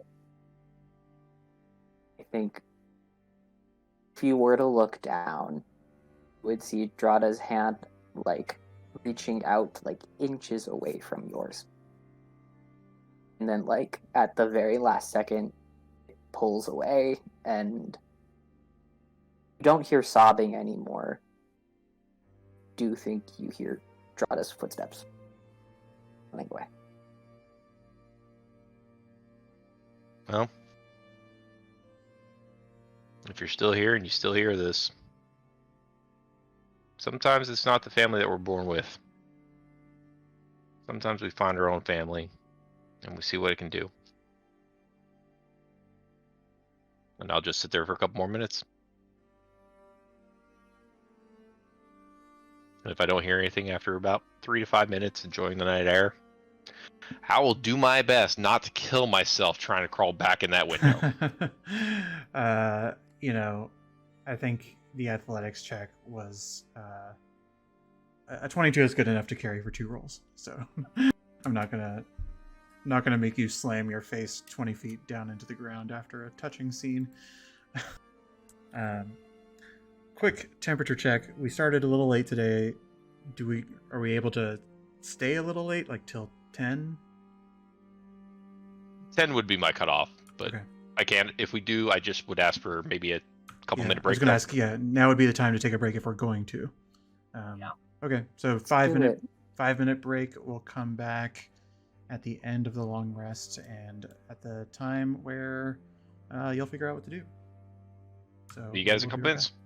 I think if you were to look down, you would see Drada's hand like reaching out like inches away from yours. And then like at the very last second, it pulls away and you don't hear sobbing anymore. Do think you hear Drada's footsteps. Running away. Well, if you're still here and you still hear this, sometimes it's not the family that we're born with. Sometimes we find our own family and we see what it can do. And I'll just sit there for a couple more minutes. And if I don't hear anything after about 3 to 5 minutes, enjoying the night air, I will do my best not to kill myself trying to crawl back in that window. You know, I think the athletics check was a 22 is good enough to carry for 2 rolls. So I'm not gonna make you slam your face 20 feet down into the ground after a touching scene. Quick temperature check. We started a little late today. Are we able to stay a little late, like till 10? 10 would be my cutoff, but Okay. I can't. If we do, I just would ask for maybe a couple minute I was break. gonna ask. Yeah, now would be the time to take a break if we're going to. Yeah. Okay, so 5-minute break. We'll come back at the end of the long rest and at the time where you'll figure out what to do. So See you guys in a we'll couple be right minutes. back.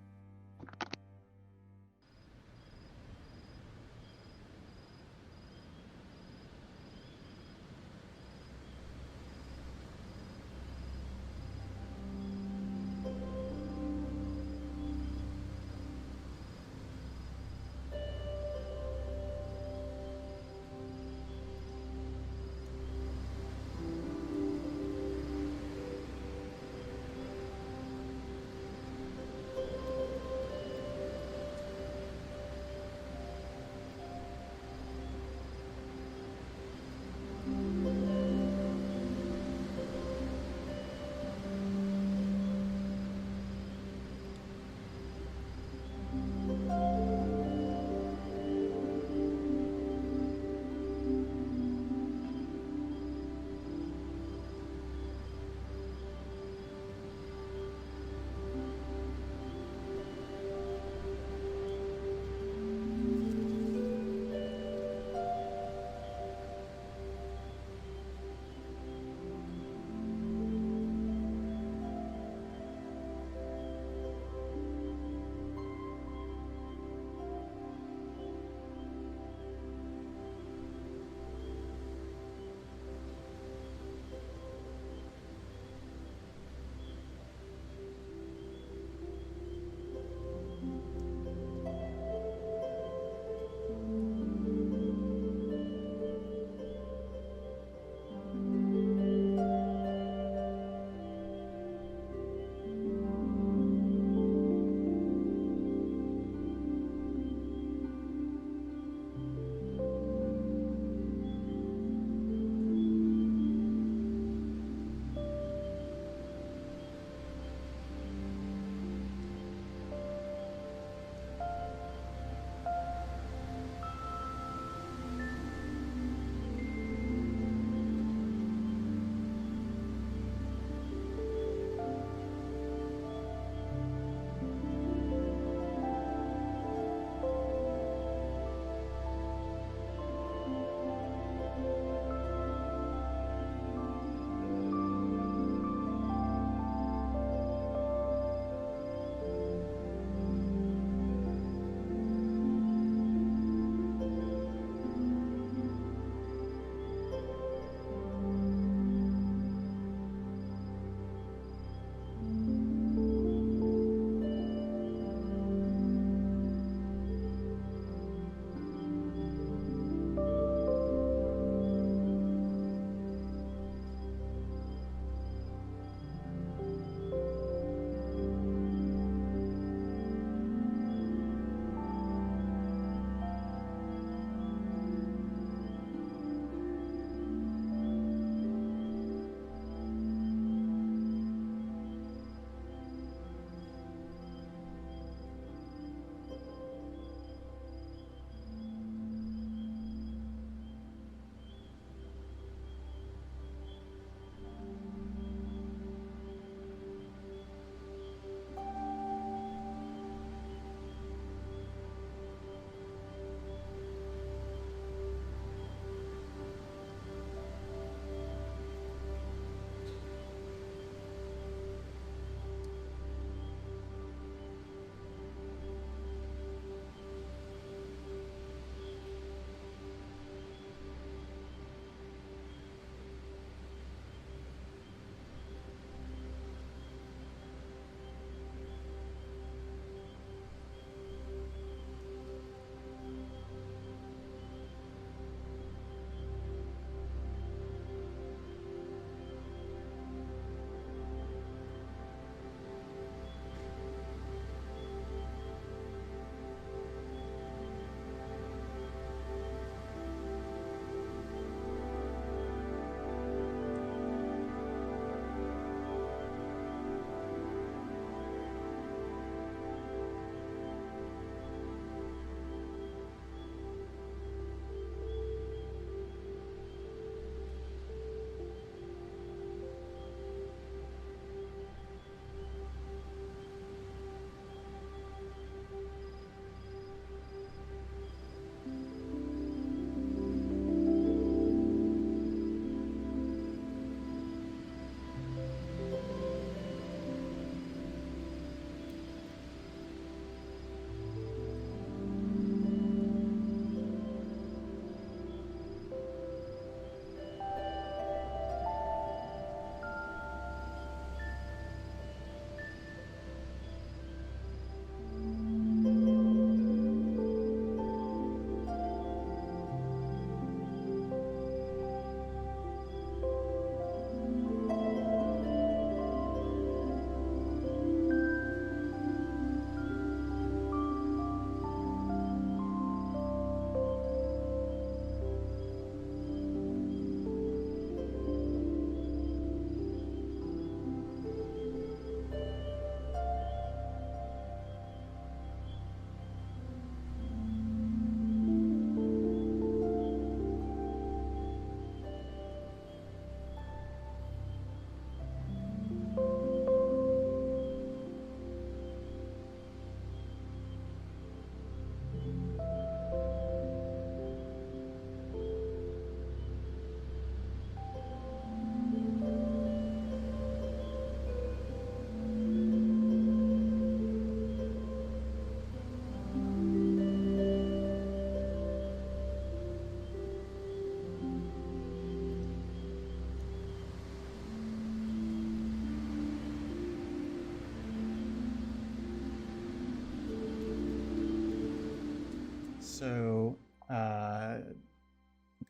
So,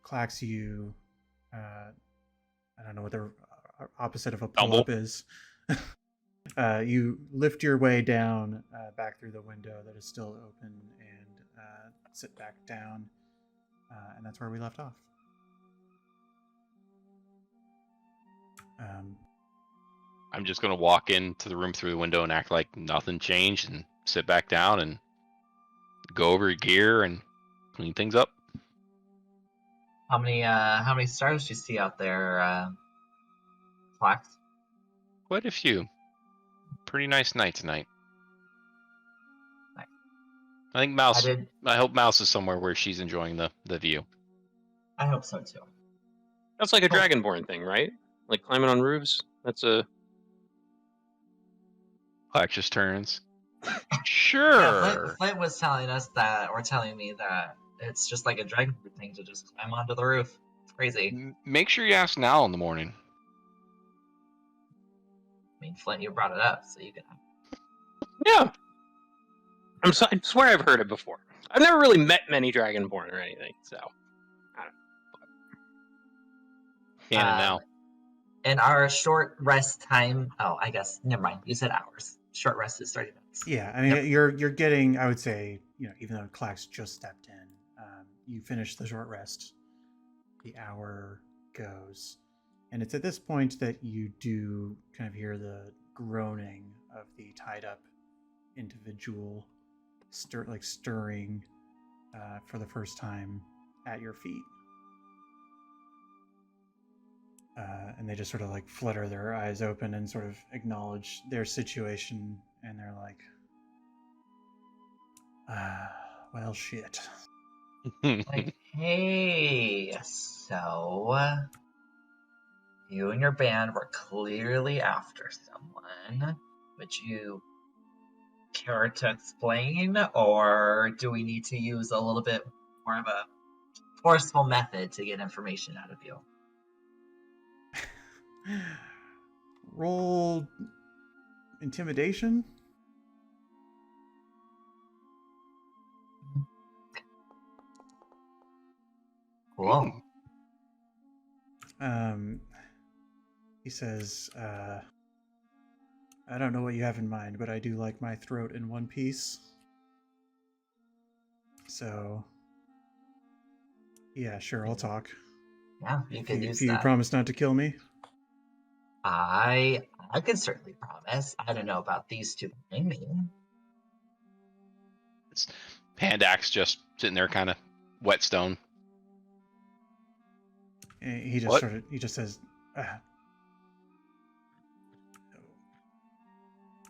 Clax, you, I don't know what the opposite of a pull up is. You lift your way down back through the window that is still open and sit back down, and that's where we left off. I'm just gonna walk into the room through the window and act like nothing changed, and sit back down and go over your gear and clean things up. How many stars do you see out there, Flax? Quite a few. Pretty nice night tonight. Nice. I think Mouse. I hope Mouse is somewhere where she's enjoying the view. I hope so too. That's like a Dragonborn thing, right? Like climbing on roofs. That's a. Clack just turns. Yeah, Sure. Flint was telling us that, or telling me that it's just like a dragon fruit thing to just climb onto the roof. It's crazy. Make sure you ask Nal in the morning. I mean, Flint, you brought it up, so you can. Yeah. I swear I've heard it before. I've never really met many Dragonborn or anything, so. I don't know. And now. And our short rest time. Oh, I guess never mind. You said hours. Short rest is 30 minutes. Yeah, I mean, Yep. you're getting, I would say, even though Clax just stepped in, you finish the short rest. The hour goes, and it's at this point that you do kind of hear the groaning of the tied up individual stirring for the first time at your feet. And they just sort of like flutter their eyes open and sort of acknowledge their situation, and they're like, well, shit. Like, hey, so you and your band were clearly after someone. Would you care to explain, or do we need to use a little bit more of a forceful method to get information out of you? Roll intimidation. Cool. He says, I don't know what you have in mind, but I do like my throat in one piece. So, yeah, sure, I'll talk. Yeah, you can use if you that. promise not to kill me. I can certainly promise. I don't know about these two behind me. It's Pandax just sitting there, kind of whetstone. And he just What? he just says,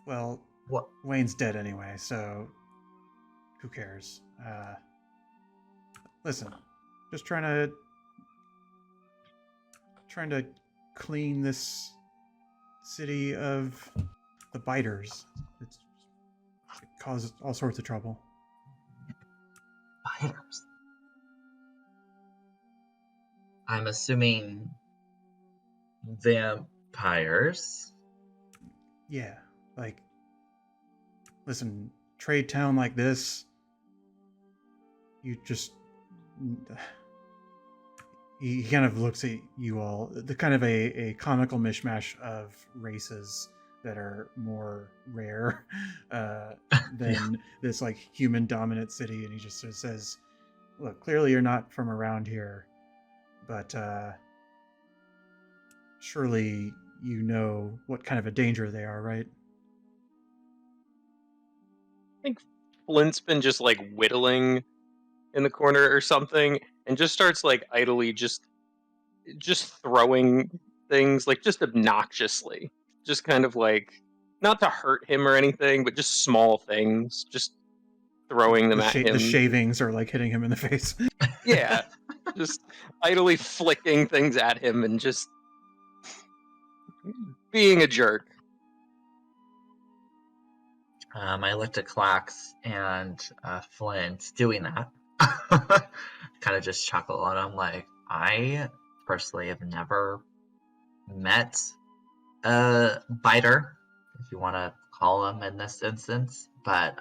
well, What? Wayne's dead anyway, so who cares? Listen, just trying to clean this city of the biters. It causes all sorts of trouble. Biters. I'm assuming vampires. Yeah, like, listen, trade town like this, you just... He kind of looks at you all, the kind of a comical mishmash of races that are more rare than this like human dominant city, and he just sort of says, look, clearly you're not from around here, but surely you know what kind of a danger they are, right? I think Flint's been just like whittling in the corner or something, and just starts like idly just throwing things like just obnoxiously, just kind of like not to hurt him or anything, but just small things, just throwing them at him. The shavings are like hitting him in the face. Yeah, just idly flicking things at him and just being a jerk. I looked at Clax and Flint doing that. Kind of just chuckle at him, like, I personally have never met a biter, if you want to call them in this instance, but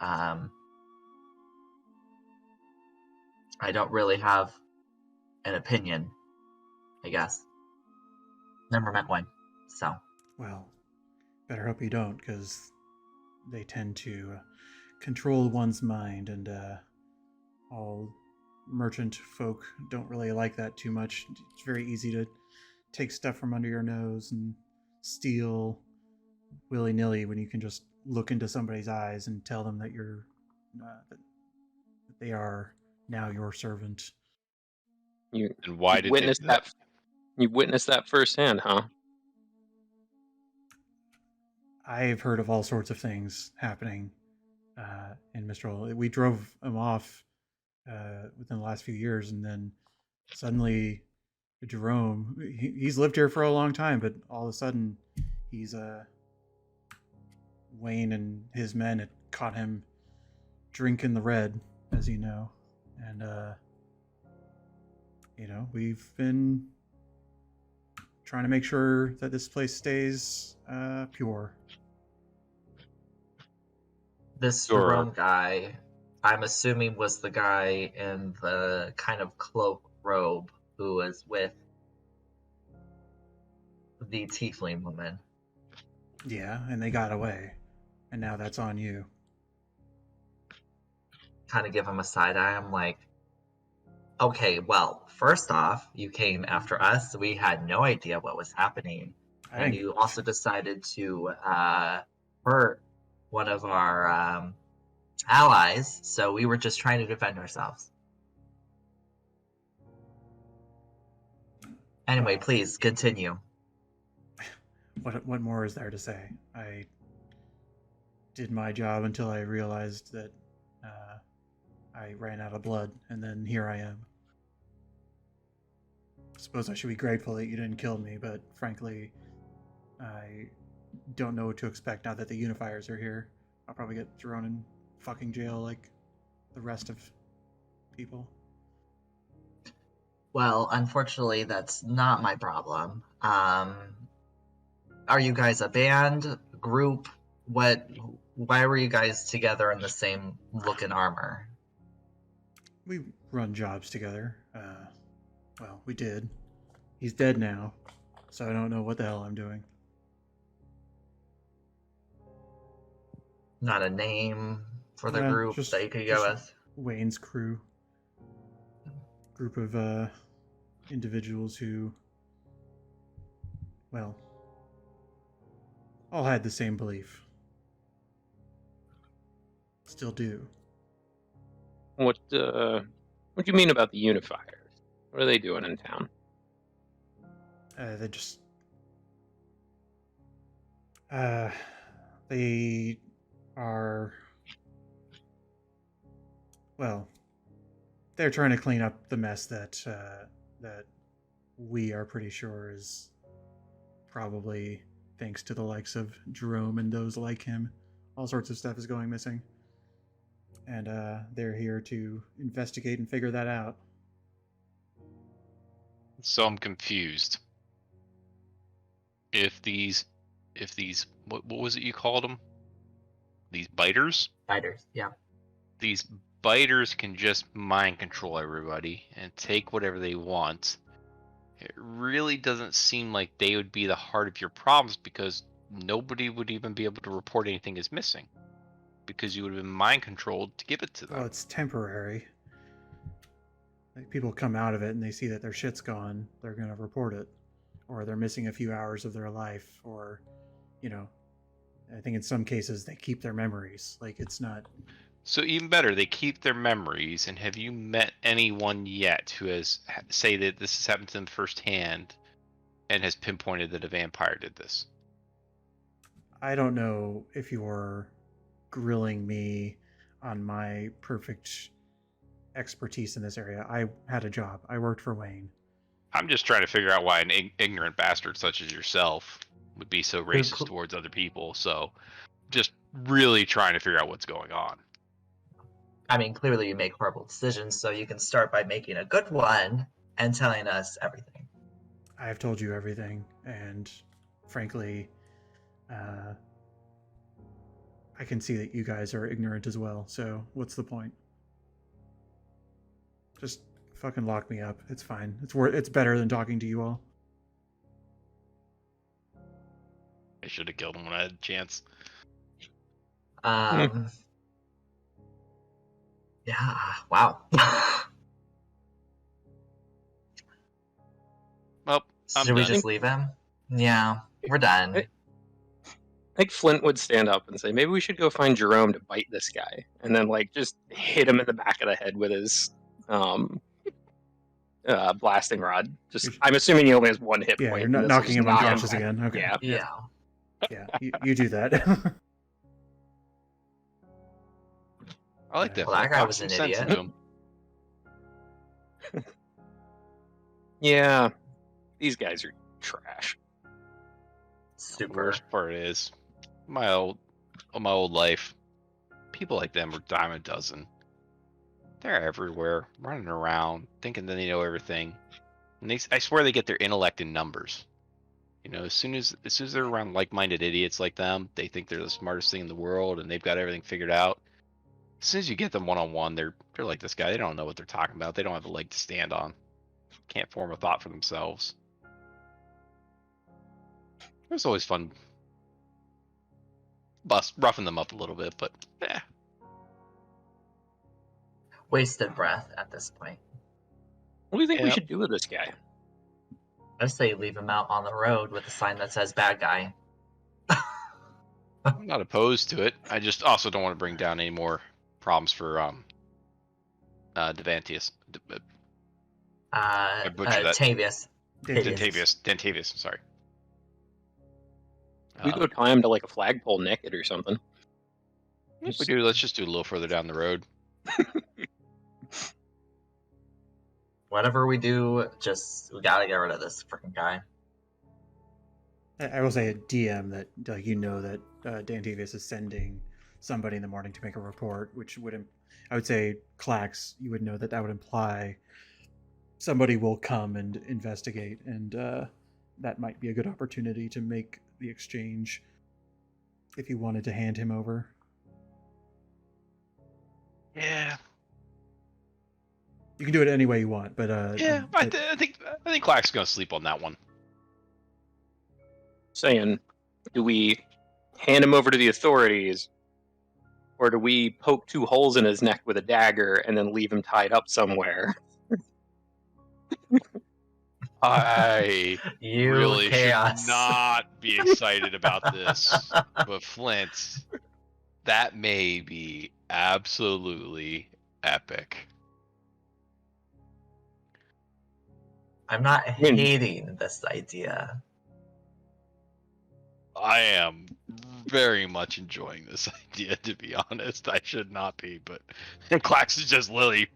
I don't really have an opinion, I guess. Never met one, so. Well, better hope you don't, because they tend to control one's mind, and all merchant folk don't really like that too much. It's very easy to take stuff from under your nose and steal willy-nilly when you can just look into somebody's eyes and tell them that you're that they are now your servant. You And why you did they witnessed do that? that? You witnessed that firsthand, huh? I've heard of all sorts of things happening in Mistral. We drove him off within the last few years, and then suddenly Jerome, he's lived here for a long time, but all of a sudden he's Wayne and his men had caught him drinking the red, as you know, and we've been trying to make sure that this place stays pure. This Sure. Jerome guy, I'm assuming was the guy in the kind of cloak robe who was with the tiefling woman. Yeah, and they got away, and now that's on you. Kind of give him a side eye. I'm like, okay, well, first off, you came after us. We had no idea what was happening. And you also decided to hurt one of our allies, so we were just trying to defend ourselves. Anyway, Well, please continue. what more is there to say? I did my job until I realized that I ran out of blood, and then here I am. Suppose I should be grateful that you didn't kill me, but frankly, I don't know what to expect now that the unifiers are here. I'll probably get thrown in fucking jail like the rest of people. Well, unfortunately, that's not my problem. Are you guys a band, group? Why were you guys together in the same looking armor? We run jobs together. Well, we did. He's dead now, so I don't know what the hell I'm doing. Not a name for the group that you could go with? Wayne's crew. Group of individuals who, well, all had the same belief. Still do. What do you mean about the unifiers? What are they doing in town? They just they are, well, they're trying to clean up the mess that that we are pretty sure is probably thanks to the likes of Jerome and those like him. All sorts of stuff is going missing, and they're here to investigate and figure that out. So I'm confused. If these, what was it you called them? These biters? Fighters, yeah. These biters can just mind control everybody and take whatever they want. It really doesn't seem like they would be the heart of your problems, because nobody would even be able to report anything as missing, because you would have been mind controlled to give it to them. Well, it's temporary. Like, people come out of it and they see that their shit's gone, they're going to report it. Or they're missing a few hours of their life, or, I think in some cases they keep their memories. Like, it's not... So even better, they keep their memories. And have you met anyone yet who has say that this has happened to them firsthand and has pinpointed that a vampire did this? I don't know if you're grilling me on my perfect expertise in this area. I had a job. I worked for Wayne. I'm just trying to figure out why an ignorant bastard such as yourself would be so racist towards other people. So just really trying to figure out what's going on. I mean, clearly you make horrible decisions, so you can start by making a good one and telling us everything. I've told you everything, and frankly, I can see that you guys are ignorant as well, so what's the point? Just fucking lock me up. It's fine. It's better than talking to you all. I should have killed him when I had a chance. Yeah. Wow. Well, I'm Should we done. just leave him? Yeah, we're done. I think Flint would stand up and say, maybe we should go find Jerome to bite this guy, and then like just hit him in the back of the head with his blasting rod. I'm assuming he only has one hit Yeah, point. you're not and this will knocking just him knock unconscious back. again. Okay. Yeah. Yeah. You do that. I like that. Well, that guy Talk was some an sense idiot. into him. Yeah. These guys are trash. The Super. worst part is my old life. People like them are dime a dozen. They're everywhere, running around, thinking that they know everything. And I swear they get their intellect in numbers. You know, as soon as they're around like-minded idiots like them, they think they're the smartest thing in the world and they've got everything figured out. As soon as you get them one-on-one, they're like this guy. They don't know what they're talking about. They don't have a leg to stand on. Can't form a thought for themselves. It was always fun roughing them up a little bit, but Wasted breath at this point. What do you think we Yep. should do with this guy? I say leave him out on the road with a sign that says bad guy. I'm not opposed to it. I just also don't want to bring down any more problems for Devantius. I butchered that. Tavius. Dentavius, sorry. We go tie him to like a flagpole naked or something. If we do, let's just do a little further down the road. Whatever we do, we gotta get rid of this freaking guy. I will say at DM that like that Dantivius is sending somebody in the morning to make a report, which I would say Clax, you would know that would imply somebody will come and investigate, and that might be a good opportunity to make the exchange if you wanted to hand him over. Yeah. You can do it any way you want, but I think Clack's gonna sleep on that one. Saying, do we hand him over to the authorities, or do we poke 2 holes in his neck with a dagger and then leave him tied up somewhere? I You really chaos. should not be excited about this, but Flint, that may be absolutely epic. I'm not hating this idea. I am very much enjoying this idea, to be honest. I should not be, but Clax is just Lily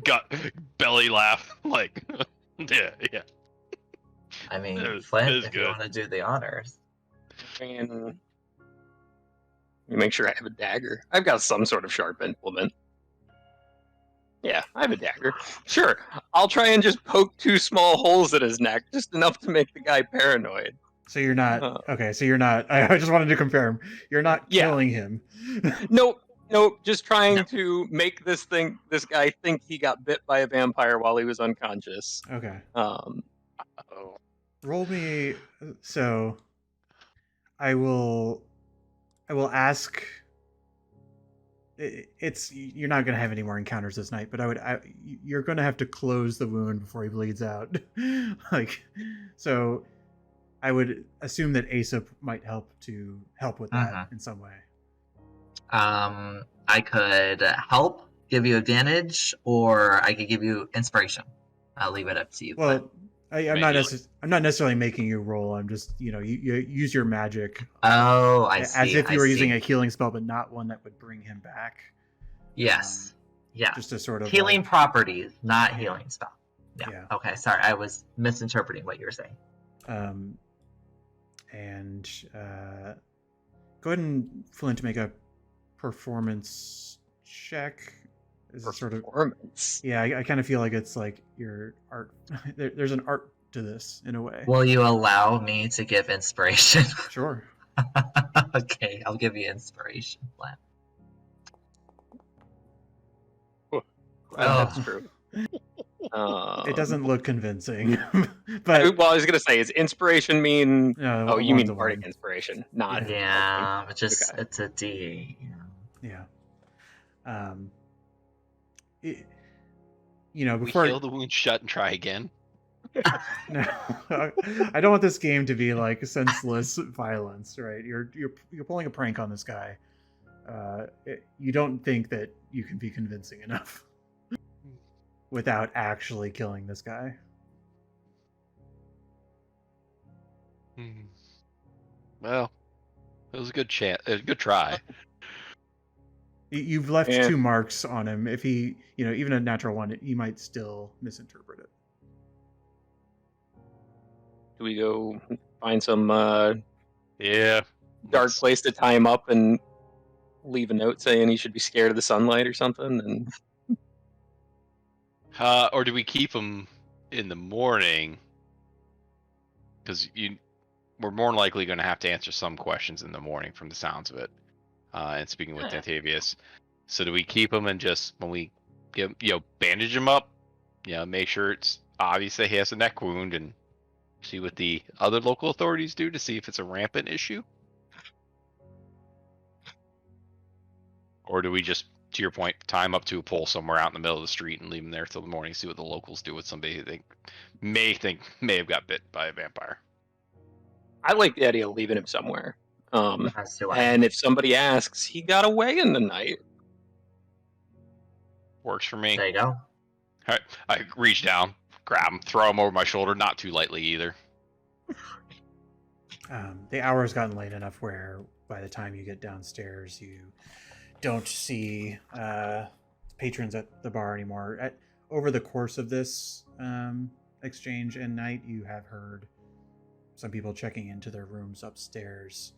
got belly laugh like yeah. I mean, It was Flint, if you good. want to do the honors. And you make sure I have a dagger. I've got some sort of sharp implement. Yeah, I have a dagger. Sure, I'll try and just poke 2 small holes in his neck, just enough to make the guy paranoid. So you're not okay. So you're not. I just wanted to confirm. You're not killing him. Nope, just trying to make this guy think he got bit by a vampire while he was unconscious. Okay. Oh. Roll me. So I will ask. You're not gonna have any more encounters this night, but you're gonna have to close the wound before he bleeds out. So I would assume that Aesop might help with that in some way. I could help, give you advantage, or I could give you inspiration. I'll leave it up to you. Well, I'm not necessarily making you roll. I'm just you use your magic. Oh, I see. As if you were using a healing spell, but not one that would bring him back. Yes. Yeah. Just a sort of healing properties, not healing spell. Yeah. Yeah. Okay. Sorry, I was misinterpreting what you were saying. And go ahead and Flint make a performance check. Is it sort of performance? Yeah, I kind of feel like it's like your art. There's an art to this in a way. Will you allow me to give inspiration? Sure. Okay, I'll give you inspiration. That's true. It doesn't look convincing, but Well, I was gonna say, is inspiration mean? no, Oh, a you mean 1-to-1. bardic inspiration, not Yeah. Yeah, but just Okay. it's a D. Yeah. It, We before heal the wound shut and try again. no, I don't want this game to be like senseless violence, right? You're pulling a prank on this guy. You don't think that you can be convincing enough without actually killing this guy. Well, it was a good good try. You've left Yeah. 2 marks on him. If he, even a natural 1, he might still misinterpret it. Do we go find some Yeah. dark let's- place to tie him up and leave a note saying he should be scared of the sunlight or something? And Or do we keep him in the morning? Because we're more likely going to have to answer some questions in the morning from the sounds of it. And speaking with Dantavius. So do we keep him and just, when we give, bandage him up, make sure it's obvious that he has a neck wound and see what the other local authorities do to see if it's a rampant issue? Or do we just, to your point, tie him up to a pole somewhere out in the middle of the street and leave him there till the morning, see what the locals do with somebody who they may have got bit by a vampire? I like the idea of leaving him somewhere. As do I. And if somebody asks, he got away in the night. Works for me. There you go. Alright, I reach down, grab him, throw him over my shoulder, not too lightly either. The hour's gotten late enough where by the time you get downstairs, you don't see patrons at the bar anymore. Over the course of this exchange and night, you have heard some people checking into their rooms upstairs.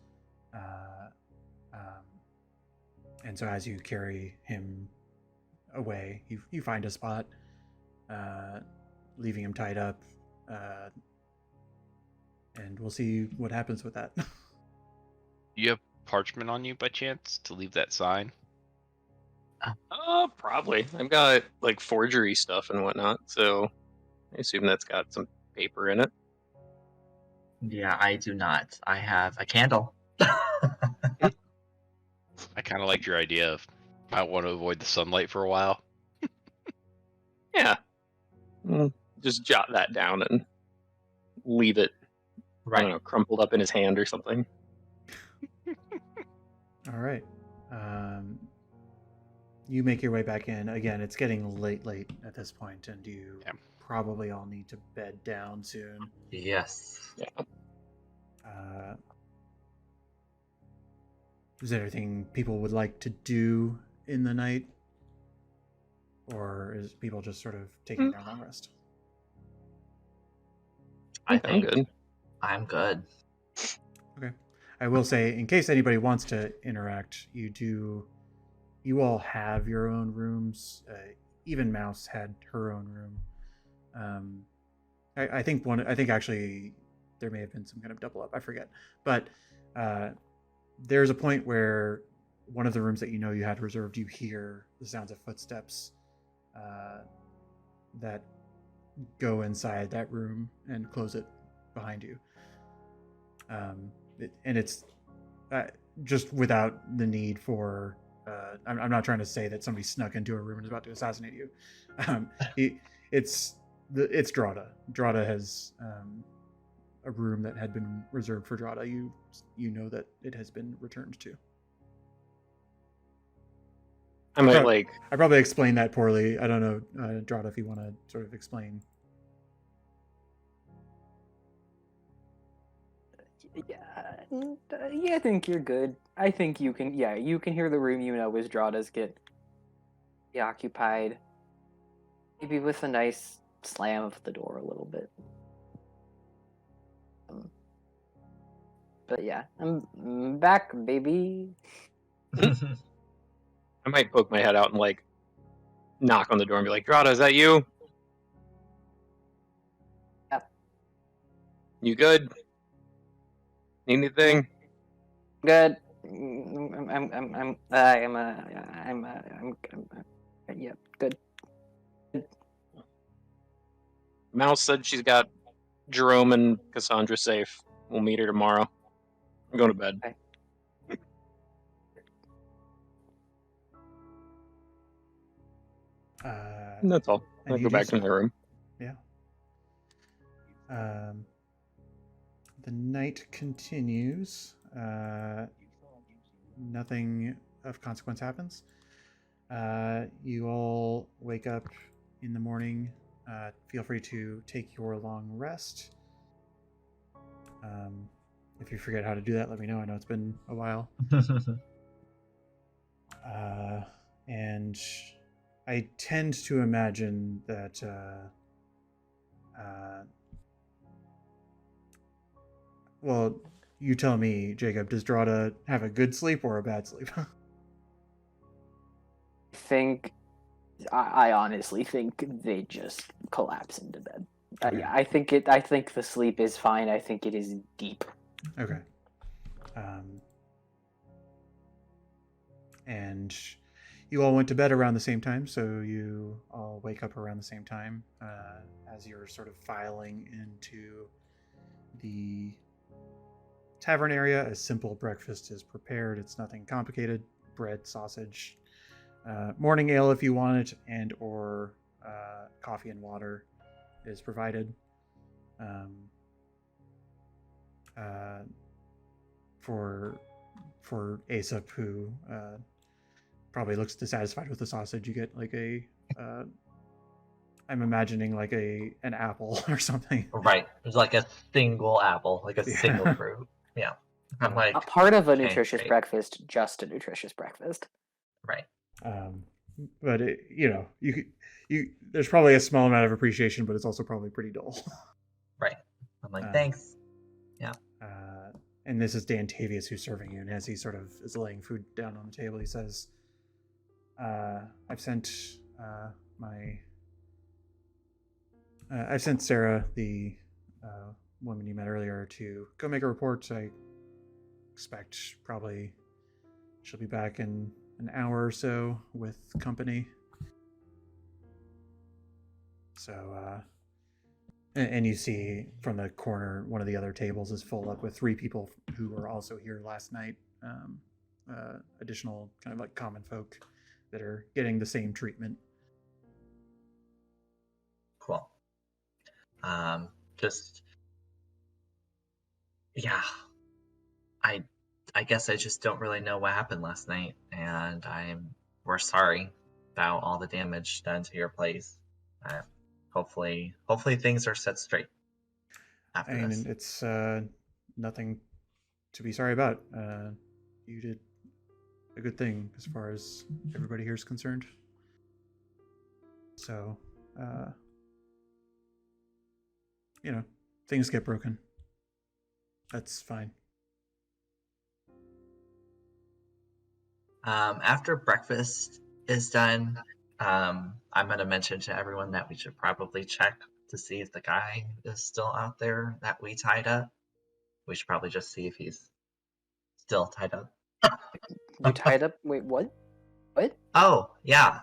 And so as you carry him away, you find a spot, leaving him tied up, and we'll see what happens with that. You have parchment on you by chance to leave that sign? Probably. I've got like forgery stuff and whatnot, so I assume that's got some paper in it. Yeah, I do not. I have a candle. I kind of liked your idea of I want to avoid the sunlight for a while. Yeah. Just jot that down and leave it, I don't Right. know, crumpled up in his hand or something. All right. You make your way back in. Again, it's getting late at this point, and you Yeah. probably all need to bed down soon. Yes. Is there anything people would like to do in the night? Or is people just sort of taking their long rest? I I'm think good. I'm good. Okay. I will say, in case anybody wants to interact, you all have your own rooms. Even Mouse had her own room. I think actually there may have been some kind of double up. I forget. But there's a point where one of the rooms that you had reserved, you hear the sounds of footsteps that go inside that room and close it behind you. And it's just without the need for. I'm not trying to say that somebody snuck into a room and is about to assassinate you. It's Drada. Drada has a room that had been reserved for Drada. You know that it has been returned to. I might I probably explained that poorly. I don't know, Drada, if you want to sort of explain. Yeah, I think you're good. I think you can. Yeah, you can hear the room as Drada's get occupied. Maybe with a nice slam of the door a little bit. But yeah, I'm back, baby. I might poke my head out and knock on the door and be like, Drada, is that you? Yep. You good? Need anything? Good. Yep, good. Mouse said she's got Jerome and Cassandra safe. We'll meet her tomorrow. I'm going to bed. Okay. And that's all. And I'll you go do back so. to my room. Yeah. The night continues. Nothing of consequence happens. You all wake up in the morning. Feel free to take your long rest. If you forget how to do that, let me know. I know it's been a while. And I tend to imagine that well, you tell me, Jacob, does Drada have a good sleep or a bad sleep? I honestly think they just collapse into bed. Okay. Yeah, I think the sleep is fine. I think it is deep. Okay. And you all went to bed around the same time, so you all wake up around the same time as you're sort of filing into the tavern area. A simple breakfast is prepared. It's nothing complicated. Bread, sausage, morning ale if you want it, and or coffee and water is provided. For Aesop, who probably looks dissatisfied with the sausage, you get like a I'm imagining like an apple or something. Right. There's like a single apple, like a Yeah. single fruit. Yeah. I'm like, A part of a okay, nutritious great. breakfast, just a nutritious breakfast. Right. But there's probably a small amount of appreciation, but it's also probably pretty dull. Right. I'm like, thanks. Yeah. And this is Dantavius who's serving you, and as he sort of is laying food down on the table, he says, I've sent I've sent Sarah, the woman you met earlier, to go make a report. I expect probably she'll be back in an hour or so with company. So, and you see from the corner, one of the other tables is full up with 3 people who were also here last night. Additional kind of like common folk that are getting the same treatment. Cool. Just, yeah. I guess I just don't really know what happened last night, and we're sorry about all the damage done to your place. Hopefully things are set straight after this. And it's nothing to be sorry about. You did a good thing as far as everybody here is concerned. So, things get broken. That's fine. After breakfast is done, I'm going to mention to everyone that we should probably check to see if the guy is still out there that we tied up. We should probably just see if he's still tied up. You tied up? Wait, what? What? Oh, yeah.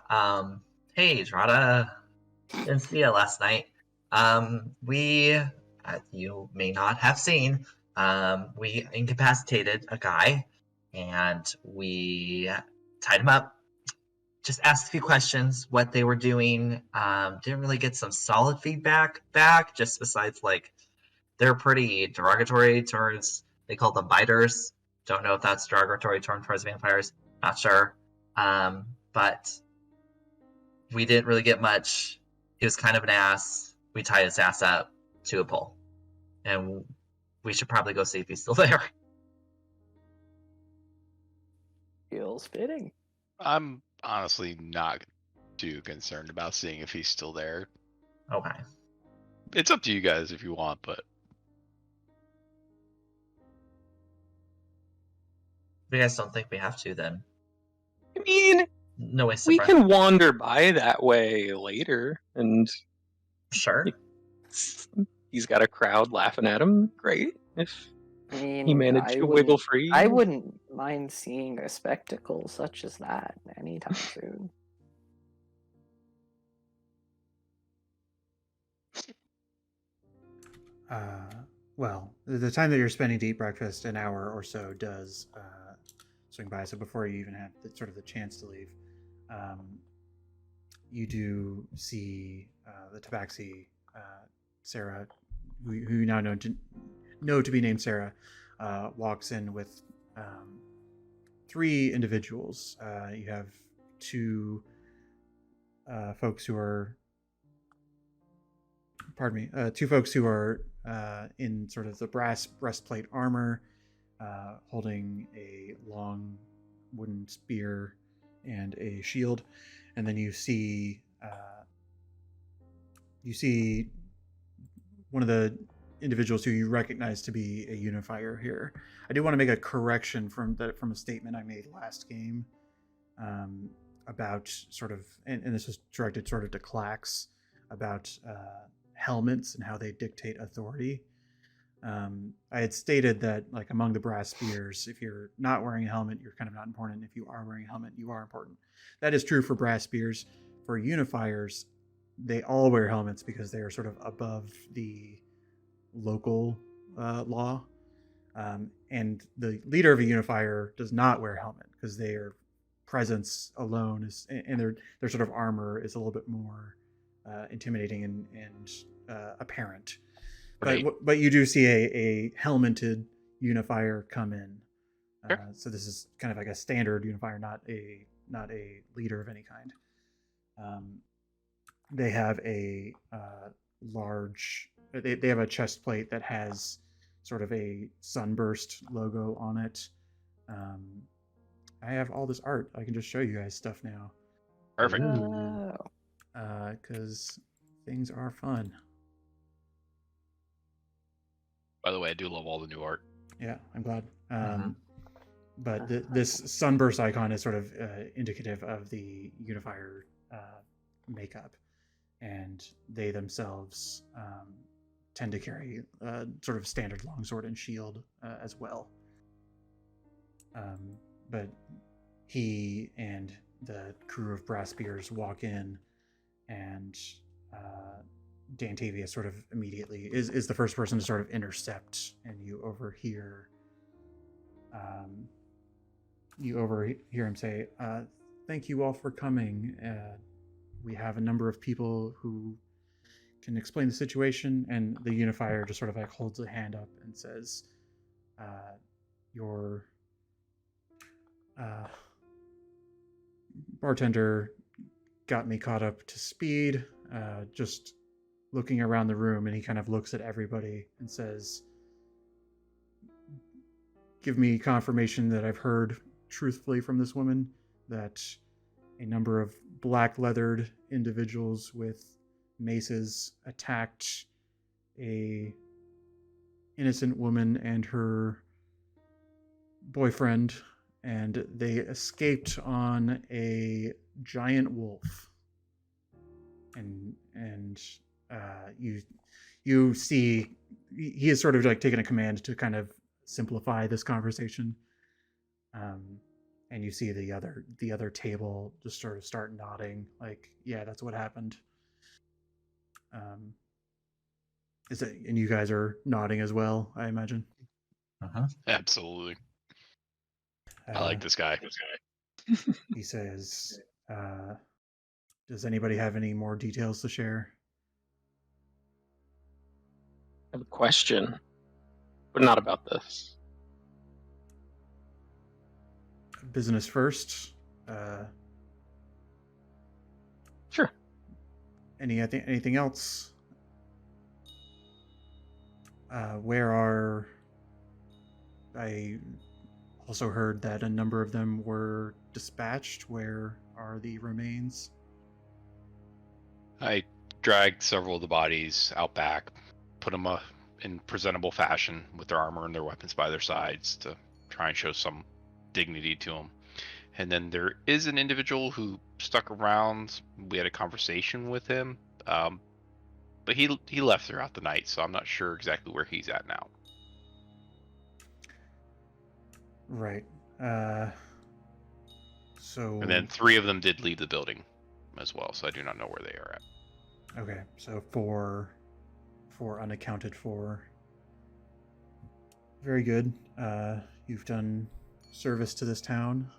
Hey, Drada. Didn't see you last night. We, as you may not have seen, we incapacitated a guy, and we tied him up. Just asked a few questions, what they were doing. Didn't really get some solid feedback back, just besides, like, they're pretty derogatory towards, they call them biters. Don't know if that's derogatory term towards vampires. Not sure. But we didn't really get much. He was kind of an ass. We tied his ass up to a pole. And we should probably go see if he's still there. Feels fitting. I'm honestly not too concerned about seeing if he's still there. Okay. It's up to you guys if you want, but If you guys don't think we have to, then I mean, no waste of we breath. can wander by that way later, and Sure. he's got a crowd laughing at him. Great. If I mean, he managed to wiggle free. I wouldn't mind seeing a spectacle such as that anytime soon. Well, the time that you're spending to eat breakfast, an hour or so, does swing by. So before you even have sort of the chance to leave, you do see the Tabaxi, Sarah, who you now know to be named Sarah, walks in with 3 individuals. You have 2 folks who are, pardon me, 2 folks who are in sort of the brass breastplate armor, holding a long wooden spear and a shield, and then you see one of the individuals who you recognize to be a unifier here. I do want to make a correction from a statement I made last game about sort of, and this was directed sort of to Clax, about helmets and how they dictate authority. I had stated that, like, among the brass spears, if you're not wearing a helmet, you're kind of not important. If you are wearing a helmet, you are important. That is true for brass spears. For unifiers, they all wear helmets because they are sort of above the local law. And the leader of a unifier does not wear a helmet because their presence alone is, and their sort of armor is a little bit more intimidating and apparent. Right. But you do see a helmeted unifier come in. Sure. So this is kind of like a standard unifier, not a leader of any kind. They have a large. They have a chest plate that has sort of a sunburst logo on it. I have all this art. I can just show you guys stuff now. Perfect. Because things are fun. By the way, I do love all the new art. Yeah, I'm glad. But this sunburst icon is sort of indicative of the unifier makeup, and they themselves tend to carry sort of standard longsword and shield as well. But he and the crew of brass spears walk in, and Dantavia sort of immediately is the first person to sort of intercept, and you overhear him say, "Thank you all for coming. We have a number of people who can explain the situation." And the unifier just sort of like holds a hand up and says, "Your bartender got me caught up to speed. Just looking around the room," and he kind of looks at everybody and says, "Give me confirmation that I've heard truthfully from this woman that a number of black-leathered individuals with maces attacked a innocent woman and her boyfriend, and they escaped on a giant wolf." And you see he is sort of like taking a command to kind of simplify this conversation. And you see the other table just sort of start nodding, like, yeah, that's what happened. And you guys are nodding as well, I imagine. Absolutely. I like this guy. He says, "Does anybody have any more details to share?" I have a question, but not about this. Business first. Sure. Anything else? Where are... I also heard that a number of them were dispatched. Where are the remains? I dragged several of the bodies out back, put them in presentable fashion with their armor and their weapons by their sides to try and show some dignity to them. And then there is an individual who stuck around. We had a conversation with him, but he left throughout the night, so I'm not sure exactly where he's at now. Right. So. And then 3 of them did leave the building as well, so I do not know where they are at. Okay, so for for unaccounted for. Very good. You've done service to this town.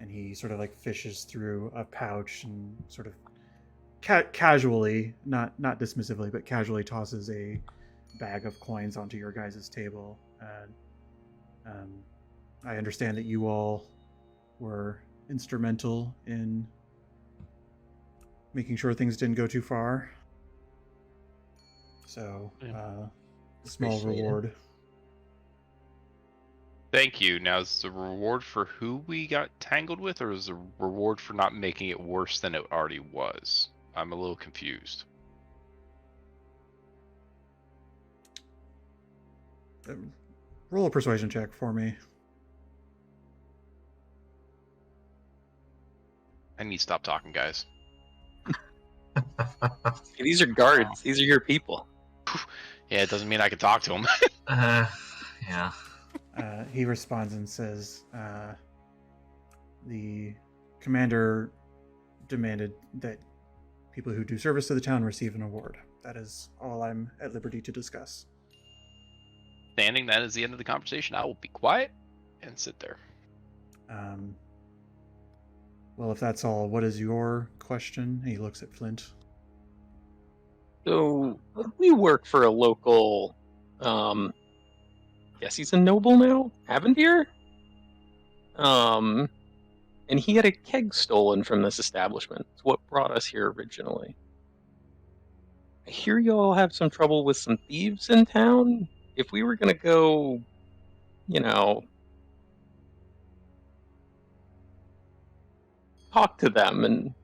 And he sort of like fishes through a pouch and sort of casually, not dismissively, but casually tosses a bag of coins onto your guys' table. I understand that you all were instrumental in making sure things didn't go too far. So, small Appreciate it. reward. Thank you. Now, is the reward for who we got tangled with, or is the reward for not making it worse than it already was? I'm a little confused. Roll a persuasion check for me. I need to stop talking, guys. Hey, these are guards. These are your people. Yeah, it doesn't mean I can talk to them. Yeah. He responds and says, the commander demanded that people who do service to the town receive an award. That is all I'm at liberty to discuss. Standing, that is the end of the conversation. I will be quiet and sit there. Well, if that's all, what is your question? He looks at Flint. So we work for a local, guess he's a noble now, Avendir? And he had a keg stolen from this establishment. It's what brought us here originally. I hear you all have some trouble with some thieves in town. If we were gonna go, talk to them and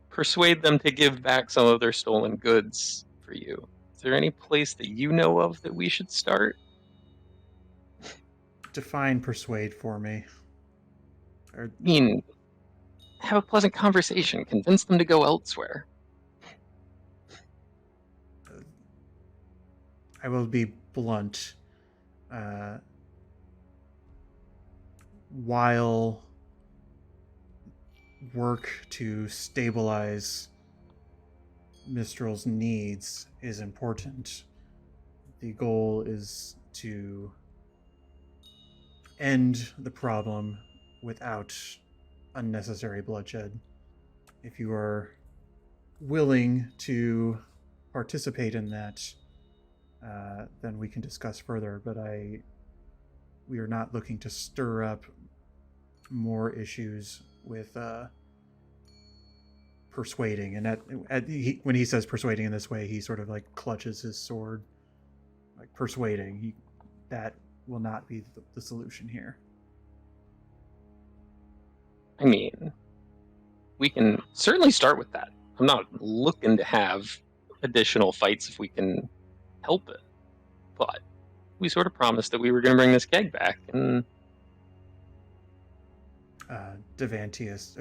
persuade them to give back some of their stolen goods for you, is there any place that you know of that we should start? Define persuade for me. Or, I mean, have a pleasant conversation, convince them to go elsewhere. I will be blunt. While work to stabilize Mistral's needs is important, the goal is to end the problem without unnecessary bloodshed. If you are willing to participate in that, then we can discuss further, but we are not looking to stir up more issues with persuading. And when he says persuading in this way, he sort of like clutches his sword, like persuading. That will not be the solution here. I mean, we can certainly start with that. I'm not looking to have additional fights if we can help it. But we sort of promised that we were going to bring this keg back, and Dantavius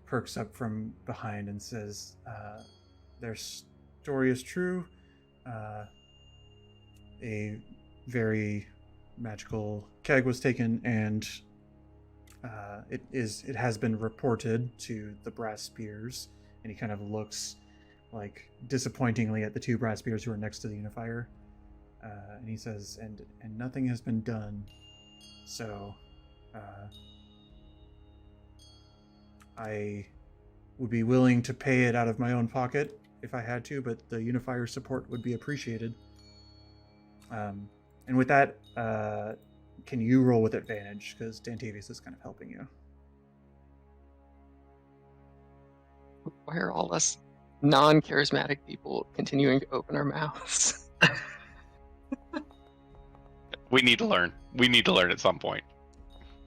perks up from behind and says, their story is true. A very magical keg was taken, and it has been reported to the brass spears. And he kind of looks like disappointingly at the two brass spears who are next to the unifier, and he says, and nothing has been done. So I would be willing to pay it out of my own pocket if I had to, but the unifier support would be appreciated. And with that, can you roll with advantage, because Dantavius is kind of helping you. why are all us non-charismatic people continuing to open our mouths? We need to learn. We need to learn at some point.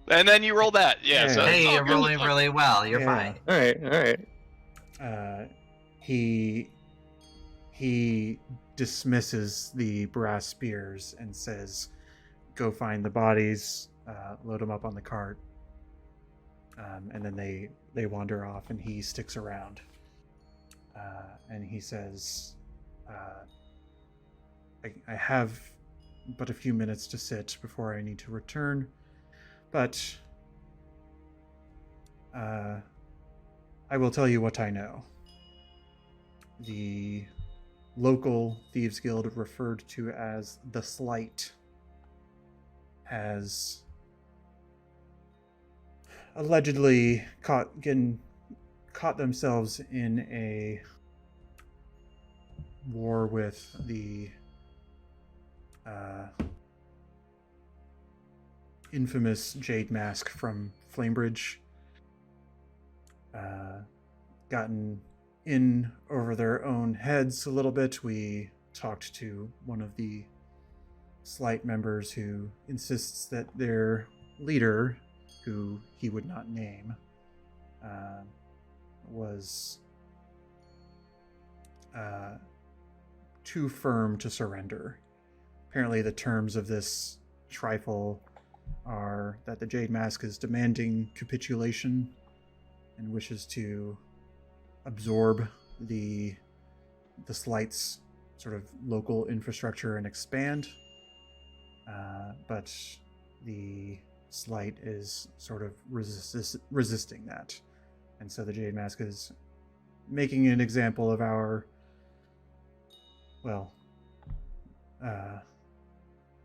And then you roll that. Yeah. So Hey, it's all you're good. rolling really well. You're Yeah. fine. All right. He dismisses the brass spears and says, go find the bodies, load them up on the cart, and then they wander off, and he sticks around, and he says, I have but a few minutes to sit before I need to return, but I will tell you what I know. the local Thieves Guild, referred to as the Slight, has allegedly caught themselves in a war with the infamous Jade Mask from Flamebridge. Gotten in over their own heads a little bit. We talked to one of the Slight members who insists that their leader, who he would not name, was too firm to surrender. Apparently the terms of this trifle are that the Jade Mask is demanding capitulation and wishes to absorb the Slight's sort of local infrastructure and expand. But the Slight is sort of resisting that. And so the Jade Mask is making an example of our, well,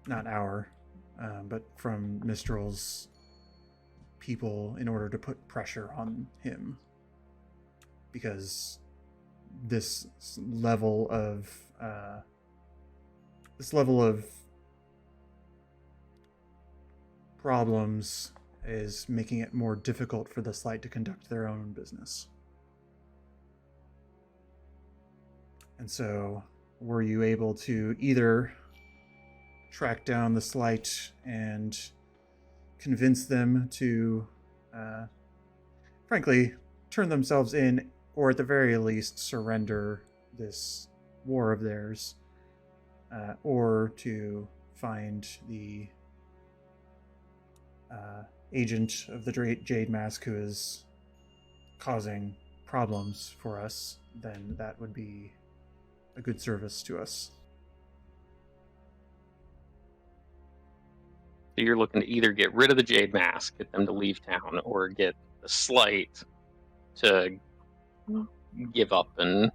not our, but from Mistral's people in order to put pressure on him. Because this level of problems is making it more difficult for the Slight to conduct their own business. And so, were you able to either track down the Slight and convince them to, frankly, turn themselves in, or at the very least surrender this war of theirs, or to find the agent of the Jade Mask who is causing problems for us, then that would be a good service to us. So you're looking to either get rid of the Jade Mask, get them to leave town, or get the Slight to give up and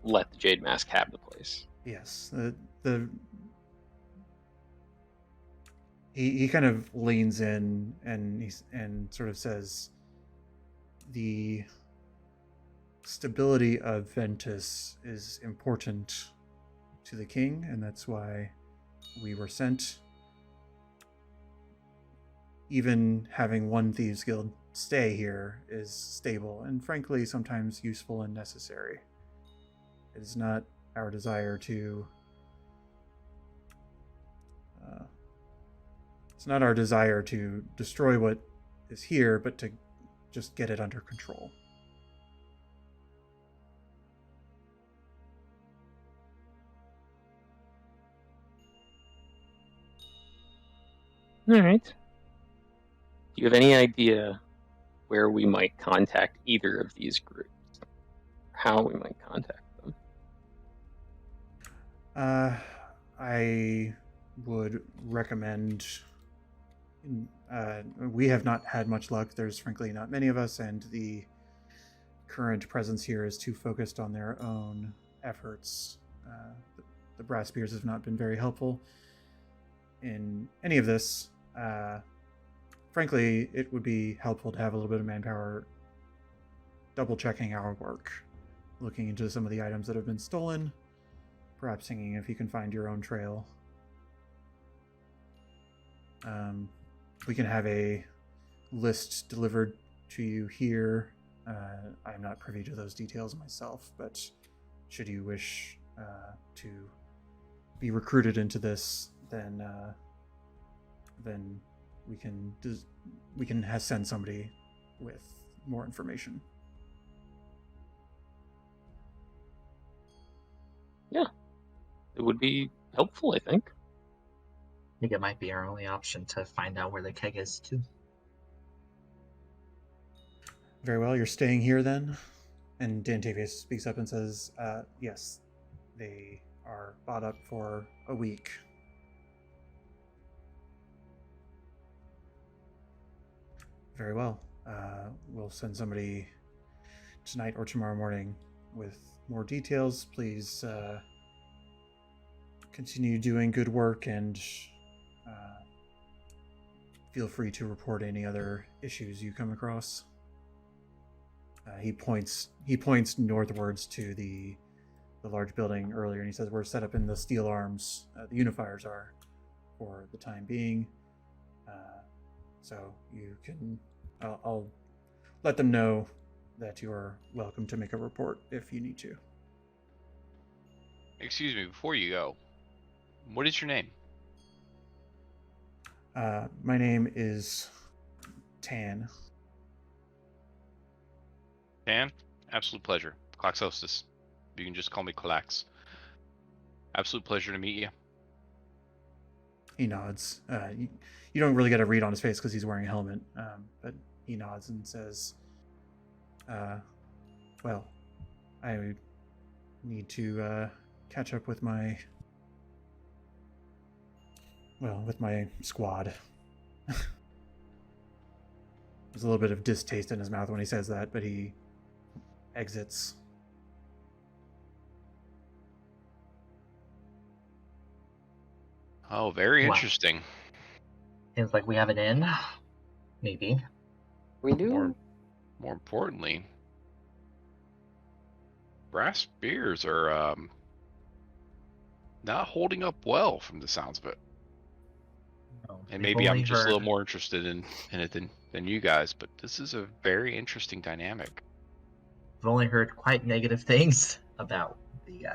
let the Jade Mask have the place. Yes, he kind of leans in and sort of says, the stability of Ventus is important to the king, and that's why we were sent. Even having one Thieves Guild stay here is stable and frankly sometimes useful and necessary. It is not our desire to it's not our desire to destroy what is here, but to just get it under control. All right. Do you have any idea where we might contact either of these groups? How we might contact them? I would recommend... we have not had much luck. There's frankly not many of us, and the current presence here is too focused on their own efforts. The Brass Spears have not been very helpful in any of this. Frankly, it would be helpful to have a little bit of manpower double-checking our work, looking into some of the items that have been stolen, perhaps seeing if you can find your own trail. We can have a list delivered to you here. I'm not privy to those details myself, but should you wish to be recruited into this, then we can send somebody with more information. Yeah, it would be helpful, I think. I think it might be our only option to find out where the keg is, too. Very well, you're staying here then? And Dantavius speaks up and says, yes, they are bought up for a week. Very well. We'll send somebody tonight or tomorrow morning with more details, please continue doing good work and feel free to report any other issues you come across. He points northwards to the large building earlier, and he says, we're set up in the steel arms. The unifiers are, for the time being. So you can, I'll let them know that you are welcome to make a report if you need to. Excuse me, before you go, what is your name? My name is Tan. Dan? Absolute pleasure. Klaxostis. You can just call me Klax. Absolute pleasure to meet you. He nods. You don't really get a read on his face because he's wearing a helmet, but he nods and says, well, I need to catch up with my squad. There's a little bit of distaste in his mouth when he says that, but he exits. Oh, very Wow. interesting. Seems like we have an in. Maybe. We do. More importantly, brass spears are not holding up well from the sounds of it. No, And we've maybe I'm only just a little heard- more interested in it than you guys, but this is a very interesting dynamic. We've only heard quite negative things about the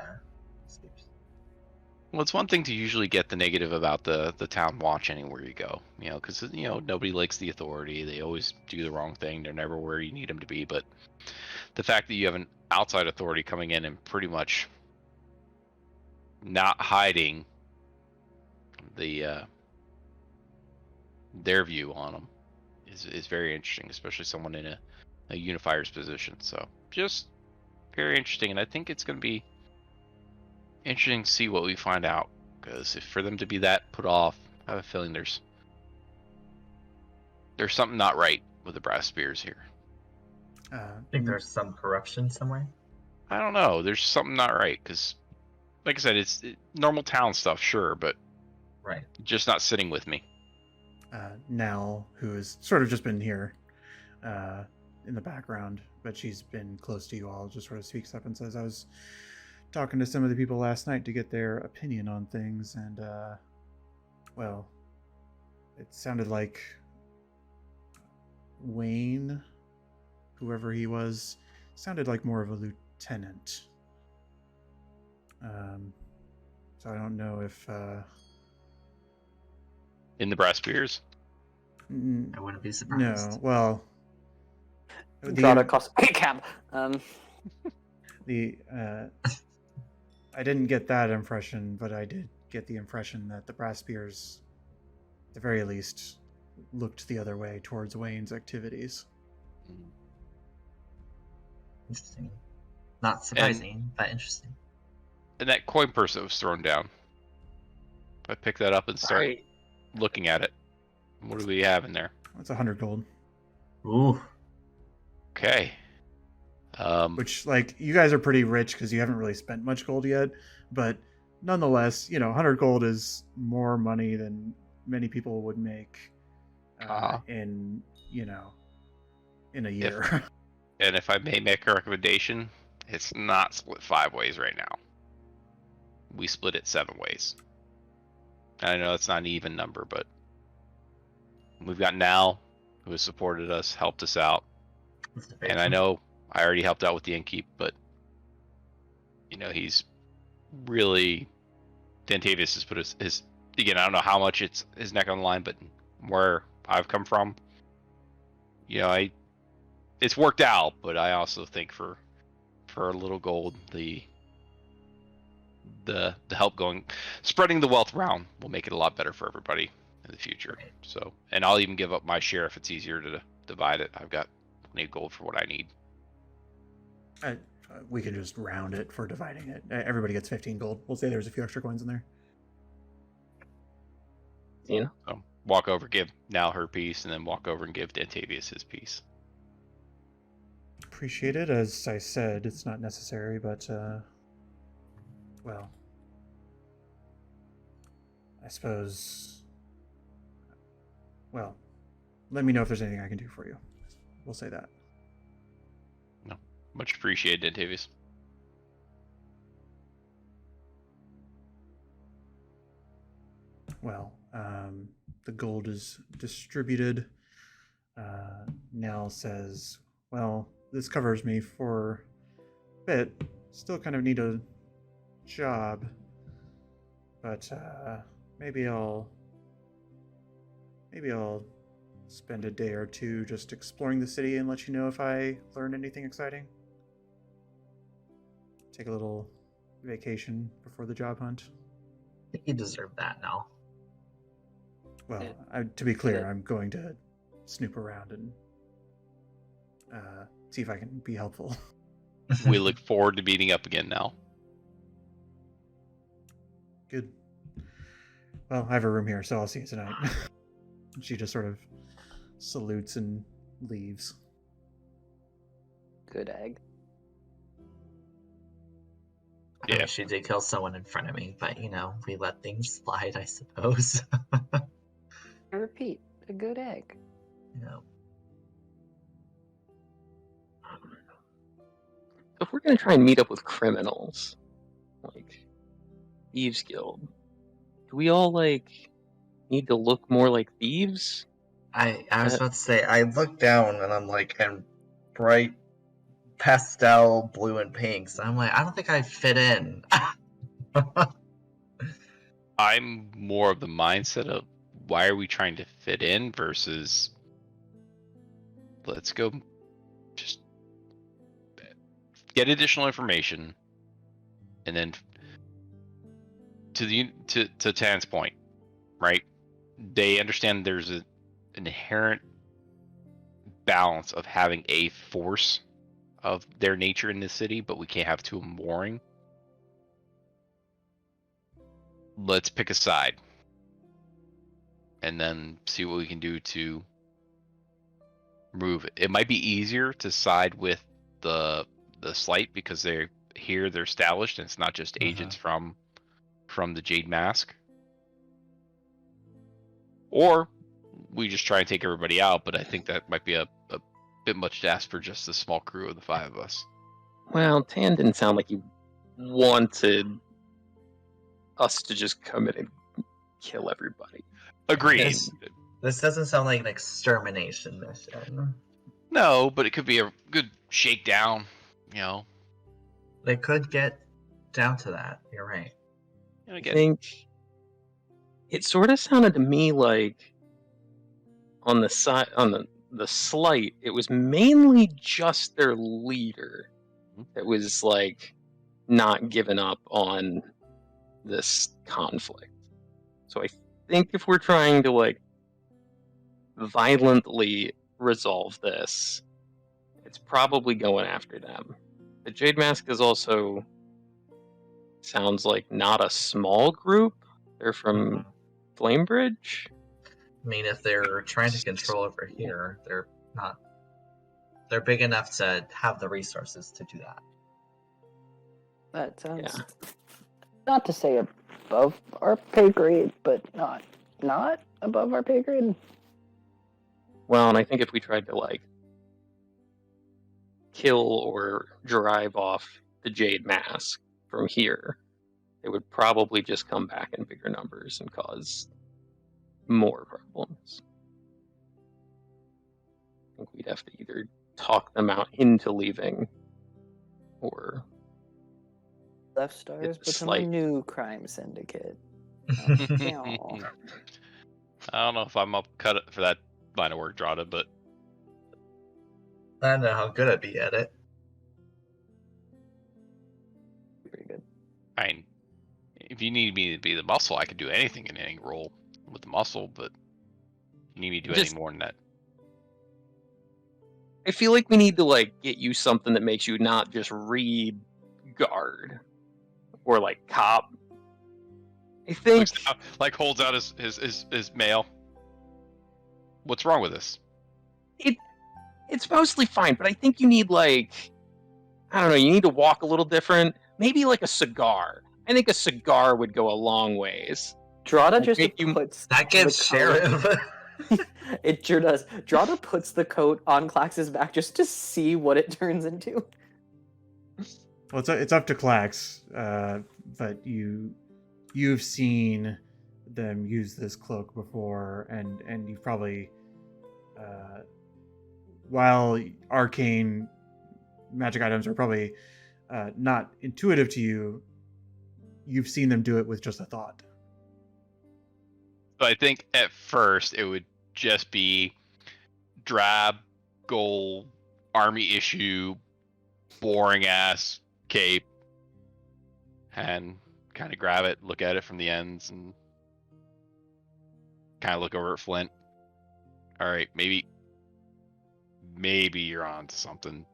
spears. Well, it's one thing to usually get the negative about the town watch anywhere you go, because nobody likes the authority. They always do the wrong thing. They're never where you need them to be. But the fact that you have an outside authority coming in and pretty much not hiding their view on them is very interesting, especially someone in a unifier's position. So just very interesting, and I think it's going to be interesting to see what we find out, because if for them to be that put off, I have a feeling there's something not right with the brass spears here. I think there's some corruption somewhere. I don't know. There's something not right, because, like I said, it's normal town stuff, sure, but Right. just not sitting with me. Nell, who has sort of just been here in the background, but she's been close to you all, just sort of speaks up and says, I was talking to some of the people last night to get their opinion on things, and well, it sounded like Wayne, whoever he was, sounded like more of a lieutenant. So I don't know if In the brass spears? I wouldn't be surprised. no, well, Drada cost cab. The I didn't get that impression, but I did get the impression that the brass spears, at the very least, looked the other way towards Wayne's activities. Interesting. Not surprising, but interesting. And that coin purse that was thrown down. If I pick that up and start Right. looking at it, what do we have in there? That's 100 gold. Ooh. Okay. Which, like, you guys are pretty rich because you haven't really spent much gold yet, but nonetheless, 100 gold is more money than many people would make in a year. And if I may make a recommendation, it's not split 5 ways right now. We split it 7 ways. I know it's not an even number, but we've got Nal, who has supported us, helped us out. And I know I already helped out with the innkeep, but he's really, Dantavius has put his again, I don't know how much it's his neck on the line, but where I've come from, it's worked out, but I also think for a little gold, the help spreading the wealth around will make it a lot better for everybody in the future. Right. So, and I'll even give up my share if it's easier to divide it. I've got plenty of gold for what I need. We can just round it for dividing it. Everybody gets 15 gold. We'll say there's a few extra coins in there. So walk over, give Nal her piece, and then walk over and give Dantavius his piece. Appreciate it. As I said, it's not necessary, but, well, I suppose, well, let me know if there's anything I can do for you. We'll say that. No, much appreciated, Davies. Well, the gold is distributed. Nell says, well, this covers me for a bit. Still kind of need a job. But maybe I'll spend a day or two just exploring the city and let you know if I learn anything exciting. Take a little vacation before the job hunt. I think you deserve that now. Well, to be clear, I'm going to snoop around and see if I can be helpful. We look forward to meeting up again now. Good. Well, I have a room here, so I'll see you tonight. She just sort of salutes and leaves. Good egg. I mean, she did kill someone in front of me, but we let things slide, I suppose. I repeat, a good egg. If we're gonna try and meet up with criminals, like Thieves Guild, do we all need to look more like thieves? I was about to say, I look down and I'm like, and bright pastel blue and pink, so I'm like, I don't think I fit in. I'm more of the mindset of why are we trying to fit in versus let's go just get additional information, and then to Tan's point, right? They understand there's an inherent balance of having a force of their nature in the city, but we can't have too warring. Let's pick a side and then see what we can do to move it. It might be easier to side with the Slight because they're established and it's not just agents from the Jade Mask. Or we just try and take everybody out, but I think that might be a bit much to ask for just a small crew of the 5 of us. Well, Tan didn't sound like he wanted us to just come in and kill everybody. Agreed. This doesn't sound like an extermination mission. No, but it could be a good shakedown, They could get down to that. You're right. And I again, think it sort of sounded to me like on the side on the Slight, it was mainly just their leader that was not giving up on this conflict. So I think if we're trying to violently resolve this, it's probably going after them. The Jade Mask is also sounds like not a small group. They're from Flamebridge. I mean, if they're trying to control over here, they're not. They're big enough to have the resources to do that. That sounds not to say above our pay grade, but not above our pay grade. Well, and I think if we tried to kill or drive off the Jade Mask from here, it would probably just come back in bigger numbers and cause more problems. I think we'd have to either talk them out into leaving or Left Stars It's become a new crime syndicate. I don't know if I'm up cut for that line of work, Drada, but I don't know how good I'd be at it. Pretty good. I mean, if you need me to be the muscle, I could do anything in any role with the muscle, but you need me to do Just- any more than that. I feel like we need to get you something that makes you not just read guard or cop. I think Holds out his mail. What's wrong with this? it's mostly fine, but I think you need like, I don't know, you need to walk a little different. Maybe like a cigar. I think a cigar would go a long ways. Drada Like, just make you- puts That the gives coat- Sheriff. It sure does. Drada puts the coat on Clax's back just to see what it turns into. Well, it's up to Clax, but you've seen them use this cloak before, and you've probably, while arcane magic items are probably not intuitive to you, you've seen them do it with just a thought. So I think at first it would just be drab, gold, army issue, boring ass cape, and kind of grab it, look at it from the ends, and kind of look over at Flint. All right, maybe you're on to something.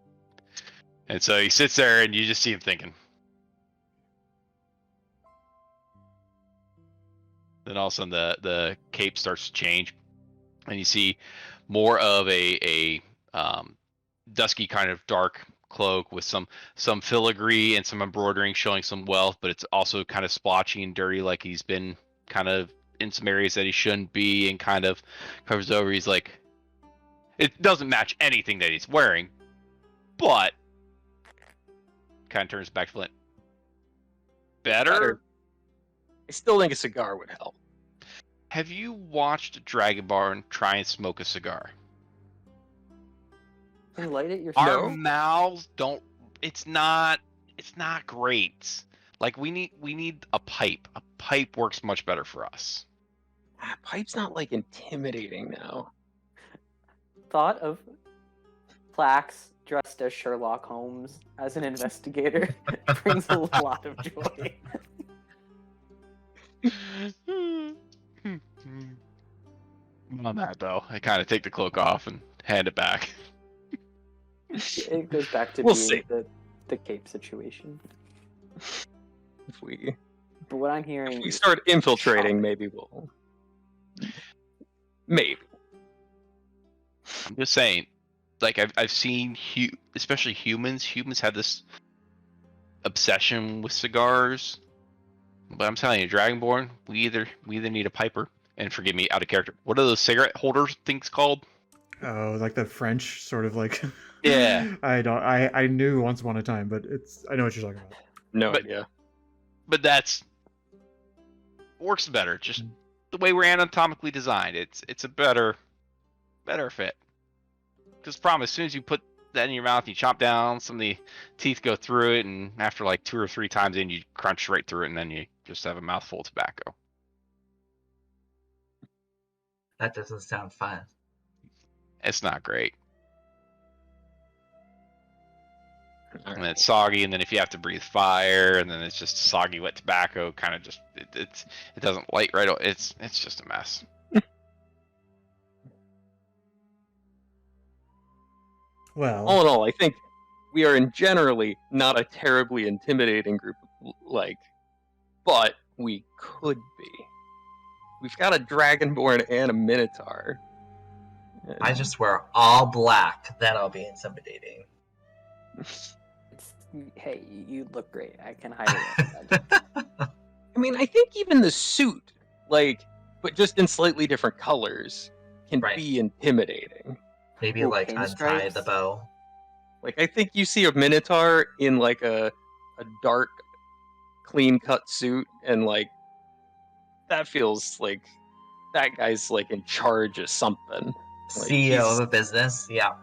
And so he sits there, and you just see him thinking. Then all of a sudden, the cape starts to change, and you see more of a dusky kind of dark cloak with some filigree and some embroidering showing some wealth, but it's also kind of splotchy and dirty, like he's been kind of in some areas that he shouldn't be, and kind of covers over. He's like, it doesn't match anything that he's wearing, but kind of turns back to Flint. Better? I still think a cigar would help. Have you watched Dragonborn try and smoke a cigar? Can you light it yourself? Our mouths don't. It's not great. Like we need a pipe. A pipe works much better for us. Pipe's not like intimidating now. Thought of Clax dressed as Sherlock Holmes as an investigator brings a lot of joy. On that though, I kind of take the cloak off and hand it back. It goes back to We'll being see. the cape situation. If we But what I'm hearing, If we start infiltrating, maybe we'll. Maybe. I'm just saying, like I've seen especially humans. Humans have this obsession with cigars. But I'm telling you, Dragonborn, we either need a piper, and forgive me, out of character. What are those cigarette holders things called? Oh, like the French sort of like. Yeah. I knew once upon a time, but I know what you're talking about. No But- idea. But that's works better. Just the way we're anatomically designed. It's a better fit. Because problem, as soon as you put that in your mouth, you chomp down, some of the teeth go through it, and after like 2 or 3 times in, you crunch right through it, and then you just have a mouthful of tobacco. That doesn't sound fun. It's not great. And then it's soggy, and then if you have to breathe fire, and then it's just soggy wet tobacco, kind of just it doesn't light right. It's just a mess. Well, All in all, I think we are in generally not a terribly intimidating group, but we could be. We've got a Dragonborn and a Minotaur. I just wear all black. That'll be intimidating. hey, you look great. I can highly recommend. I mean, I think even the suit, but just in slightly different colors, can Right. be intimidating. Maybe Ooh, like untie the pinstripes? bow. I think you see a Minotaur in a dark, clean-cut suit, and that feels like that guy's in charge of something. CEO of a business. Yeah,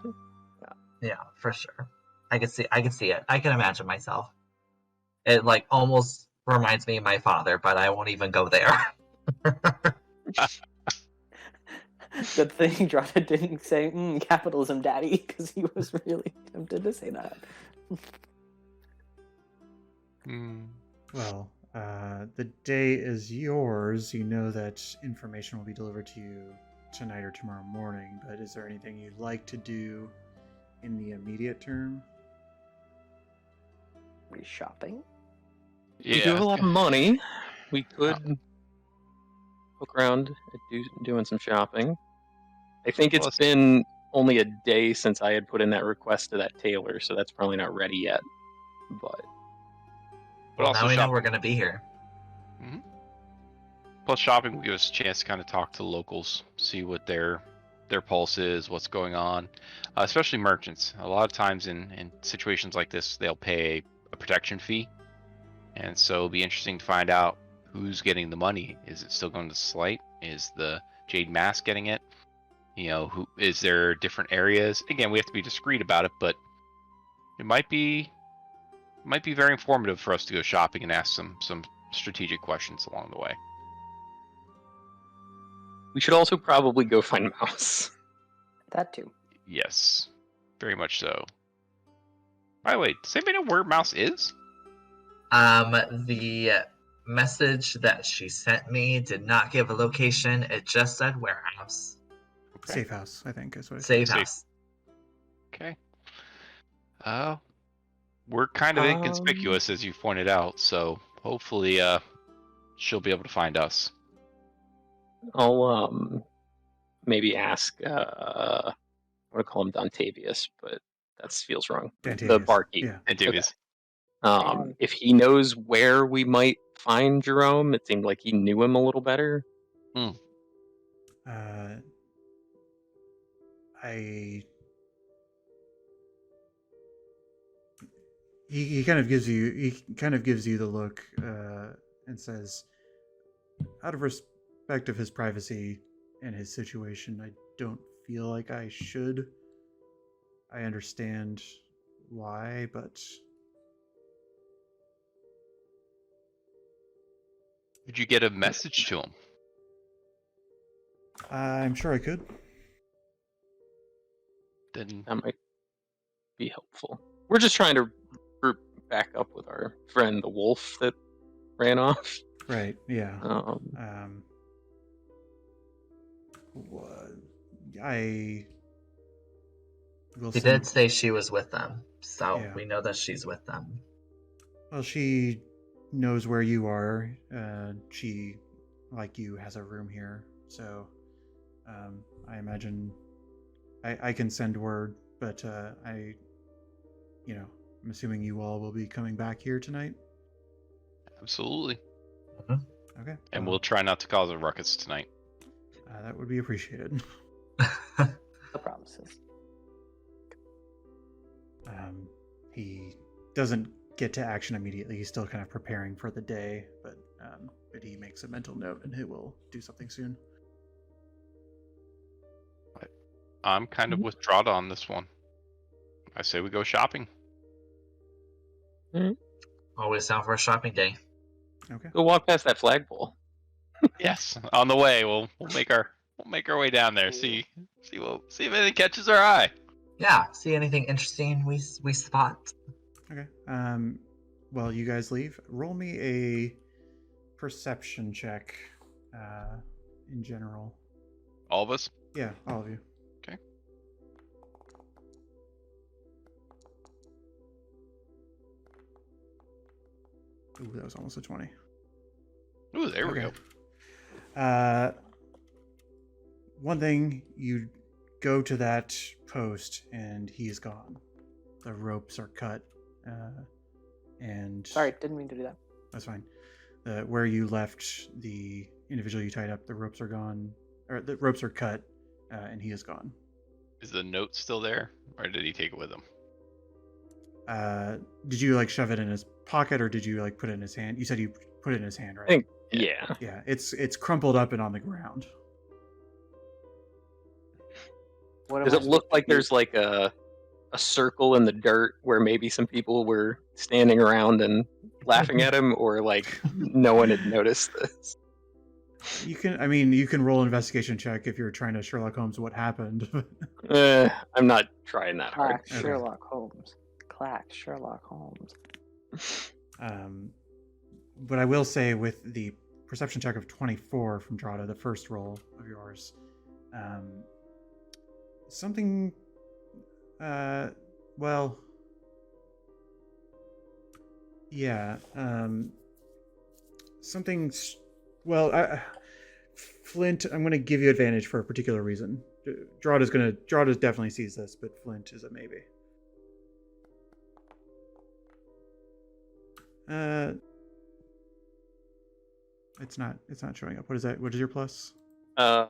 for sure. I can see it. I can imagine myself. It almost reminds me of my father, but I won't even go there. Good thing Drada didn't say capitalism, daddy, because he was really tempted to say that. Well, the day is yours. You know that information will be delivered to you tonight or tomorrow morning, but is there anything you'd like to do in the immediate term? Are we shopping? We do have a lot of money. We could look around at doing some shopping. I think it's Well, been only a day since I had put in that request to that tailor, so that's probably not ready yet. But Well, also now we know shopping. we're gonna be here. Plus, shopping will give us a chance to kind of talk to locals, see what their pulse is, what's going on, especially merchants. A lot of times in situations like this, they'll pay a protection fee, and so it'll be interesting to find out who's getting the money. Is it still going to Slight? Is the Jade Mask getting it? You know, who is there different areas? Again, we have to be discreet about it, but it might be very informative for us to go shopping and ask some strategic questions along the way. we should also probably go find Mouse. That too. Yes, very much so. By the way, does anybody know where Mouse is? The message that she sent me did not give a location. It just said warehouse. Okay. Safe house, I think, is what it Safe Safe. house. Okay. We're kind of inconspicuous, as you pointed out, so hopefully, she'll be able to find us. I'll maybe ask I want to call him Dontavius, but that feels wrong. The Dantavius. barkeep. Yeah. And Davies. If he knows where we might find Jerome, it seemed like he knew him a little better. He kind of gives you the look and says, out of respect of his privacy and his situation, I don't feel like I should. I understand why, but Did you get a message to him? I'm sure I could. Then That might be helpful. We're just trying to group back up with our friend the wolf that ran off. Right, yeah. Um, I will He send- did say she was with them, so Yeah. we know that she's with them. Well, she knows where you are. She, like you, has a room here. So I imagine I can send word, but I'm assuming you all will be coming back here tonight. absolutely. Okay. And we'll try not to cause a ruckus tonight. That would be appreciated. No promises. He doesn't get to action immediately. He's still kind of preparing for the day, but he makes a mental note and he will do something soon. I'm kind of with Drada on this one. I say we go shopping. Always down for a shopping day. Okay. go walk past that flagpole. Yes, on the way we'll make our way down there. See if anything catches our eye. Yeah, see anything interesting we spot. Okay. Well, you guys leave. Roll me a perception check in general. All of us. Yeah, all of you. Okay. Ooh, that was almost a 20. Ooh, there we go. One thing, you go to that post and he is gone. The ropes are cut, and Sorry, didn't mean to do that. that's fine. Where you left the individual you tied up, the ropes are gone, or the ropes are cut, and he is gone. Is the note still there, or did he take it with him? Did you like shove it in his pocket, or did you like put it in his hand? You said you put it in his hand, right? I think, yeah. Yeah, it's crumpled up and on the ground. What Does am it I look supposed like to do? there's like a circle in the dirt where maybe some people were standing around and laughing at him, or like no one had noticed this? You can roll an investigation check if you're trying to Sherlock Holmes what happened. I'm not trying that hard. Clack Sherlock Holmes. Clack Sherlock Holmes. But I will say, with the perception check of 24 from Drada, the first roll of yours, something, well, yeah, something, well, Flint, I'm going to give you advantage for a particular reason. Draught definitely sees this, but Flint is a maybe. It's not showing up. What is that? What is your plus? I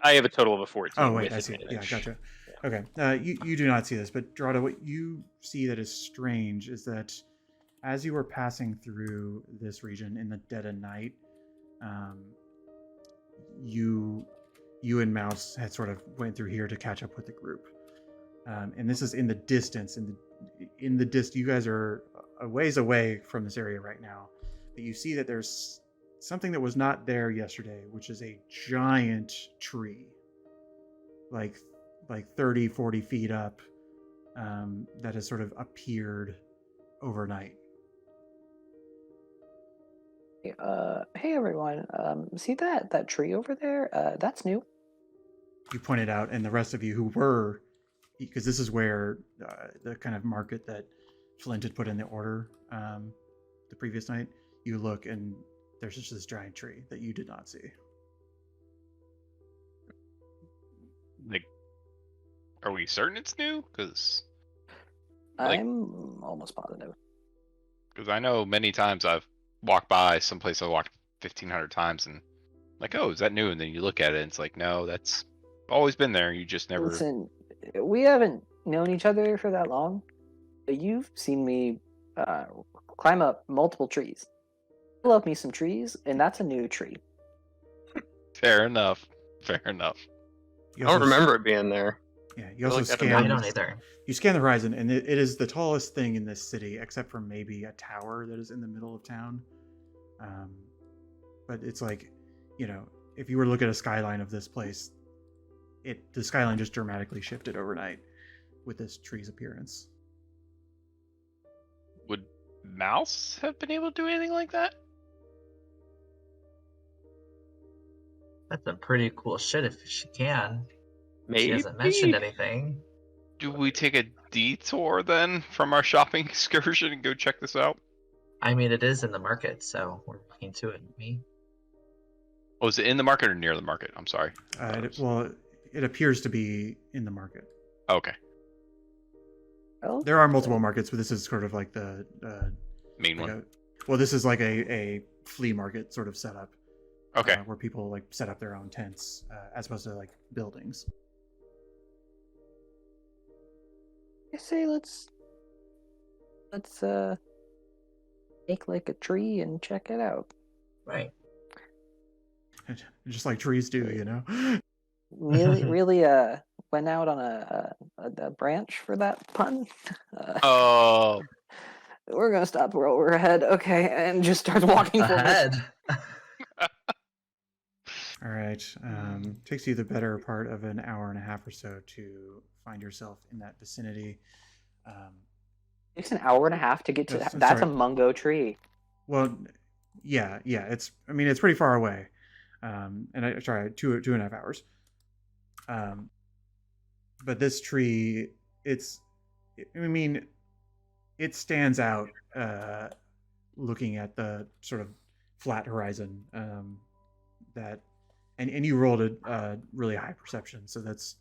have a total of a 14. Oh wait, with I see. Yeah, advantage. gotcha. Okay, you do not see this, but Draught, what you see that is strange is that as you were passing through this region in the dead of night, you and Mouse had sort of went through here to catch up with the group, and this is in the distance. In the distance, you guys are a ways away from this area right now, but you see that there's something that was not there yesterday, which is a giant tree, like 30, 40 feet up, that has sort of appeared overnight. Hey everyone, see that tree over there? That's new. You pointed out, and the rest of you who were, because this is where the kind of market that Flint had put in the order the previous night, you look and there's just this giant tree that you did not see. Like, are we certain it's new? Because I'm almost positive. I know many times I've walked by someplace I walked 1,500 times and like, oh, is that new? And then you look at it and it's like, no, that's always been there. You just never. Listen, we haven't known each other for that long, but you've seen me climb up multiple trees. I love me some trees, and that's a new tree. Fair enough. Fair enough. You I don't also remember it being there. Yeah, you also like that scan. I don't either. You scan the horizon, and it is the tallest thing in this city, except for maybe a tower that is in the middle of town. But it's like, if you were to look at a skyline of this place, the skyline just dramatically shifted overnight with this tree's appearance. Would Mouse have been able to do anything like that? That's a pretty cool shit if she can. Maybe. She hasn't mentioned anything. Do we take a detour then from our shopping excursion and go check this out? I mean, it is in the market, so we're looking to it. Me. Oh, is it in the market or near the market? I'm sorry. It appears to be in the market. Okay. Well, There are multiple markets, but this is sort of like the Main one. this is like a flea market sort of setup. Okay. Where people like set up their own tents as opposed to like buildings. I say let's make like a tree and check it out. Right. Just like trees do, Really went out on a branch for that pun. Oh, We're gonna stop where we're ahead, okay, and just start walking forward. Ahead. All right. Takes you the better part of an hour and a half or so to find yourself in that vicinity. Takes an hour and a half to get to Yes, that. That's sorry. a mungo tree. Well, yeah. It's pretty far away. Sorry, 2.5 hours. But this tree, it stands out looking at the sort of flat horizon and you rolled a really high perception, so that's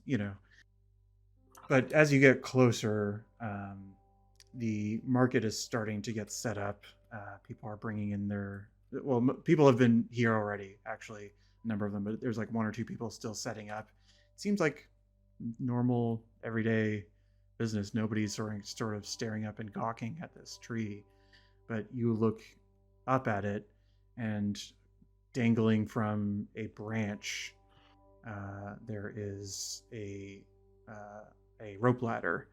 but as you get closer, the market is starting to get set up. People are bringing in people have been here already, actually, a number of them, but there's like one or two people still setting up. It seems like normal everyday business. Nobody's sort of staring up and gawking at this tree, but you look up at it, and dangling from a branch, there is a rope ladder,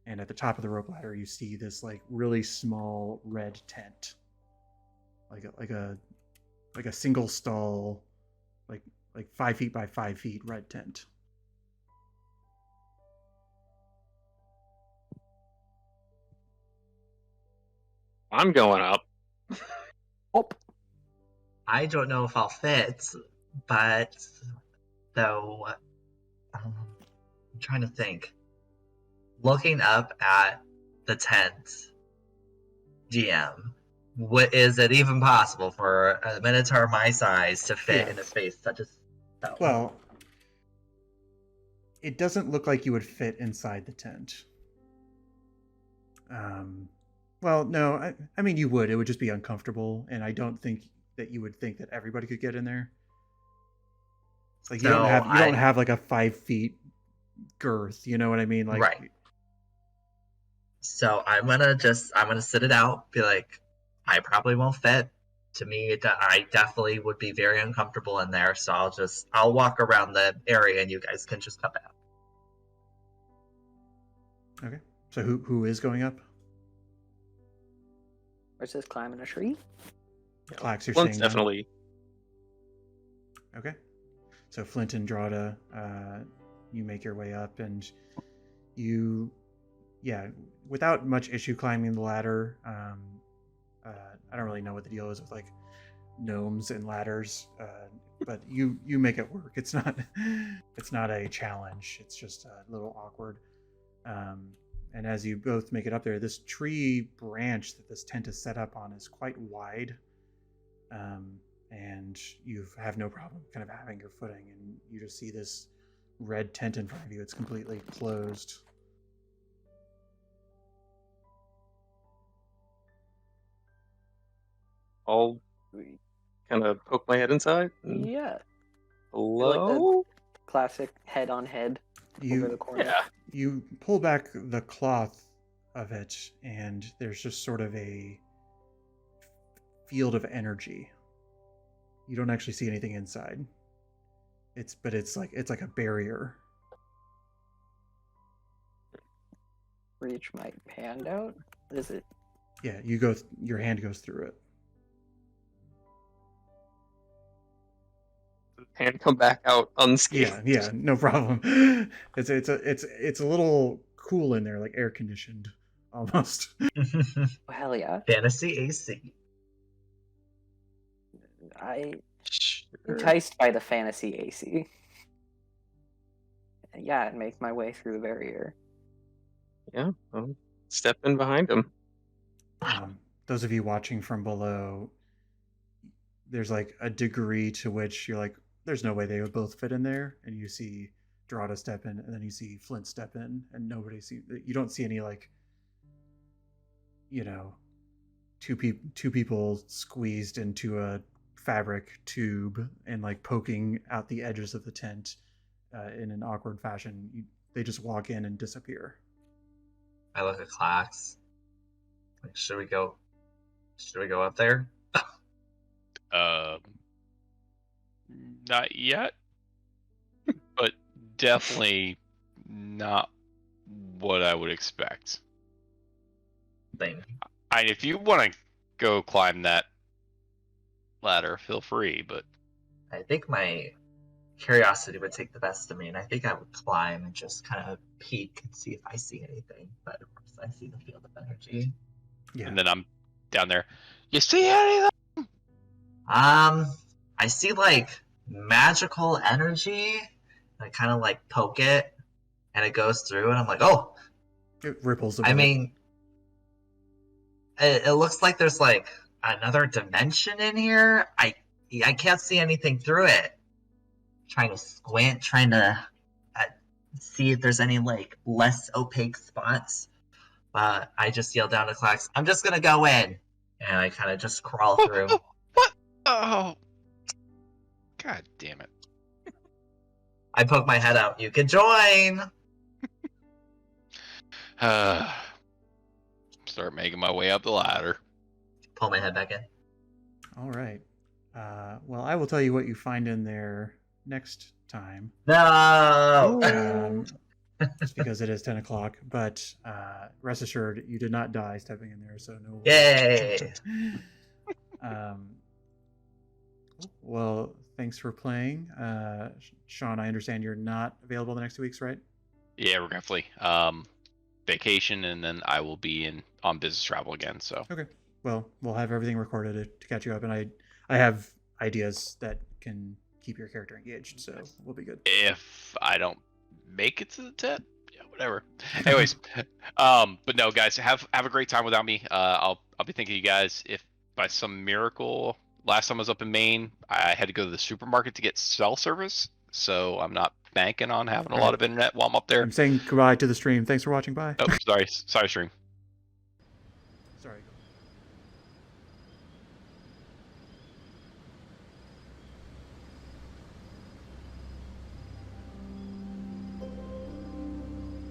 and at the top of the rope ladder, you see this like really small red tent, like a single stall, like 5 feet by 5 feet red tent. I'm going up. Oh, I don't know if I'll fit, but though I'm trying to think. Looking up at the tent, GM, is it even possible for a minotaur my size to fit in a space such as that? Well, it doesn't look like you would fit inside the tent. Well, no, I mean you would. It would just be uncomfortable, and I don't think that you would think that everybody could get in there. Like you So don't have like a 5 feet girth. You know what I mean? Like, Right. So I'm gonna sit it out. Be like, I probably won't fit. To me, I definitely would be very uncomfortable in there. So I'll walk around the area, and you guys can just come out. Okay. So who is going up? Versus climbing a tree. Clax, you're Flint's staying down? definitely. Okay. So Flint and Drada, you make your way up, and you, without much issue climbing the ladder. I don't really know what the deal is with like gnomes and ladders, but you make it work. It's not a challenge. It's just a little awkward. And as you both make it up there, this tree branch that this tent is set up on is quite wide. And you have no problem kind of having your footing, and you just see this red tent in front of you. It's completely closed. I'll kind of poke my head inside. Yeah. Hello? Classic head on head over the corner. Yeah. You pull back the cloth of it, and there's just sort of a field of energy. You don't actually see anything inside. It's like a barrier. Reach my hand out. Is it? Yeah, your hand goes through it. Hand come back out unscathed. Yeah, no problem. It's a little cool in there, like air conditioned almost. Oh, hell yeah! Fantasy AC. Sure. Enticed by the fantasy AC. Yeah, and make my way through the barrier. Yeah, I'll step in behind him. Those of you watching from below, there's like a degree to which you're like, there's no way they would both fit in there, and you see Drada step in, and then you see Flint step in, and you don't see any like, two people squeezed into a fabric tube and like poking out the edges of the tent in an awkward fashion. They just walk in and disappear. I look at Clax. Like, should we go up there? Not yet, but definitely not what I would expect. Thing. If you want to go climb that ladder, feel free, but I think my curiosity would take the best of me, and I think I would climb and just kind of peek and see if I see anything. But of course, I see the field of energy. Yeah. And then I'm down there. You see anything? I see like magical energy. I kind of like poke it, and it goes through, and I'm like, oh. It ripples a bit. I mean, it looks like there's like another dimension in here. I can't see anything through it. Trying to squint, trying to see if there's any like less opaque spots. But I just yell down to Clax, I'm just gonna go in, and I kind of just crawl through. What? Oh, god damn it! I poke my head out. You can join. Start making my way up the ladder. Pull my head back in. All right. Well, I will tell you what you find in there next time. No. Just because it is 10 o'clock. But rest assured, you did not die stepping in there, so no. Yay. Well, thanks for playing. Sean, I understand you're not available the next 2 weeks, right? Yeah, we're definitely vacation, and then I will be on business travel again. So Okay. Well, we'll have everything recorded to catch you up, and I have ideas that can keep your character engaged, so we'll be good. if I don't make it to the tent, yeah, whatever. Anyways, but no, guys, have a great time without me. I'll be thinking of you guys. If by some miracle, last time I was up in Maine, I had to go to the supermarket to get cell service, so I'm not banking on having a lot of internet while I'm up there. I'm saying goodbye to the stream. Thanks for watching. Bye. Oh, sorry, stream.